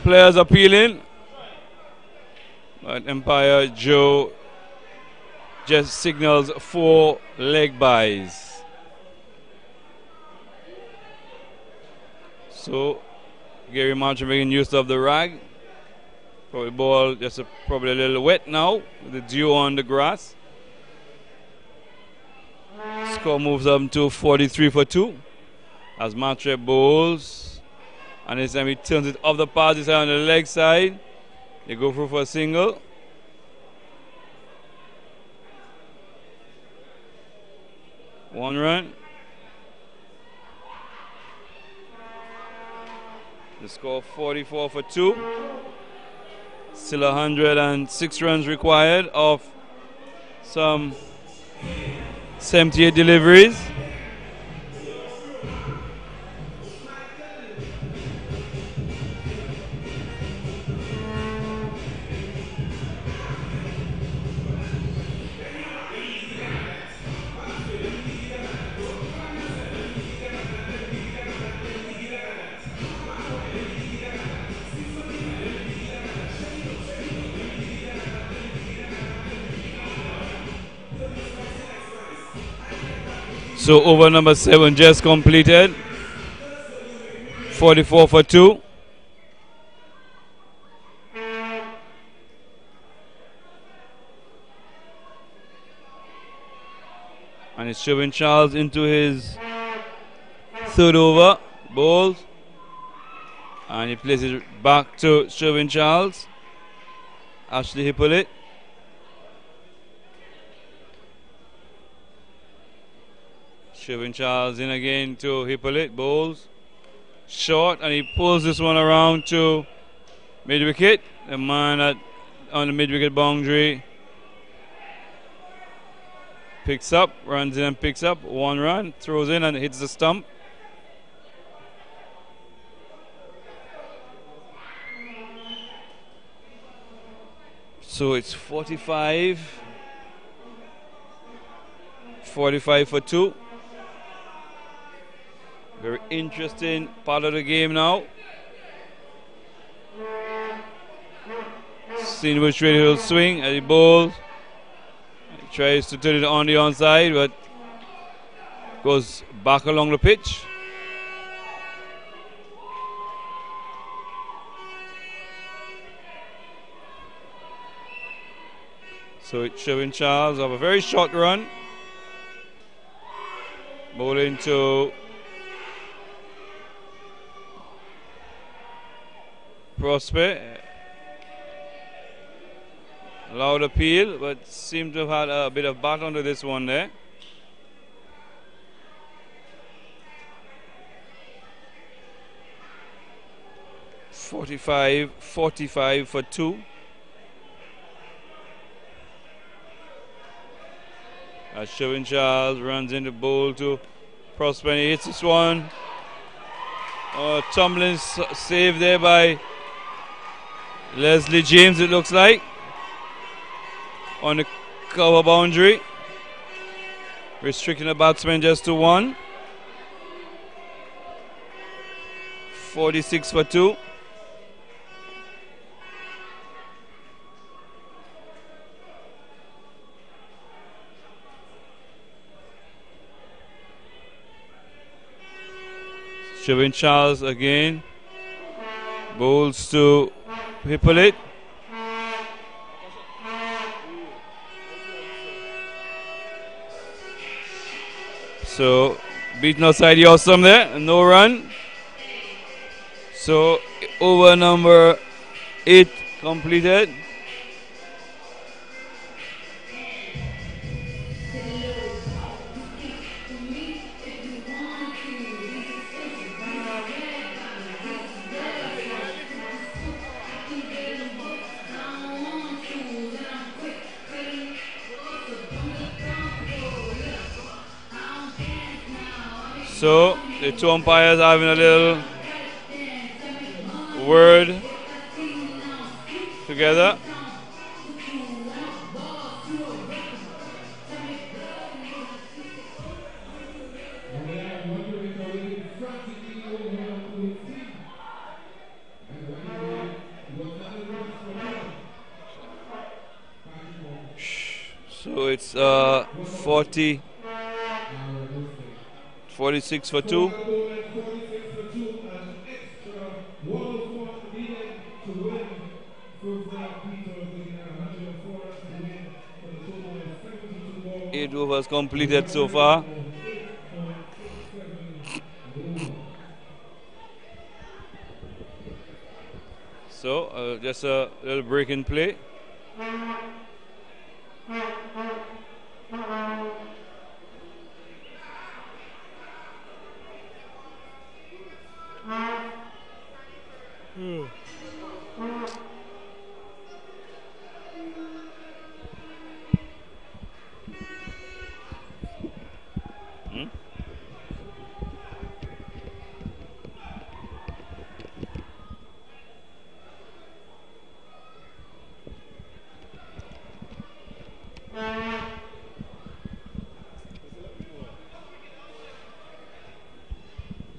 players appealing, but umpire Joe just signals 4 leg byes. So Gary Marchand making use of the rag. Probably ball just probably a little wet now with the dew on the grass. Score moves up to 43 for 2 as Matre bowls. And this time he turns it off the path, this time on the leg side. They go through for a single. One run. The score 44 for 2. Still 106 runs required of some 78 deliveries. So over number 7 just completed. 44 for 2. And it's shoving Charles into his third over. Bowls. And he places it back to Sherwin Charles. Ashley Hippolyte. Sherwin Charles in again to Hippolyte. Bowls. Short, and he pulls this one around to mid-wicket. The man on the mid-wicket boundary picks up, runs in and picks up. 1 run, throws in and hits the stump. So it's 45 for 2. Very interesting part of the game now. seeing which way he'll swing at the ball. He tries to turn it on the onside, but goes back along the pitch. So it's showing Charles have a very short run. Bowling to Prosper. Loud appeal, but seemed to have had a bit of bat onto this one there. .45 for 2. As Sherwin Charles runs into bowl to Prosper, and he hits this one. Tumbling save there by Leslie James, it looks like, on the cover boundary, restricting the batsman just to 1. 46 for 2. Sherwin Charles again bowls to Hippolyte. So beaten outside the awesome there, no run. So over number 8 completed. So the two umpires having a little word together. So it's 46 for 2. Eight overs completed so far. So just a little break in play.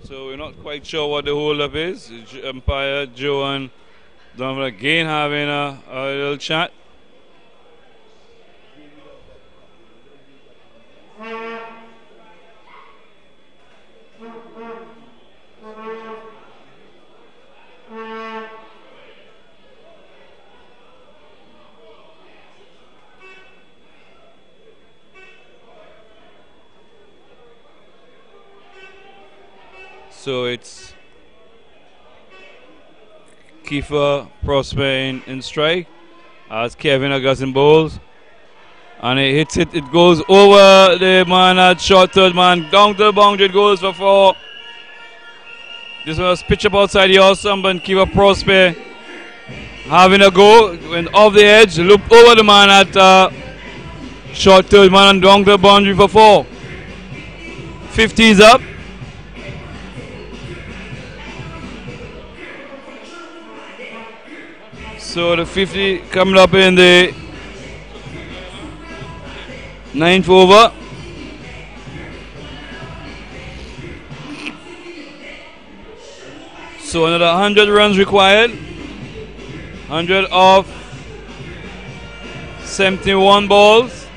So we're not quite sure what the hold-up is. Umpire Joe and Donovan again having a little chat. So it's Kiefer Prosper in strike as Kevin Augustin bowls, and he hits it. It goes over the man at short third man, down to the boundary. It goes for 4. This was pitch up outside the awesome, but Kiefer Prosper having a go, went off the edge, looped over the man at short third man and down to the boundary for 4. 50 is up. So the 50 coming up in the 9th over. So another 100 runs required. 100 off 71 balls.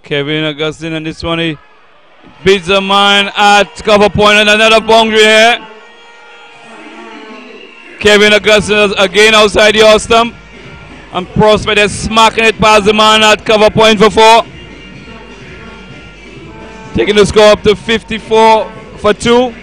Kevin Augustine, and this one he beats a man at cover point, and another boundary here. Kevin Augustine is again outside the off stump, and Prospect is smacking it past the man at cover point for 4. Taking the score up to 54 for 2.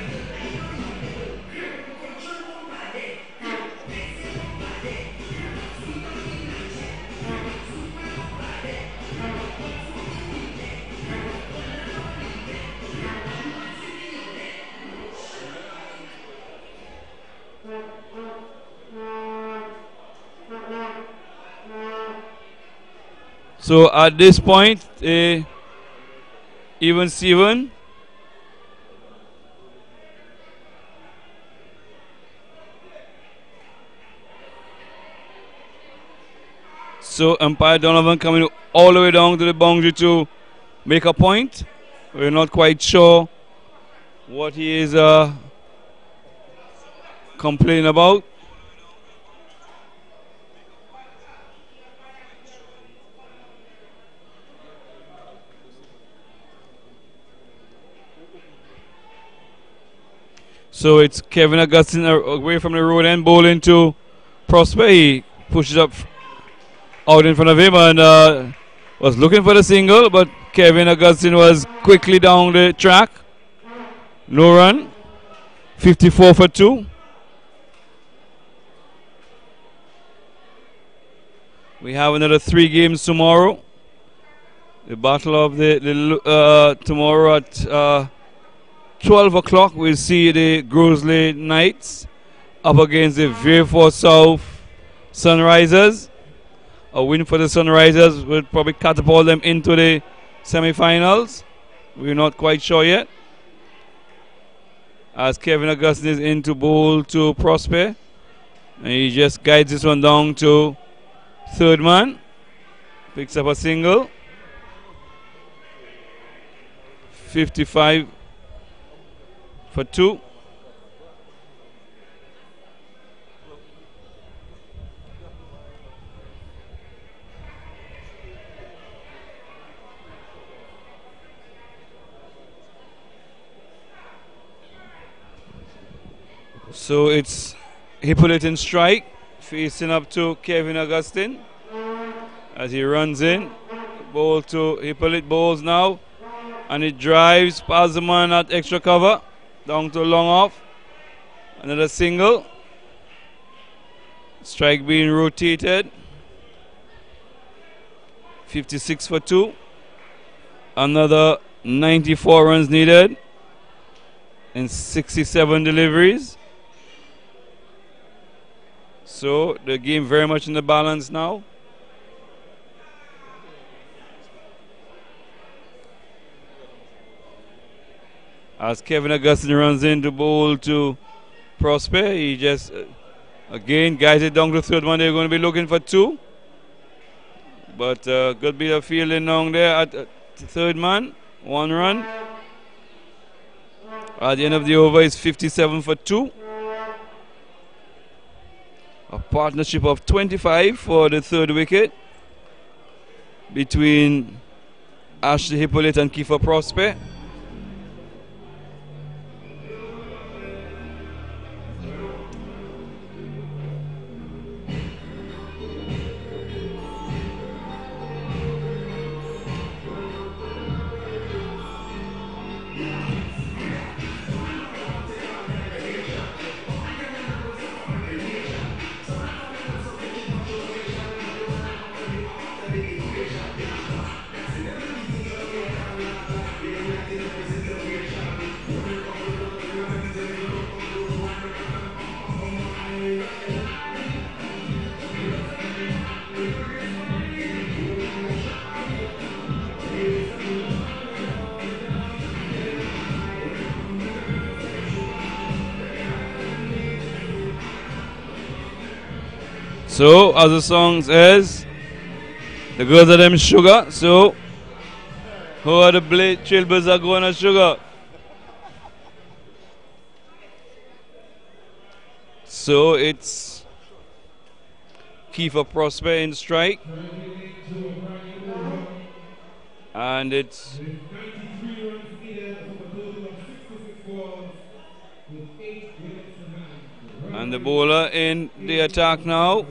So at this point, even Steven. So umpire Donovan coming all the way down to the boundary to make a point. We're not quite sure what he is complaining about. So it's Kevin Augustine away from the road end, bowling to Prosper. He pushes up out in front of him and was looking for the single, but Kevin Augustine was quickly down the track. No run. 54 for 2. We have another 3 games tomorrow. The battle of the tomorrow at 12 o'clock, we'll see the Grosley Knights up against the Vieux South Sunrisers. A win for the Sunrisers would probably catapult them into the semi-finals. We're not quite sure yet. As Kevin Augustine is in to bowl to Prosper. And he just guides this one down to third man. Picks up a single. 55 for 2. So it's Hippolyte in strike, facing up to Kevin Augustine as he runs in. Ball to Hippolyte, bowls now, and it drives past the man at extra cover. Down to long off. Another single. Strike being rotated. 56 for 2. Another 94 runs needed in 67 deliveries. So the game very much in the balance now. As Kevin Augustine runs in to bowl to Prosper, he just again guides it down to third one. They're going to be looking for 2. But good bit of fielding down there at third man. 1 run. At the end of the over is 57 for 2. A partnership of 25 for the third wicket between Ashley Hippolyte and Kiefer Prosper. So, as the song says, the girls are them sugar. So, who are the Trailblazers going on sugar? So it's Kiefer Prosper in strike. And it's and the bowler in the attack now.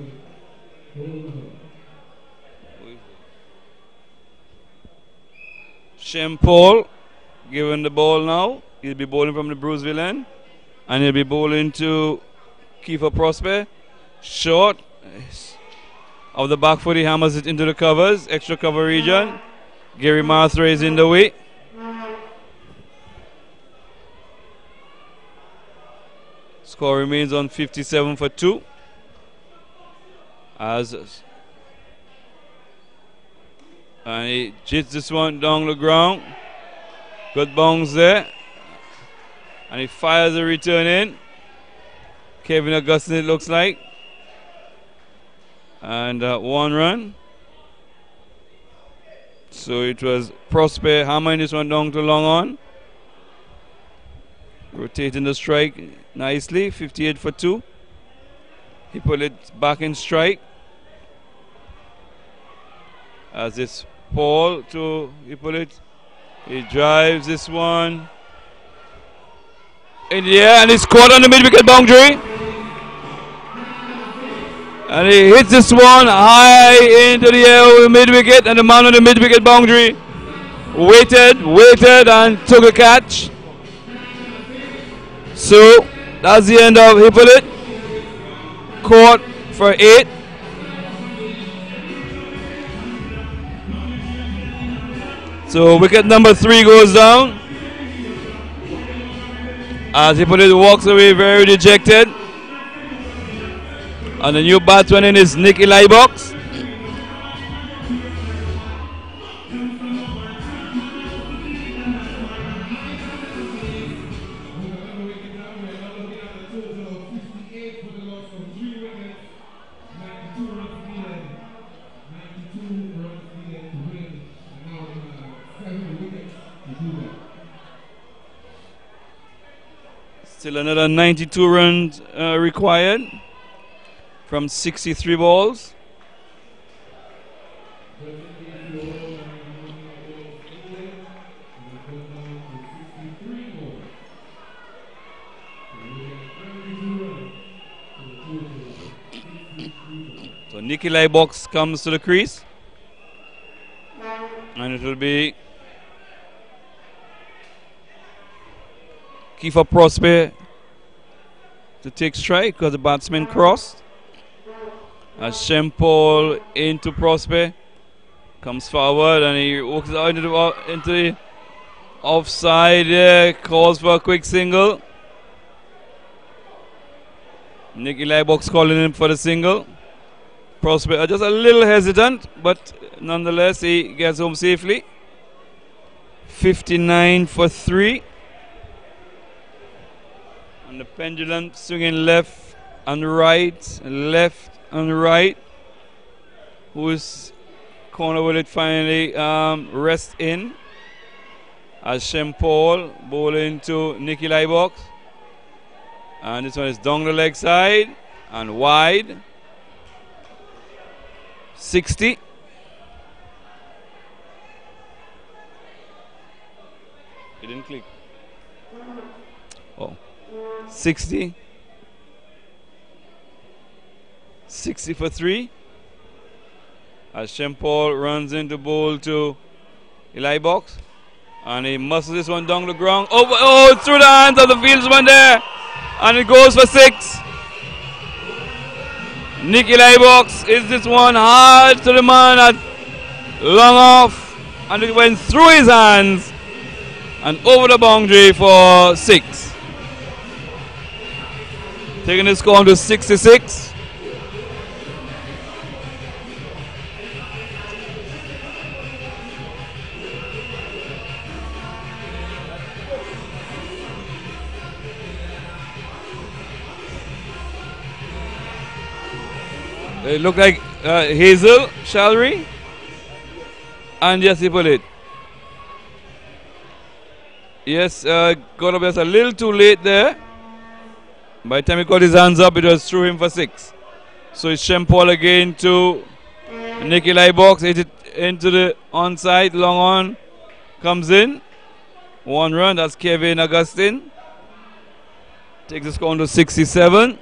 Shempole given the ball now. He'll be bowling from the Bruceville end. And he'll be bowling to Kiefer Prosper. Short. Of the back foot, he hammers it into the covers. Extra cover region. Gary Marthra is in the way. Score remains on 57 for 2. And he jits this one down the ground. Good bounce there. And he fires the return in. Kevin Augustin, it looks like. And 1 run. So it was Prosper hammering this one down to long on. Rotating the strike nicely. 58 for 2. He put it back in strike. As it's Paul he drives this one in the air and it's caught on the mid-wicket boundary. And he hits this one high into the air over the mid-wicket, and the man on the mid-wicket boundary waited and took a catch. So that's the end of Hippolyte. Caught for 8. So wicket number 3 goes down as Hippolyte walks away very dejected. And the new batsman in is Nicky Lybox. Still another 92 runs required from 63 balls. So Nicky Lybox comes to the crease. And it will be Kiefer Prosper to take strike because the batsman crossed. As Shempole into Prosper, comes forward and he walks out into the offside there, calls for a quick single. Nicky Lybox calling in for the single. Prosper just a little hesitant, but nonetheless he gets home safely. 59 for 3. And the pendulum swinging left and right, left and right. Whose corner will it finally rest in? As Shempole bowling to Nicky Lybox. And this one is down the leg side and wide. 60. It didn't click. Oh. 60. 60 for 3. As Shempole runs into bowl to Lybox. And he muscles this one down the ground. Oh, through the hands of the fieldsman there. And it goes for 6. Nicky Lybox is this one hard to the man at long off. And it went through his hands and over the boundary for 6. Taking the score to 66. It looked like Hazel Shalry and yes, he put it. Yes, got up just a little too late there. By the time he got his hands up, it was through him for 6. So it's Shempol again to Nicky Box. Hit it into the onside. Long on. Comes in. 1 run. That's Kevin Augustine. Takes the score to 67.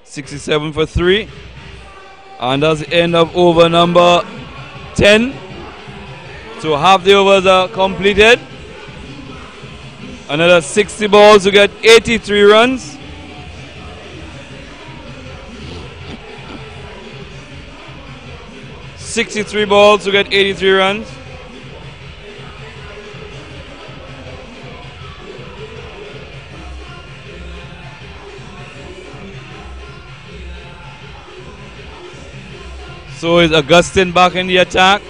67 for 3. And that's the end of over number 10. So half the overs are completed. Another 60 balls to get 83 runs. $63 balls to get 83 runs. So is Augustine back in the attack.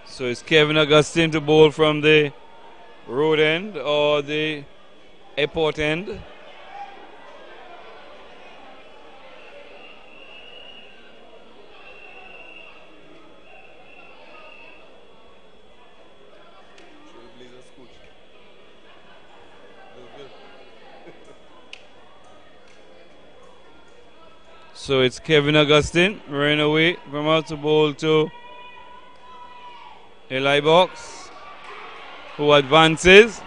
So it's Kevin Augustine to bowl from the road end or the airport end. Trailblazers coach. So it's Kevin Augustine running away from out to bowl to Eli Box, who advances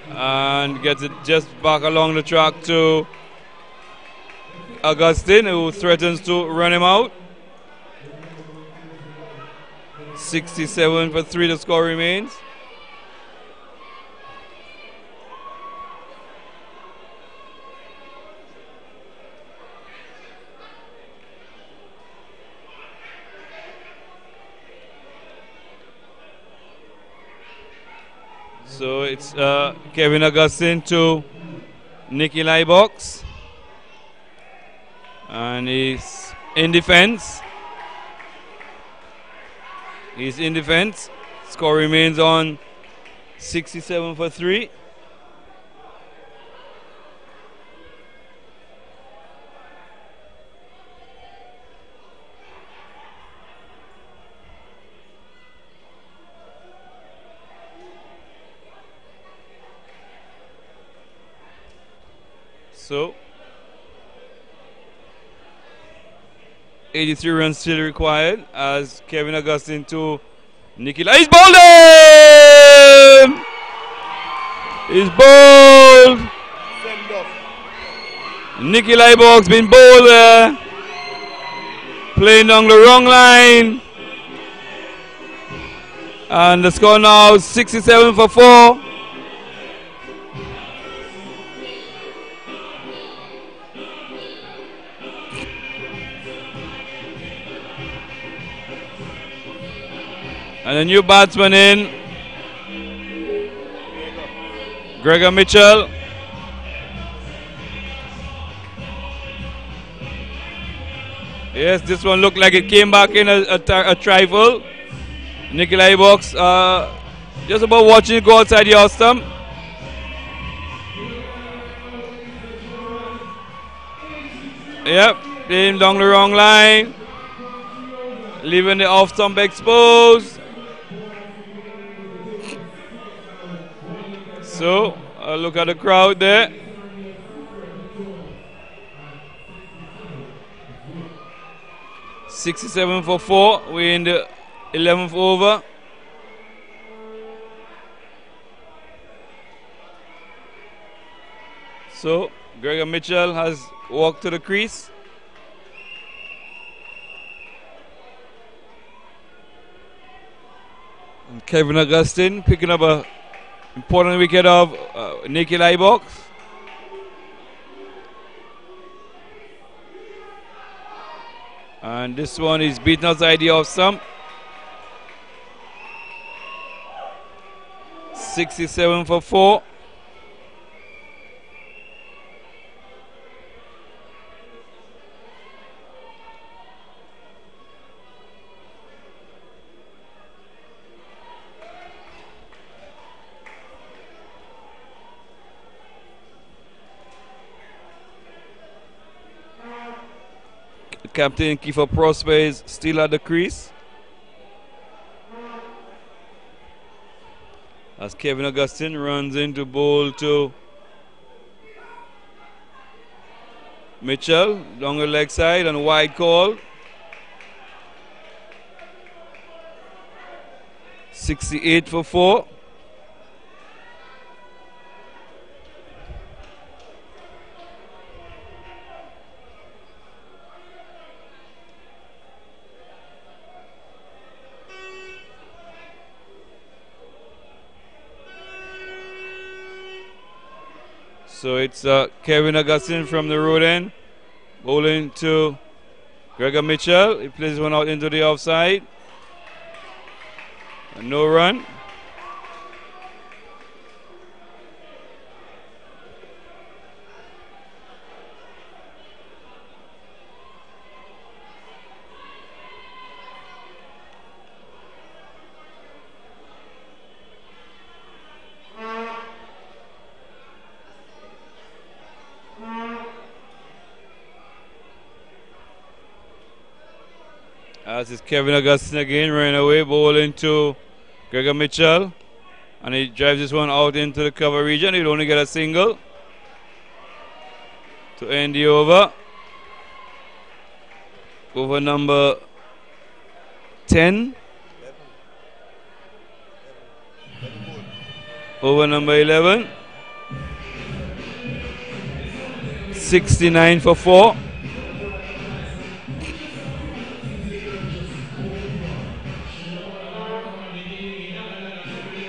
and gets it just back along the track to Augustine, who threatens to run him out. 67 for 3 the score remains. So it's Kevin Augustine to Nicky Box. And he's in defense. He's in defense. Score remains on 67 for 3. So 83 runs still required as Kevin Augustine to Nicky. He's bowled him! He's bowled! Send off. Nicky Box been bowled there. Playing down the wrong line. And the score now 67 for 4. And a new batsman in, Gregor Mitchell. Yes, this one looked like it came back in a trifle. Nicky Box just about watching it go outside the off stump. Yep, playing down the wrong line. Leaving the off stump exposed. So, look at the crowd there. $67 for 4. We're in the 11th over. So, Gregor Mitchell has walked to the crease. And Kevin Augustine picking up a important wicket of Nicky Box. And And this one is beating outside the off stump. 67 for 4. Captain Kiefer Prosper is still at the crease. As Kevin Augustine runs into bowl to Mitchell, down the leg side and wide call. 68 for 4. So it's Kevin Augustine from the road end, bowling to Gregor Mitchell. He plays one out into the offside. And no run. As is Kevin Augustine again, running away, bowling to Gregor Mitchell. And he drives this one out into the cover region. He'll only get a single to end the over. Over number 10. Over number 11. 69 for 4.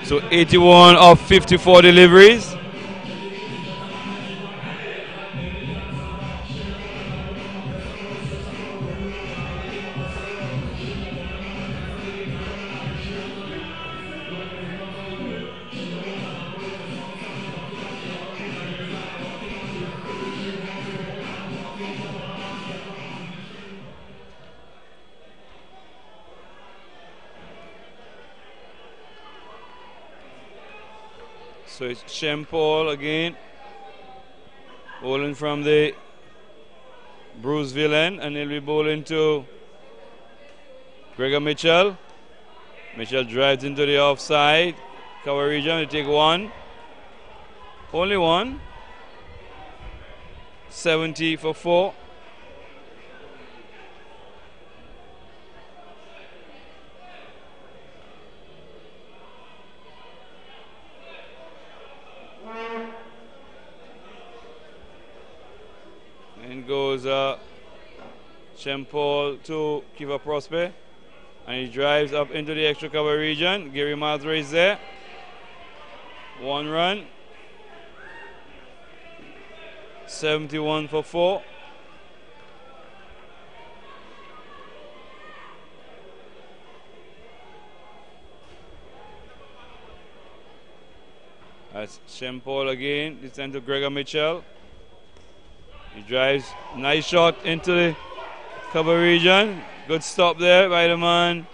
So 81 of 54 deliveries. So it's Shempol again, bowling from the Bruceville end, and he'll be bowling to Gregor Mitchell. Mitchell drives into the offside cover region. He'll take one, only one. 70 for 4. Goes Shempol to Kiva Prosper, and he drives up into the extra cover region. Gary Madre is there. One run. 71 for 4. That's Shempol again. This time to Gregor Mitchell. He drives, nice shot into the cover region. Good stop there by the man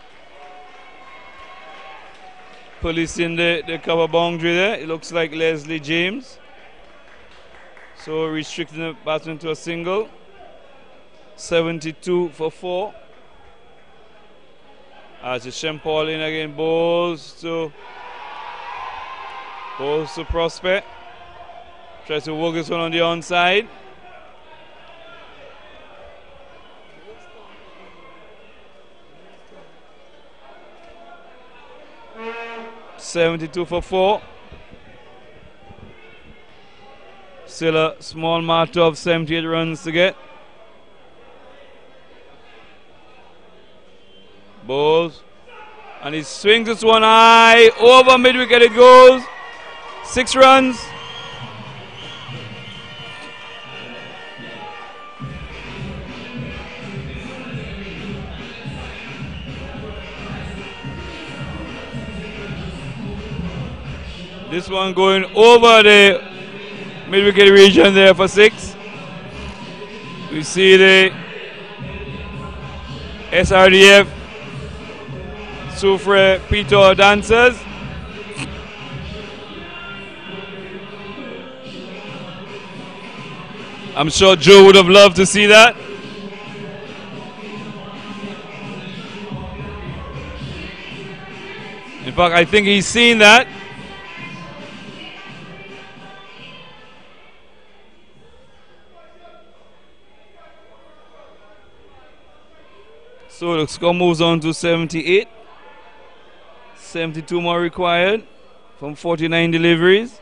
policing the cover boundary there. It looks like Leslie James. So restricting the batsman to a single. 72 for 4. As the Shempol in again, bowls to Prosper. Tries to work this one on the onside. 72 for 4. Still a small mark of 78 runs to get. Bowls. And he swings this one high. Over mid-wicket it goes. 6 runs. This one going over the mid-wicket region there for 6. We see the SRDF Soufriere Pitons dancers. I'm sure Joe would have loved to see that. In fact, I think he's seen that. So the score moves on to 78. 72 more required from 49 deliveries.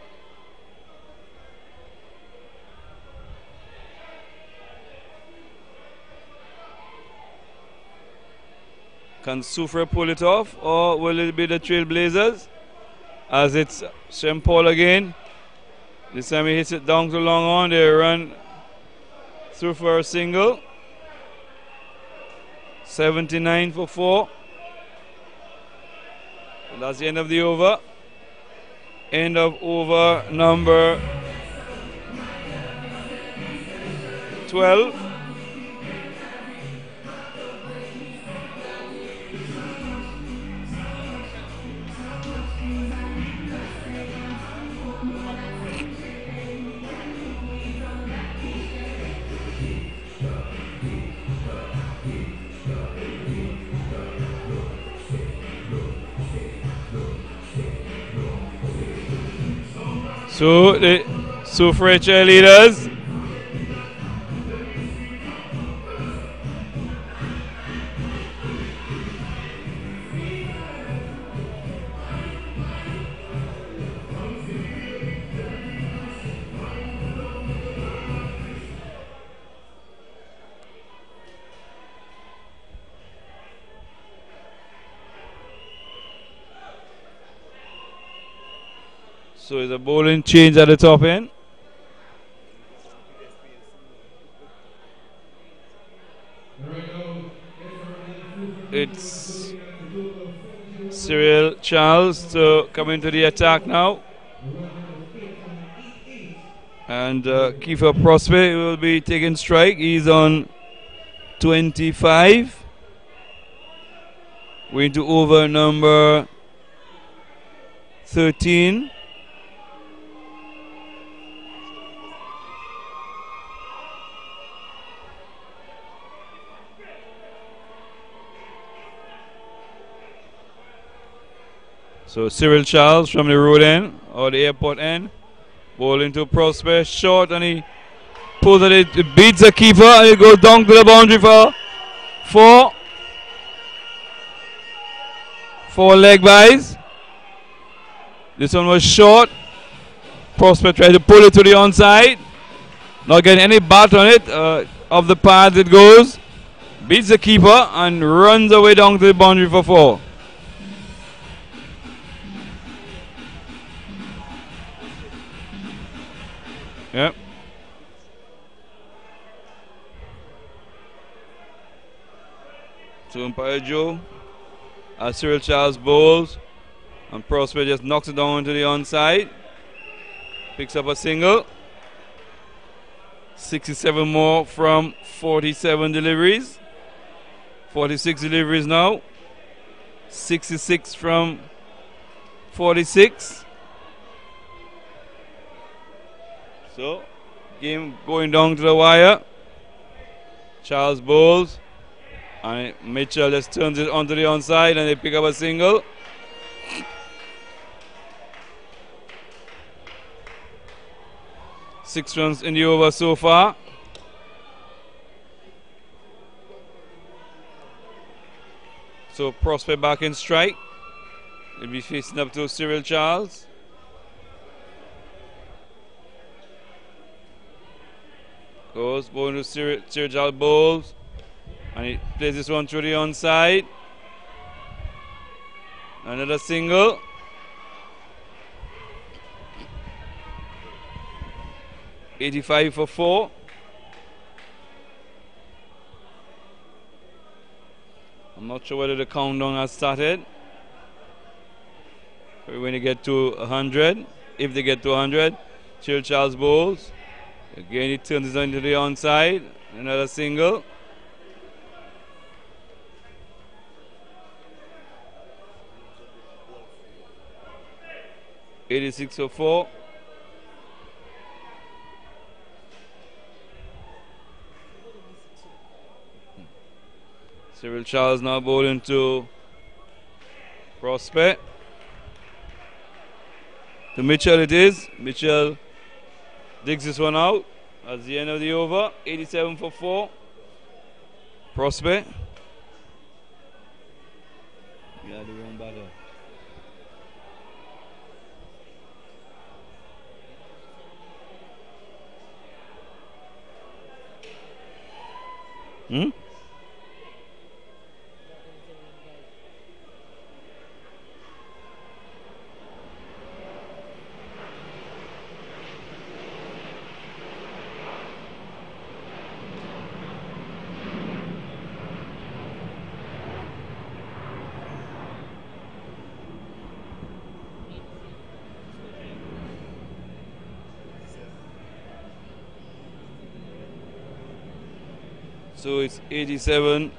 Can Soufriere pull it off, or will it be the Trailblazers? As it's Shem Paul again. This time he hits it down to long on. They run through for a single. 79 for 4. And that's the end of the over. End of over number 12. So the Soufriere cheerleaders. So it's a bowling change at the top end. It's Cyril Charles to come into the attack now. And Kiefer Prosper will be taking strike. He's on 25. We're into over number 13. So Cyril Charles from the road end or the airport end, bowling to Prosper, short, and he pulls it, it beats the keeper, and it goes down to the boundary for 4. 4 leg byes. This one was short. Prosper tried to pull it to the onside, not getting any bat on it. Off the pads it goes, beats the keeper and runs away down to the boundary for 4. Yep. So umpire Joe, as Cyril Charles bowls, and Prosper just knocks it down into the onside. Picks up a single. 67 more from 47 deliveries. 46 deliveries now. 66 from 46. So, game going down to the wire. Charles bowls, and Mitchell just turns it onto the onside, and they pick up a single. Six runs in the over so far. So Prosper back in strike. He'll be facing up to Cyril Charles. Goes, bowling to Cyril Charles bowls, and he plays this one through the onside. Another single. $85 for 4. I'm not sure whether the countdown has started. We're going to get to 100. if they get to 100. Chill Charles bowls. Again, he turns it into the onside. Another single. .86 for 4. Cyril Charles now bowling to Prospect. To Mitchell it is. Mitchell digs this one out. That's the end of the over. 87 for 4. Prospect. Yeah, the wrong batter. So it's 87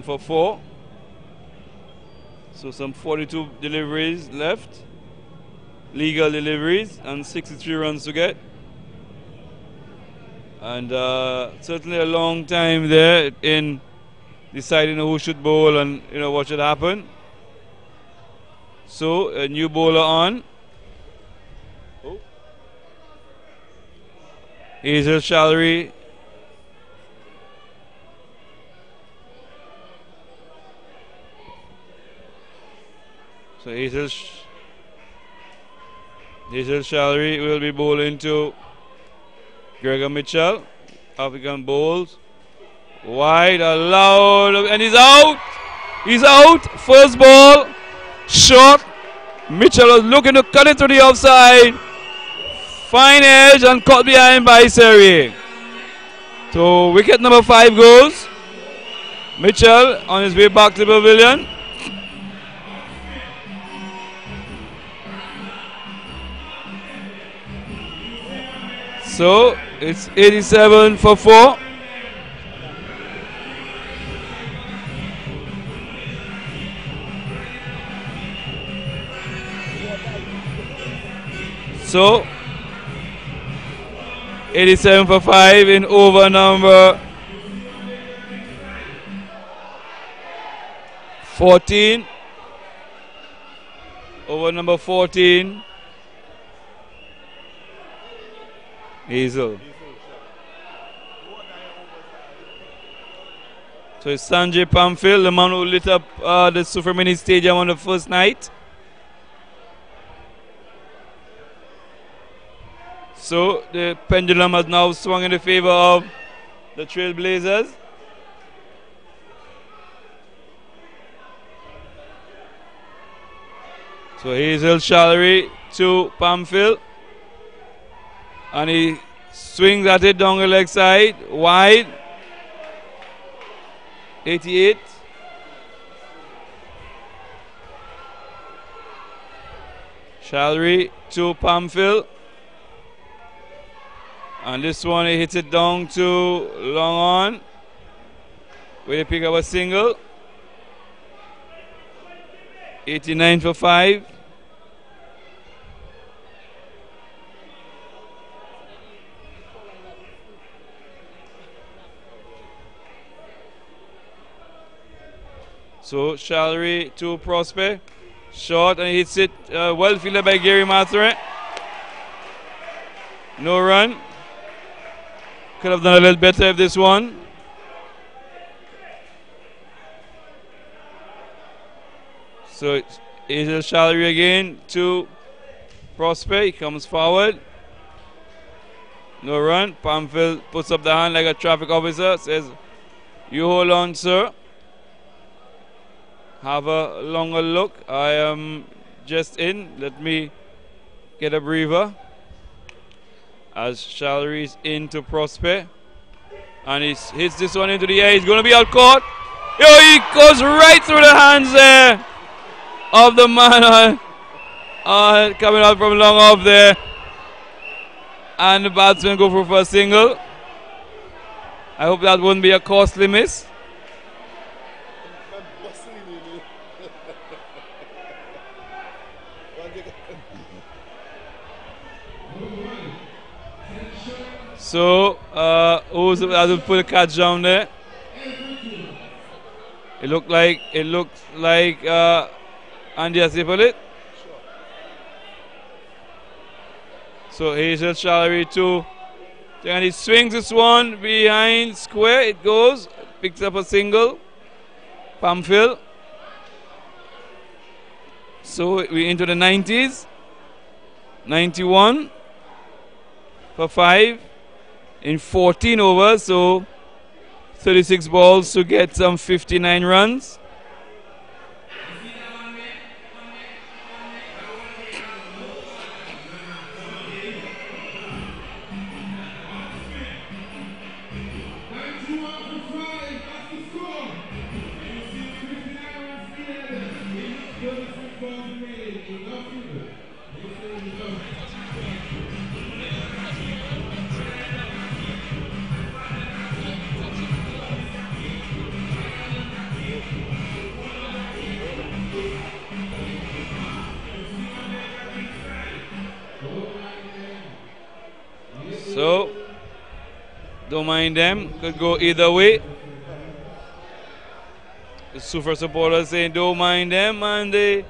for 4. So some 42 deliveries left, legal deliveries, and 63 runs to get. And certainly a long time there in deciding who should bowl and what should happen. So a new bowler on. Hazel Shallery. So Hazel Shallery will be bowling to Gregor Mitchell. African bowls. Wide, allowed, and he's out. He's out. First ball. Short. Mitchell was looking to cut it to the offside. Fine edge and caught behind by Soufriere. So wicket number 5 goes. Mitchell on his way back to the pavilion. So it's 87 for 4. So 87 for 5 in over number 14. Over number 14. Hazel. So it's Sanjay Pamphil, the man who lit up the Soufriere Mini Stadium on the first night. So the pendulum has now swung in the favor of the Trailblazers. So Hazel Shallery to Pamphil. And he swings at it down the leg side, wide. 88. Shallery to Pamphil. And this one he hits it down to long on. Where they pick up a single. 89 for 5. So Shallery to Prospect. Short and he hits it well fielded by Gary Mathare. No run. Could have done a little better if this one. So it's Hazel Shallery again to Prospect. He comes forward. No run. Pamphil puts up the hand like a traffic officer. Says, "You hold on, sir. Have a longer look. I am just in. Let me get a breather." As Shallery is into Prospect. And he hits this one into the air. He's going to be out caught. Yo, he goes right through the hands there of the man coming out from long off there. And the batsman go for a single. I hope that wouldn't be a costly miss. So, who's that will put a catch down there? It looks like Andy has put it. So Hazel Shallery too. And he swings this one behind square. It goes, picks up a single. Pamphil. So we into the 90s. 91 for 5 in 14 overs. So 36 balls to get some 59 runs. So, don't mind them. Could go either way. The Soufriere supporters saying don't mind them, and the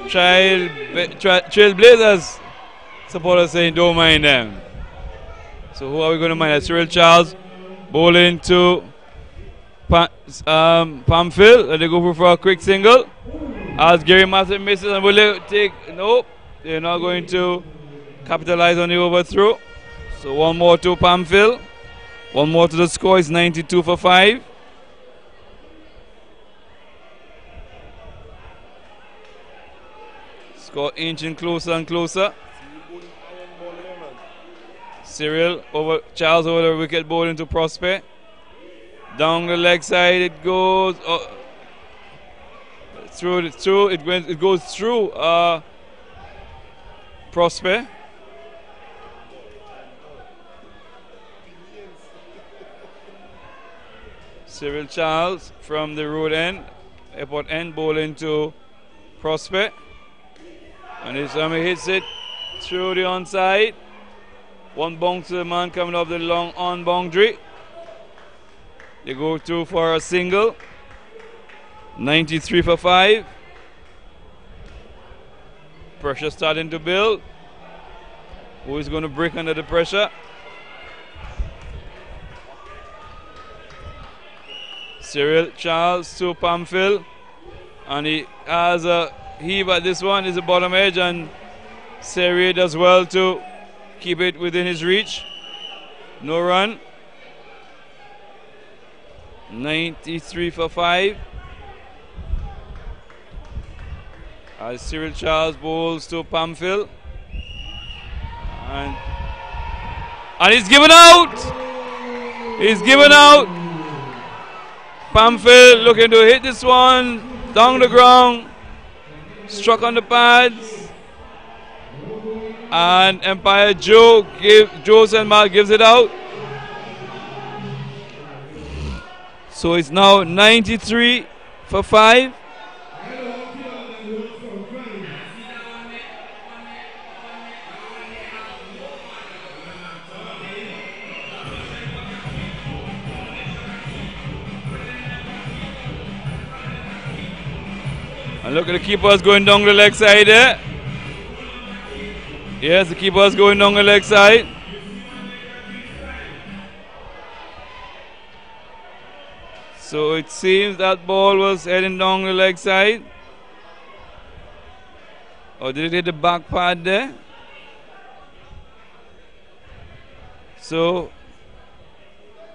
Trailblazers supporters saying don't mind them. So who are we going to mind? Cyril Charles bowling to Pamphil. They go for a quick single. As Gary Matheson misses, and will they take? Nope. They're not going to capitalize on the overthrow. So one more to Pamphil. One more to the score. It's 92 for 5. Score inching closer and closer. Cyril over Charles over the wicket, ball into Prosper. Down the leg side it goes. It goes through Prosper. Cyril Charles from the road end, airport end, ball into Prosper. And his hits it through the onside. One bounce to the man coming off the long on boundary. They go through for a single. 93 for 5. Pressure starting to build. Who is going to break under the pressure? Cyril Charles to Pamphil, and he has a heave at this one. Is the bottom edge, and Serrier does well to keep it within his reach. No run. 93 for 5. As Cyril Charles bowls to Pamphil, and he's given out. He's given out. Pamphil looking to hit this one down the ground, struck on the pads, and Empire Joe gives it out. So it's now 93 for 5. And look at the keepers going down the leg side there. Yes, the keepers going down the leg side. So it seems that ball was heading down the leg side. Or did it hit the back pad there? So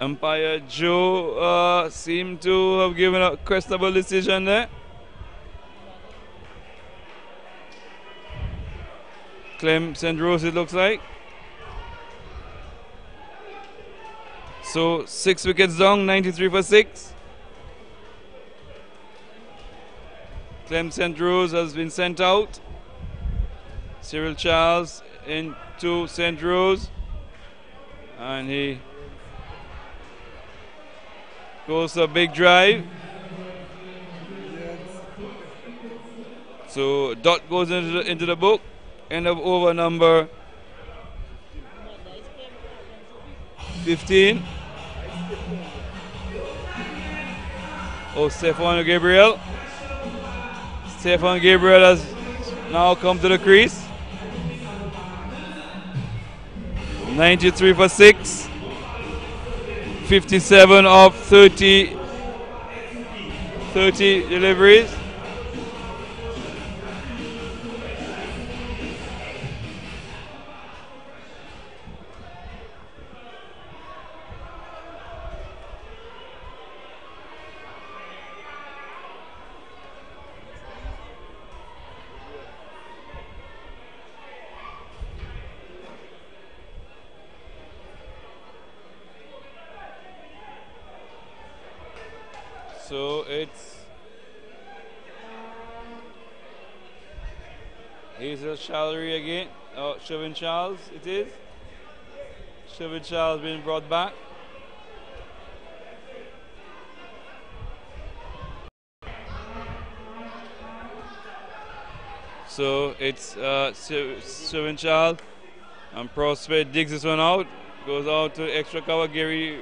umpire Joe seemed to have given a questionable decision there. Clem St. Rose, it looks like. So 6 wickets down, 93 for 6. Clem St. Rose has been sent out. Cyril Charles into St. Rose. And he goes to a big drive. So dot goes into the book. End of over number 15. Oh, Stefan Gabriel. Stefan Gabriel has now come to the crease. 93 for 6. 57 of 30 deliveries. So it's Hazel Shallery again. Oh, Chauvin Charles it is. Chauvin Charles being brought back. So it's Chauvin Charles and Prospect digs this one out. Goes out to extra cover. Gary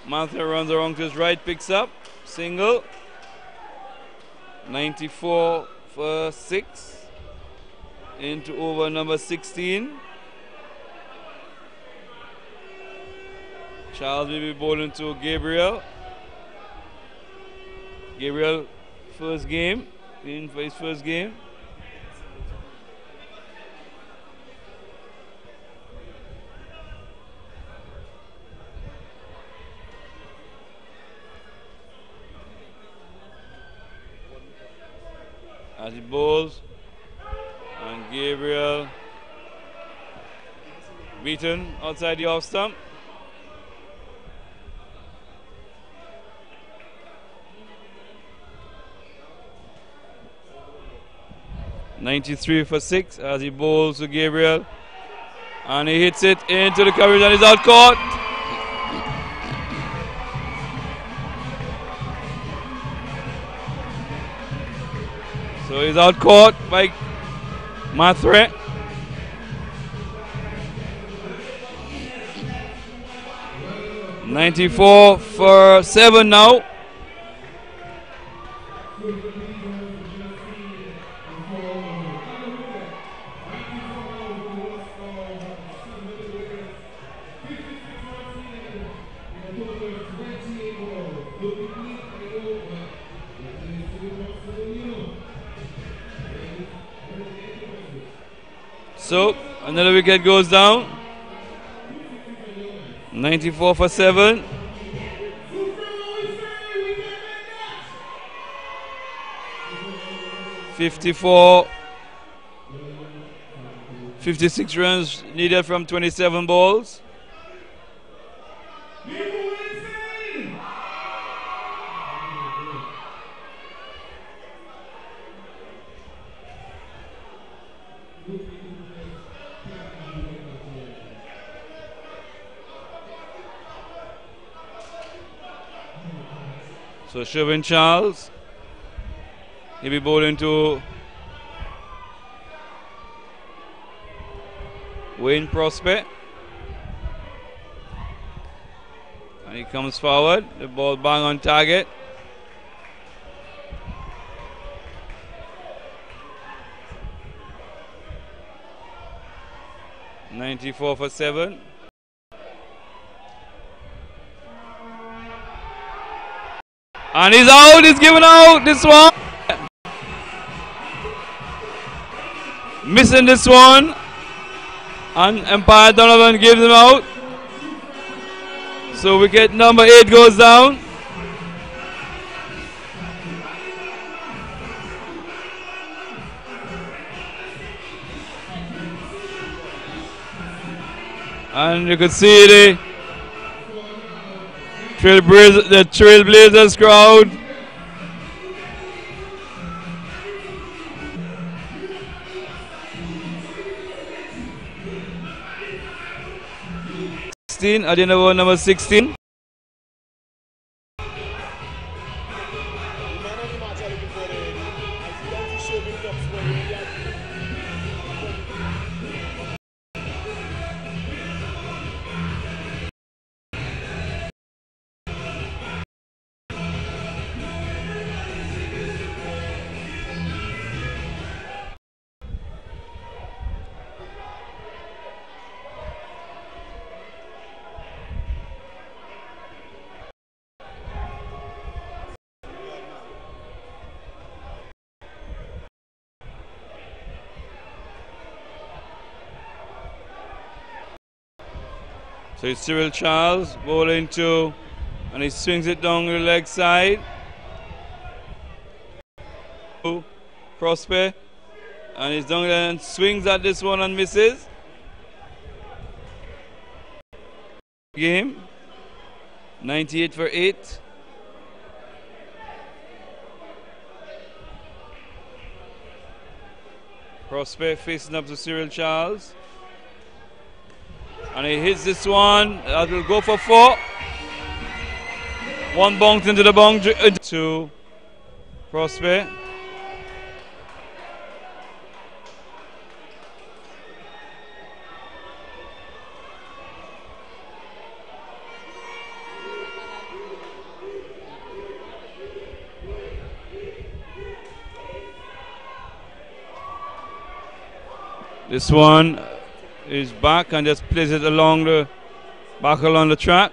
Mantha runs around to his right, picks up. Single. 94 for 6 into over number 16. Charles will be bowling to Gabriel. Gabriel first game, in for his first game. As he bowls, and Gabriel beaten outside the off stump. .93 for 6 as he bowls to Gabriel, and he hits it into the coverage and is out caught. So he's out caught by Matre. .94 for 7 now. So another wicket goes down. 94 for 7. .54. 56 runs needed from 27 balls. So Chauvin Charles, he'll be bowling to Wayne Prospect. And he comes forward, the ball bang on target. .94 for 7. And he's out, he's given out this one. Missing this one. And Empire Donovan gives him out. So wicket number 8 goes down. And you could see the Trailblazers crowd 16, at the end of over number 16. So it's Cyril Charles bowling to, and he swings it down the leg side. Prosper, and he's down there and swings at this one and misses. Game 98 for 8. Prosper facing up to Cyril Charles. And he hits this one. That will go for 4. One bounce into the boundary. To Prosper. This one is back and just plays it along the track.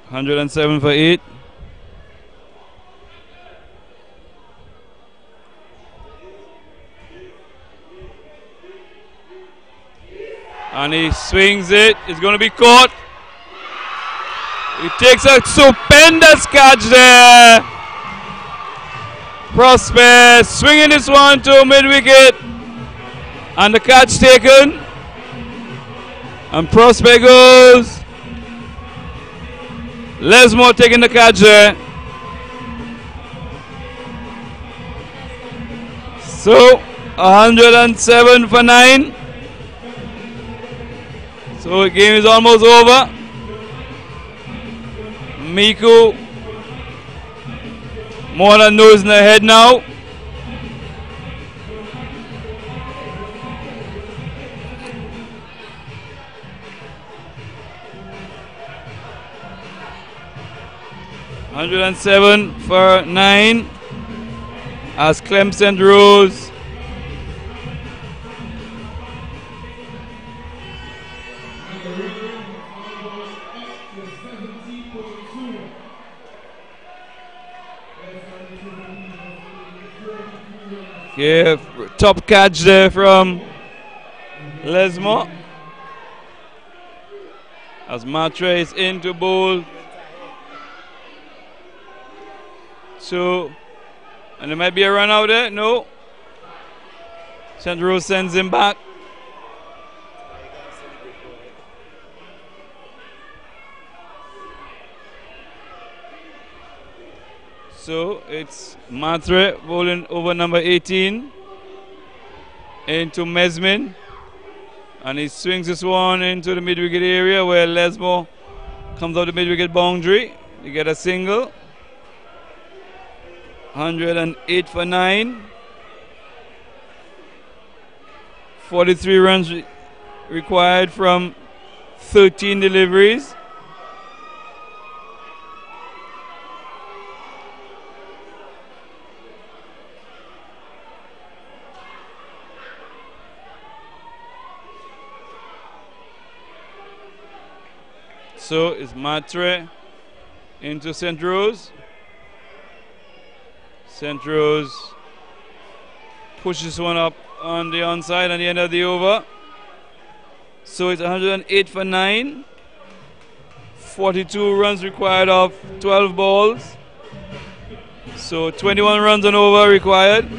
107 for 8. And he swings it. It's going to be caught. He takes a stupendous catch there. Prosper swinging this one to mid-wicket. And the catch taken. And Prosper goes. Lesmore taking the catch there. So 107 for 9. So the game is almost over. Micoud more than nose in the head now. $107 for 9 as Clemson rose. Yeah, top catch there from Lesmore as Matre is into bowl. 2, and there might be a run out there. No. St. Rose sends him back. So it's Matre bowling over number 18 into Mesmin, and he swings this one into the mid-wicket area where Lesmore comes out the mid-wicket boundary. You get a single. 108 for 9. 43 runs required from 13 deliveries. So it's Matre into St. Rose. St. Rose pushes one up on the onside at the end of the over. So it's 108 for 9. 42 runs required of 12 balls. So 21 runs on over required.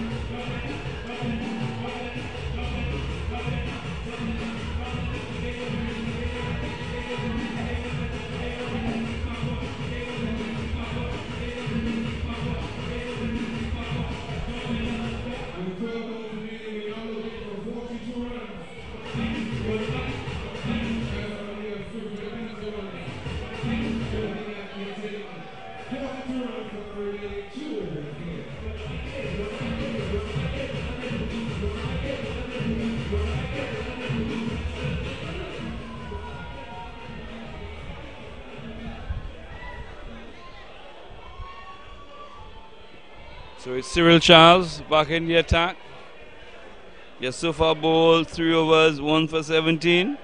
So it's Cyril Charles back in the attack. Yes, so far ball 3 overs, 1 for 17.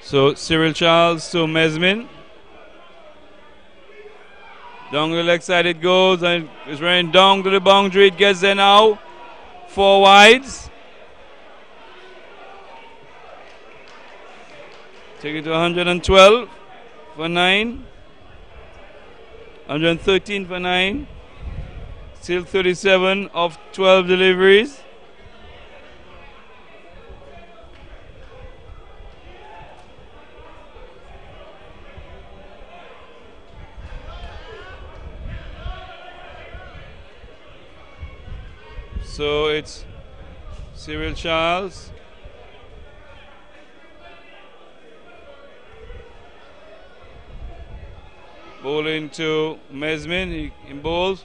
So Cyril Charles to Mesmin. Down the leg side it goes and it's running down to the boundary. It gets there now. 4 wides. Take it to 112 for 9. 113 for 9. Still 37 of 12 deliveries. So it's Cyril Charles. Bowling to Mesmin. He bowls.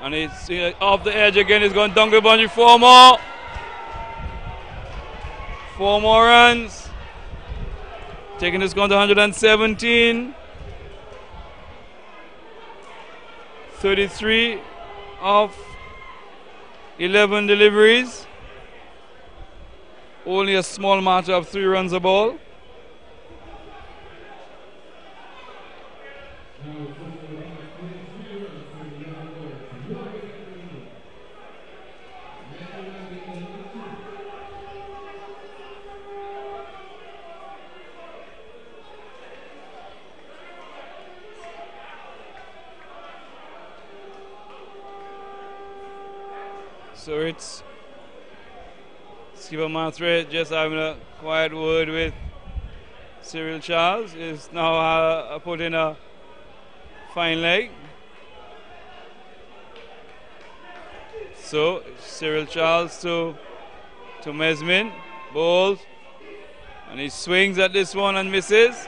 And it's off the edge again. He's going down the boundary. 4 more. 4 more runs. Taking this gun to 117. 33 of 11 deliveries. Only a small matter of 3 runs a ball. So it's Skipper Matre just having a quiet word with Cyril Charles. Is now put in a fine leg. So Cyril Charles to Mesmin, bowls, and he swings at this one and misses.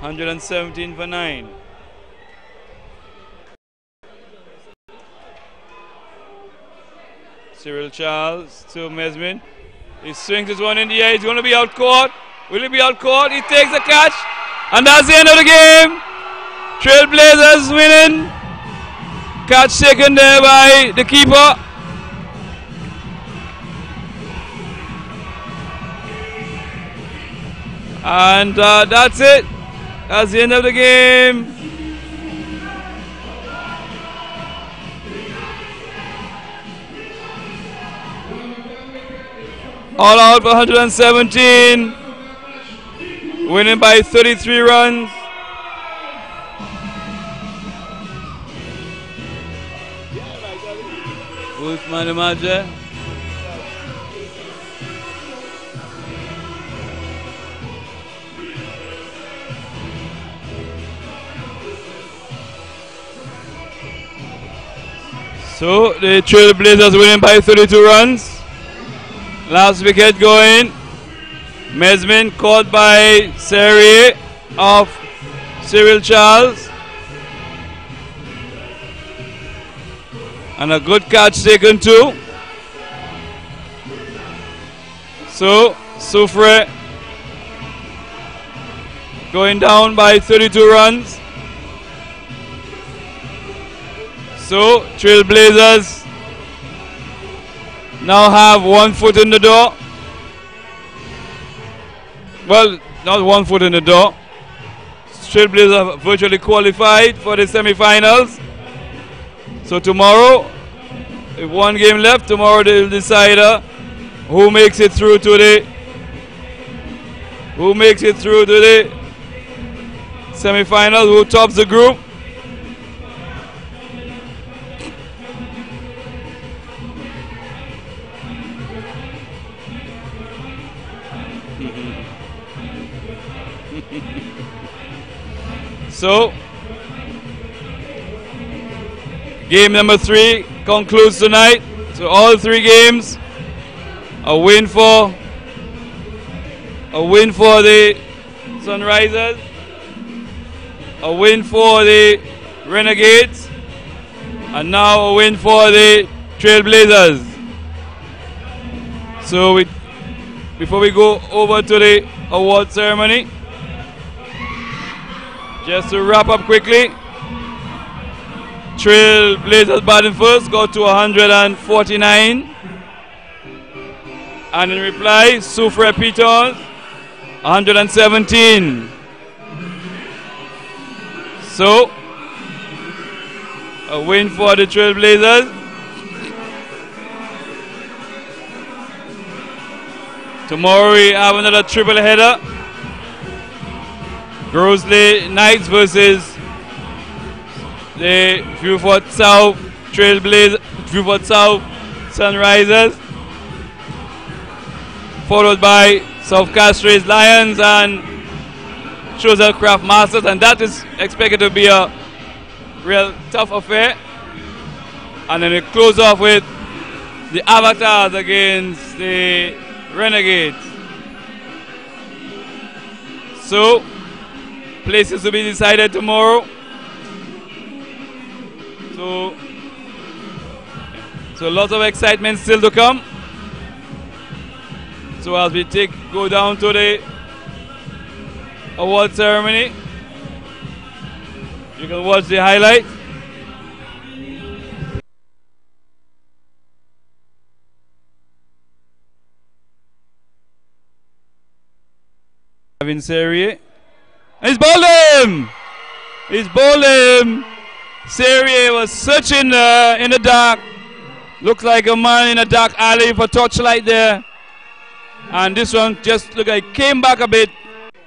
$117 for 9. Cyril Charles to Mesmin. He swings this one in the air. He's going to be out caught. Will he be out caught? He takes the catch. And that's the end of the game. Trailblazers winning. Catch taken there by the keeper. And that's it. That's the end of the game. All out for 117. Winning by 33 runs. Wolfman the manager. So the Trailblazers winning by 32 runs. Last wicket going. Mesmin caught by Soufriere of Cyril Charles. And a good catch taken too. So Soufriere going down by 32 runs. So Trailblazers now have 1 foot in the door. Well, not 1 foot in the door. Trailblazers are virtually qualified for the semi-finals. So tomorrow, if 1 game left, tomorrow they'll decide who makes it through to the semi-finals, who tops the group. So, game number 3 concludes tonight. So all 3 games, a win for the Sunrisers, a win for the Renegades, and now a win for the Trailblazers. So before we go over to the award ceremony, just to wrap up quickly, Trailblazers batting first, got to 149. And in reply, Soufriere Pitons, 117. So, a win for the Trailblazers. Tomorrow we have another triple header. Grosley Knights versus the Viewfort South Trailblazers, Viewfort South Sunrisers, followed by South Castries Lions and Craft Masters, and that is expected to be a real tough affair. And then we close off with the Avatars against the Renegades. So, places to be decided tomorrow. So lots of excitement still to come. So as we go down to the award ceremony, you can watch the highlight. Having Serie. He's bowled him! He's bowled him! Serie was searching in the dark. Looks like a man in a dark alley for torchlight there. And this one just looked like came back a bit.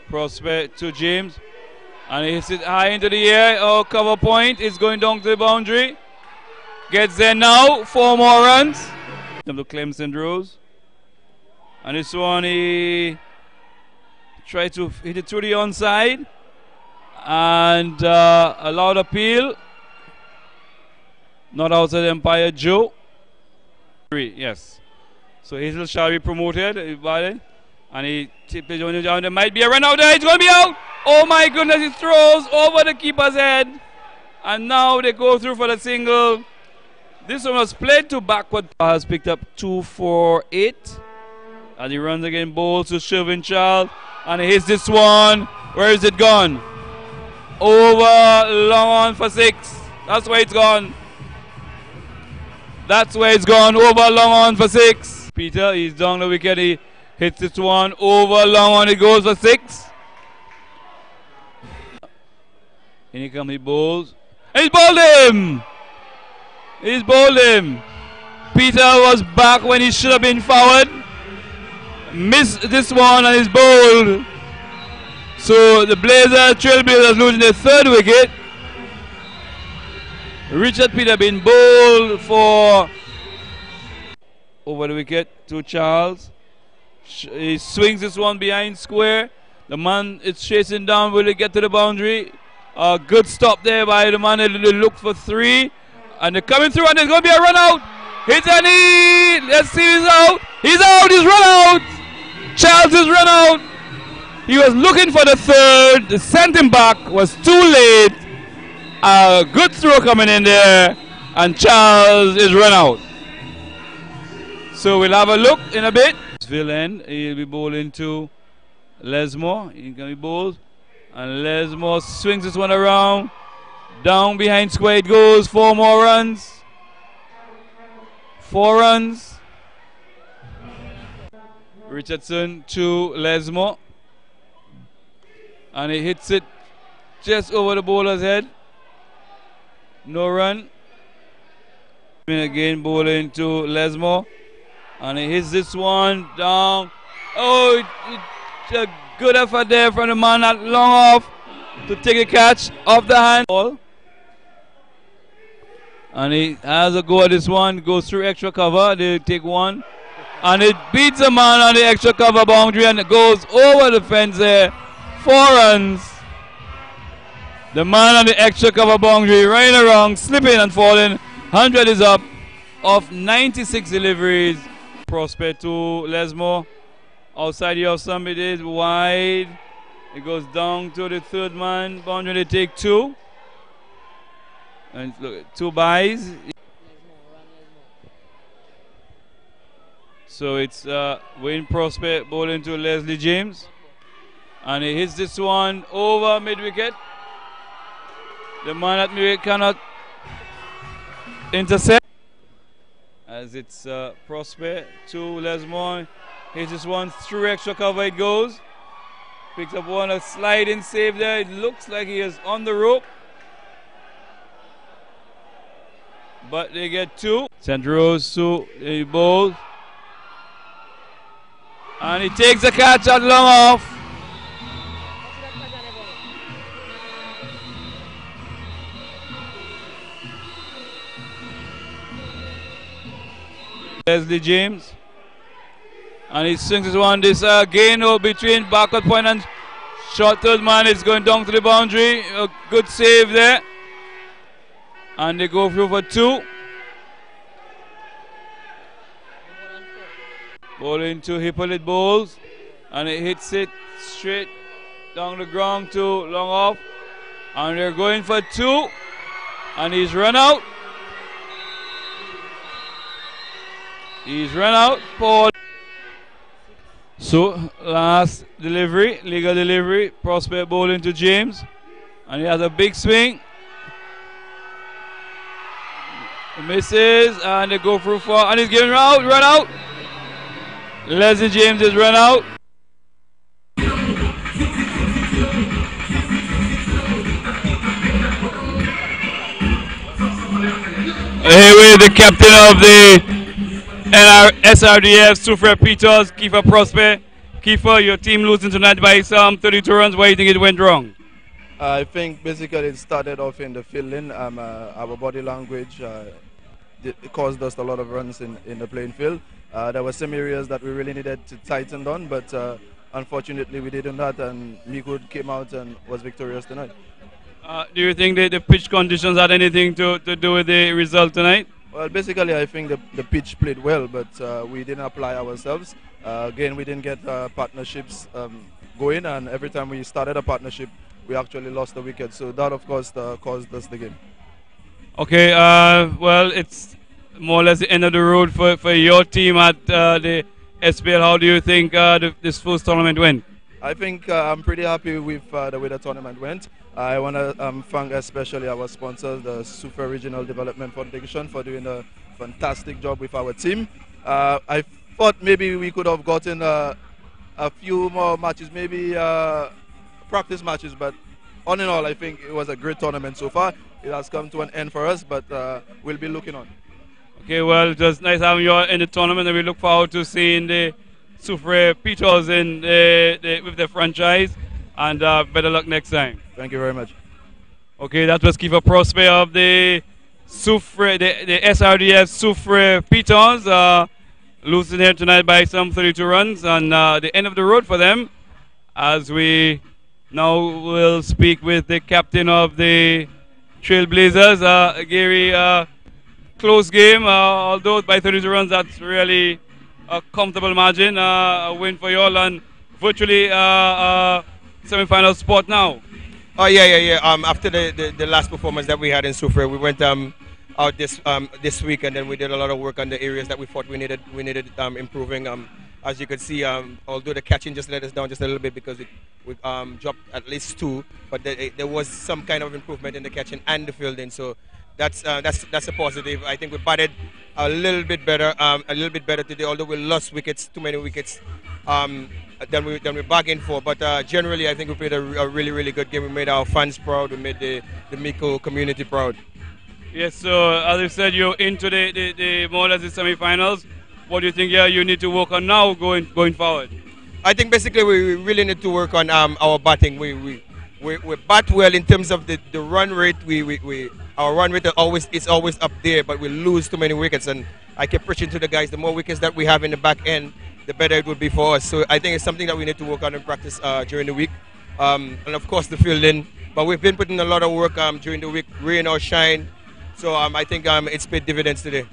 Prospect to James. And he hits it high into the air. Oh, cover point is going down to the boundary. Gets there now. 4 more runs. The Clemson Rose. And this one he tried to hit it through the onside. And allowed appeal. Not outside Empire Joe. Yes. So Hazel shall be promoted. And he tipped it down. There might be a run out there. It's going to be out. Oh my goodness. He throws over the keeper's head. And now they go through for the single. This one was played to backward. Has picked up 2 for 8. And he runs again. Bowls to Shervin Charles. And he hits this one. Where is it gone? Over long on for 6. That's where it's gone. That's where it's gone. Over long on for 6. Peter, he's down the wicket. He hits this one. Over long on. It goes for 6. And here comes he bowls. He's bowled him. He's bowled him. Peter was back when he should have been forward. Missed this one and he's bowled. So the Trailblazers losing their 3rd wicket. Richard Peter been bowled for over the wicket to Charles. He swings this one behind square. The man is chasing down. Will he get to the boundary? A good stop there by the man. They look for 3. And they're coming through and there's going to be a run out. Hits and let's see, he's out. He's out. He's run out. Charles is run out. He was looking for the 3rd. They sent him back. Was too late. A good throw coming in there, and Charles is run out. So we'll have a look in a bit. Villain, he'll be bowling to Lesmore. He's going to be bowled, and Lesmore swings this one around. Down behind square it goes. 4 more runs. 4 runs. Richardson to Lesmore, and he hits it just over the bowler's head. No run. Again bowling to Lesmore. And he hits this one down. Oh, it's a good effort there from the man at long off to take a catch off the hand. And he has a go at this one. Goes through extra cover. They take one. And it beats the man on the extra cover boundary and it goes over the fence there 4 runs. The man on the extra cover boundary, running around, slipping and falling. 100 is up of 96 deliveries. Prospect to Lesmore. Outside you have somebody is wide. It goes down to the third man. Boundary, they take 2. And look, 2 byes. So it's Wayne Prospect bowling to Leslie James. And he hits this one over mid-wicket. The man at mid-wicket cannot intercept. As it's Prospect to Lesmore. Hits this one through extra cover, it goes. Picks up one, a sliding save there. It looks like he is on the rope. But they get 2. St. Rose to the bowl. And he takes the catch at long off. Leslie James. And he swings this one. This gain between backward point and short third man is going down to the boundary. A good save there. And they go through for 2. Bowling to Hippolyte Bowles. And it hits it straight down the ground to long off. And they're going for 2. And he's run out. He's run out, Paul. So, last delivery, legal delivery. Prospect bowling to James. And he has a big swing. Misses, and they go through 4. And he's getting run out. Leslie James is run out. Here with the captain of the SRDF, Soufriere Pitons, Kiefer Prospect. Kiefer, your team losing tonight by some 32 runs. Why do you think it went wrong? I think basically it started off in the fielding. Our body language it caused us a lot of runs in the playing field. There were some areas that we really needed to tighten on, but unfortunately we didn't that, and Micoud came out and was victorious tonight. Do you think the pitch conditions had anything to do with the result tonight? Well, basically I think the pitch played well, but we didn't apply ourselves. Again, we didn't get partnerships going, and every time we started a partnership, we actually lost the wicket. So that, of course, caused us the game. Okay, well, it's more or less the end of the road for your team at the SPL. How do you think this first tournament went? I think I'm pretty happy with the way the tournament went. I want to thank especially our sponsors, the Soufriere Regional Development Foundation, for doing a fantastic job with our team. I thought maybe we could have gotten a few more matches, maybe practice matches, but all in all, I think it was a great tournament so far. It has come to an end for us, but we'll be looking on. Okay, well, it was nice having you all in the tournament, and we look forward to seeing the Soufriere Pitons with the franchise, and better luck next time. Thank you very much. Okay, that was Kiefer Prospect of the Soufriere, the SRDF Soufriere Pitons, losing here tonight by some 32 runs, and the end of the road for them, as we now will speak with the captain of the Trailblazers, Gary. Close game, although by 32 runs, that's really a comfortable margin, a win for you all, and virtually semi-final spot now. Oh yeah. After the last performance that we had in Soufriere, we went out this week, and then we did a lot of work on the areas that we thought we needed improving. As you could see, although the catching just let us down just a little bit because we dropped at least 2, but there was some kind of improvement in the catching and the fielding. So that's a positive. I think we batted a little bit better today. Although we lost wickets, too many wickets than we bargained for. But generally, I think we played a really good game. We made our fans proud. We made the Micoud community proud. Yes. So as I said, you're into the more or less the semi-finals. What do you think you need to work on now going forward? I think basically we really need to work on our batting. We bat well in terms of the run rate. Our run rate is always up there, but we lose too many wickets. And I keep preaching to the guys, the more wickets that we have in the back end, the better it would be for us. So I think it's something that we need to work on in practice during the week. and of course the fielding. But we've been putting a lot of work during the week, rain or shine. So I think it's paid dividends today.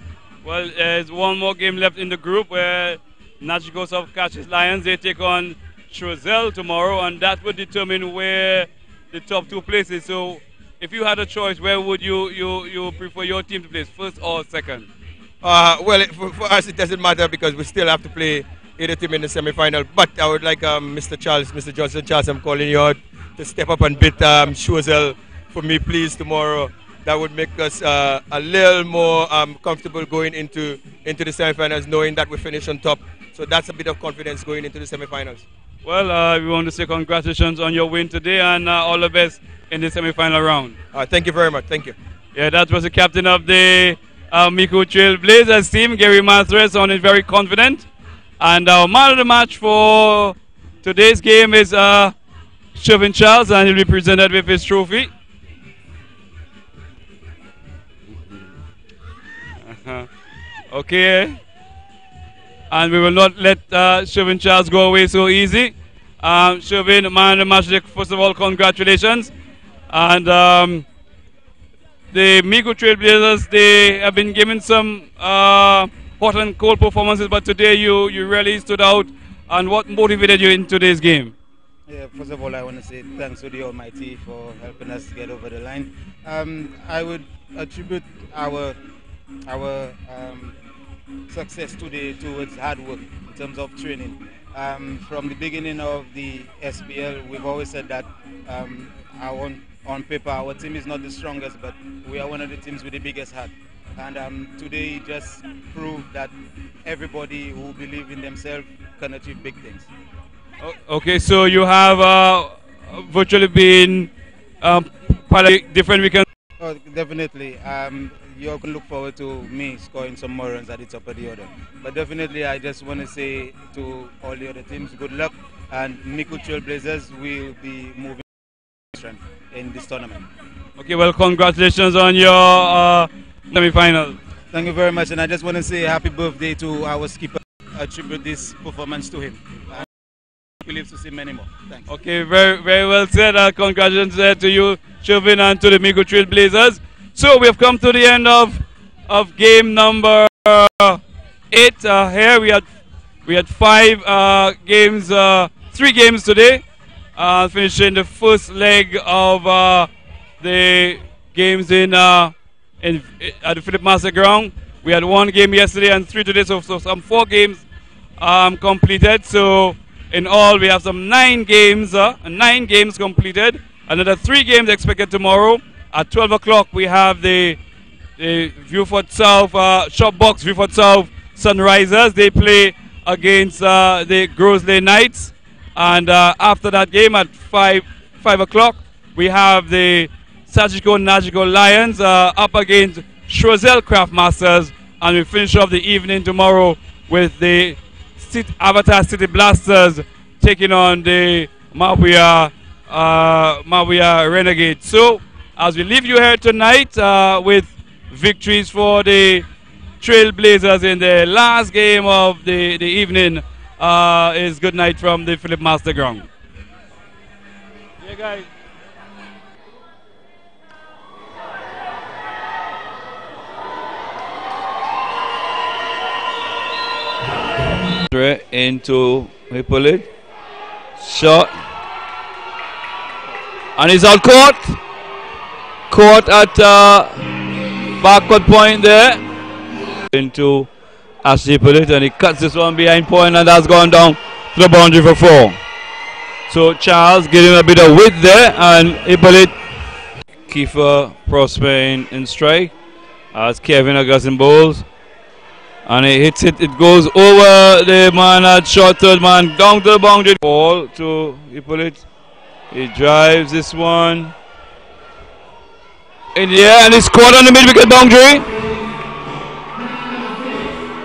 Well, there's one more game left in the group where Nachigos of Catches Lions, they take on Choiseul tomorrow, and that would determine where the top two places. So if you had a choice, where would you prefer your team to place, first or second? Well, for us it doesn't matter because we still have to play either team in the semi-final. But I would like Mr. Johnson Charles, I'm calling you out to step up and beat Choiseul for me, please, tomorrow. That would make us a little more comfortable going into the semi-finals, knowing that we finish on top. So that's a bit of confidence going into the semi-finals. Well, we want to say congratulations on your win today, and all the best in the semi-final round. Thank you very much. Thank you. Yeah, that was the captain of the Micoud Trailblazers team, Gary Mathres, sounding very confident. And our man of the match for today's game is Shervin Charles, and he'll be presented with his trophy. Okay. And we will not let Shervin Charles go away so easy. Shervin, man of the match, first of all, congratulations. And the Micoud Trailblazers, they have been given some hot and cold performances, but today you really stood out. And what motivated you in today's game? Yeah, first of all, I want to say thanks to the Almighty for helping us get over the line. I would attribute our success today towards hard work in terms of training. From the beginning of the SPL, we've always said that on paper our team is not the strongest, but we are one of the teams with the biggest heart. And today just proved that everybody who believes in themselves can achieve big things. Okay, so you have virtually been part of different weekends. Oh, definitely. You can look forward to me scoring some more runs at the top of the order. But definitely, I just want to say to all the other teams, good luck. And Micoud Trailblazers will be moving in this tournament. Okay, well, congratulations on your semi-final. Thank you very much. And I just want to say happy birthday to our skipper. I attribute this performance to him. We live to see many more. Thanks. Okay, very, very well said. Congratulations to you, Shervin, and to the Micoud Trailblazers. So we have come to the end of game number 8. Here we had 5 games, 3 games today, finishing the first leg of the games at the Philip Master Ground. We had 1 game yesterday and 3 today, so some 4 games completed. So in all, we have some 9 games, 9 games completed. Another 3 games expected tomorrow. At 12 o'clock, we have the Viewford South, Shopbox Viewford South Sunrisers. They play against the Grosley Knights. And after that game at 5 o'clock, we have the Sagiko Nagico Lions up against Choiseul Craftmasters. And we finish off the evening tomorrow with the Avatar City Blasters taking on the Mawia Renegades. So, as we leave you here tonight with victories for the Trailblazers in the last game of the evening, is good night from the Philip Master Ground. Yeah, guys. Into Hippolyte. Shot. And he's out caught. Caught at backward point there. Into Ashley Hippolyte, and he cuts this one behind point, and that's gone down to the boundary for 4. So Charles giving a bit of width there, and Hippolyte. Kiefer Prosper in strike as Kevin Augustine bowls. And he hits it, it goes over the man at short third man, down to the boundary. Ball to Hippolyte. He drives this one in the air, and he's caught on the mid-wicket boundary.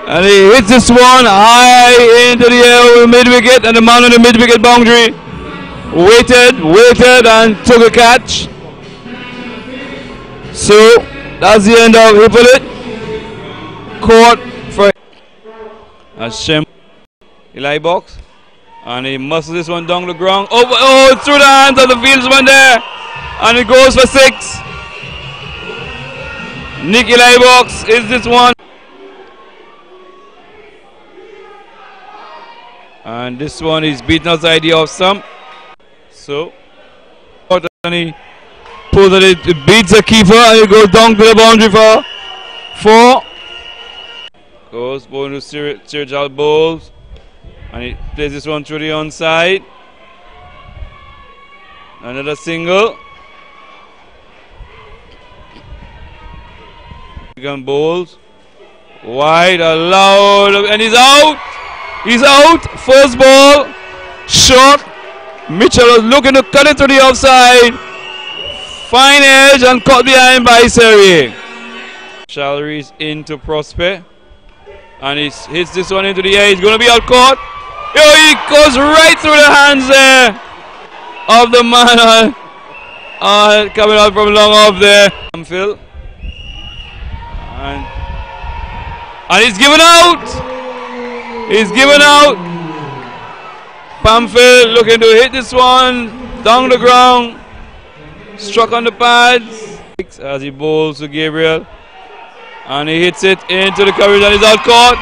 And he hits this one high into the air over the mid-wicket, and the man on the mid-wicket boundary waited and took a catch. So that's the end of Hippolyte. Caught for Hashem. Eli box. And he muscles this one down the ground. Oh, through the hands of the fieldsman there. And it goes for 6. Nicky Lybox is this one. And this one is beaten outside the off stump. So, and he pulls it, it beats the keeper and it goes down to the boundary for 4. Goes bowling to Sir Bowles. And he plays this one through the onside. Another single. Again Bowles. Wide, allowed, and he's out. He's out. First ball. Short. Mitchell was looking to cut it to the offside. Fine edge and caught behind by Soufriere. Challery's into Prosper. And he hits this one into the air. He's going to be out caught. He goes right through the hands there of the man coming out from long off there. Phil. And he's given out. He's given out. Pamphil looking to hit this one down the ground. Struck on the pads as he bowls to Gabriel. And he hits it into the coverage and he's out caught.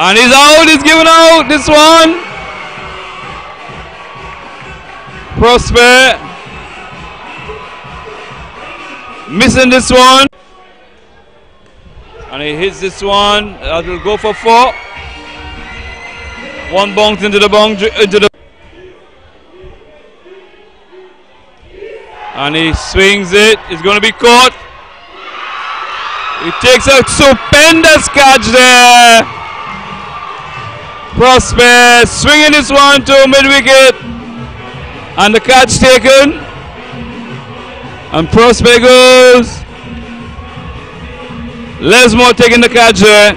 And he's out, he's given out this one. Prosper missing this one. And he hits this one. That will go for 4. One bounce into the boundary, and he swings it. It's going to be caught. He takes a stupendous catch there. Prosper swinging this one to mid-wicket, and the catch taken. And Prosper goes. Lesmore taking the catch there.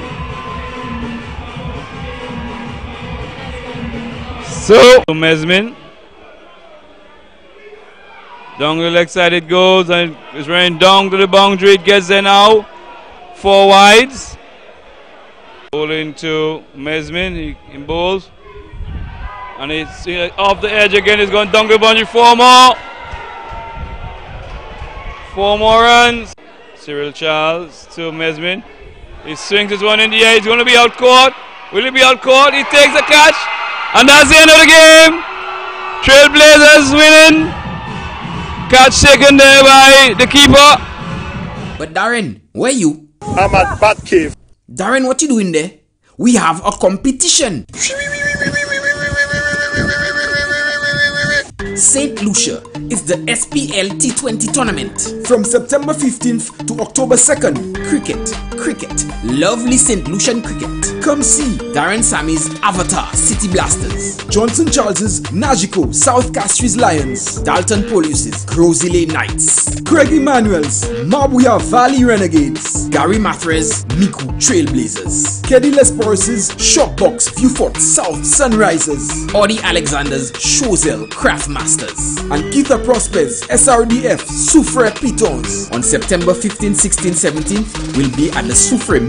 So Mesmin. Down the leg side it goes and it's running down to the boundary. It gets there now. 4 wides. Bowling to Mesmin. He bowls. And it's off the edge again. It's going down to the boundary. 4 more. 4 more runs. Cyril Charles to Mesmin. He swings this one in the air. He's going to be out caught. Will he be out caught? He takes the catch. And that's the end of the game. Trailblazers winning. Catch taken there by the keeper. But Darren, where you? I'm at Bat Cave. Darren, what you doing there? We have a competition. St. Lucia is the SPLT20 tournament from September 15th to October 2nd. Cricket, lovely St. Lucian cricket. Come see Darren Sammy's Avatar City Blasters, Johnson Charles's Najiko South Castries Lions, Dalton Polius's Grozile Knights, Craig Emmanuel's Mabuya Valley Renegades, Gary Mathres Micoud Trailblazers, Keddy Lesporus's Shockbox Viewfort South Sunrisers, Audie Alexander's Chozel Craft Masters, and Keitha Prosper's SRDF Soufriere Pitons. On September 15th, 16th, 17th, will be at the Soufriere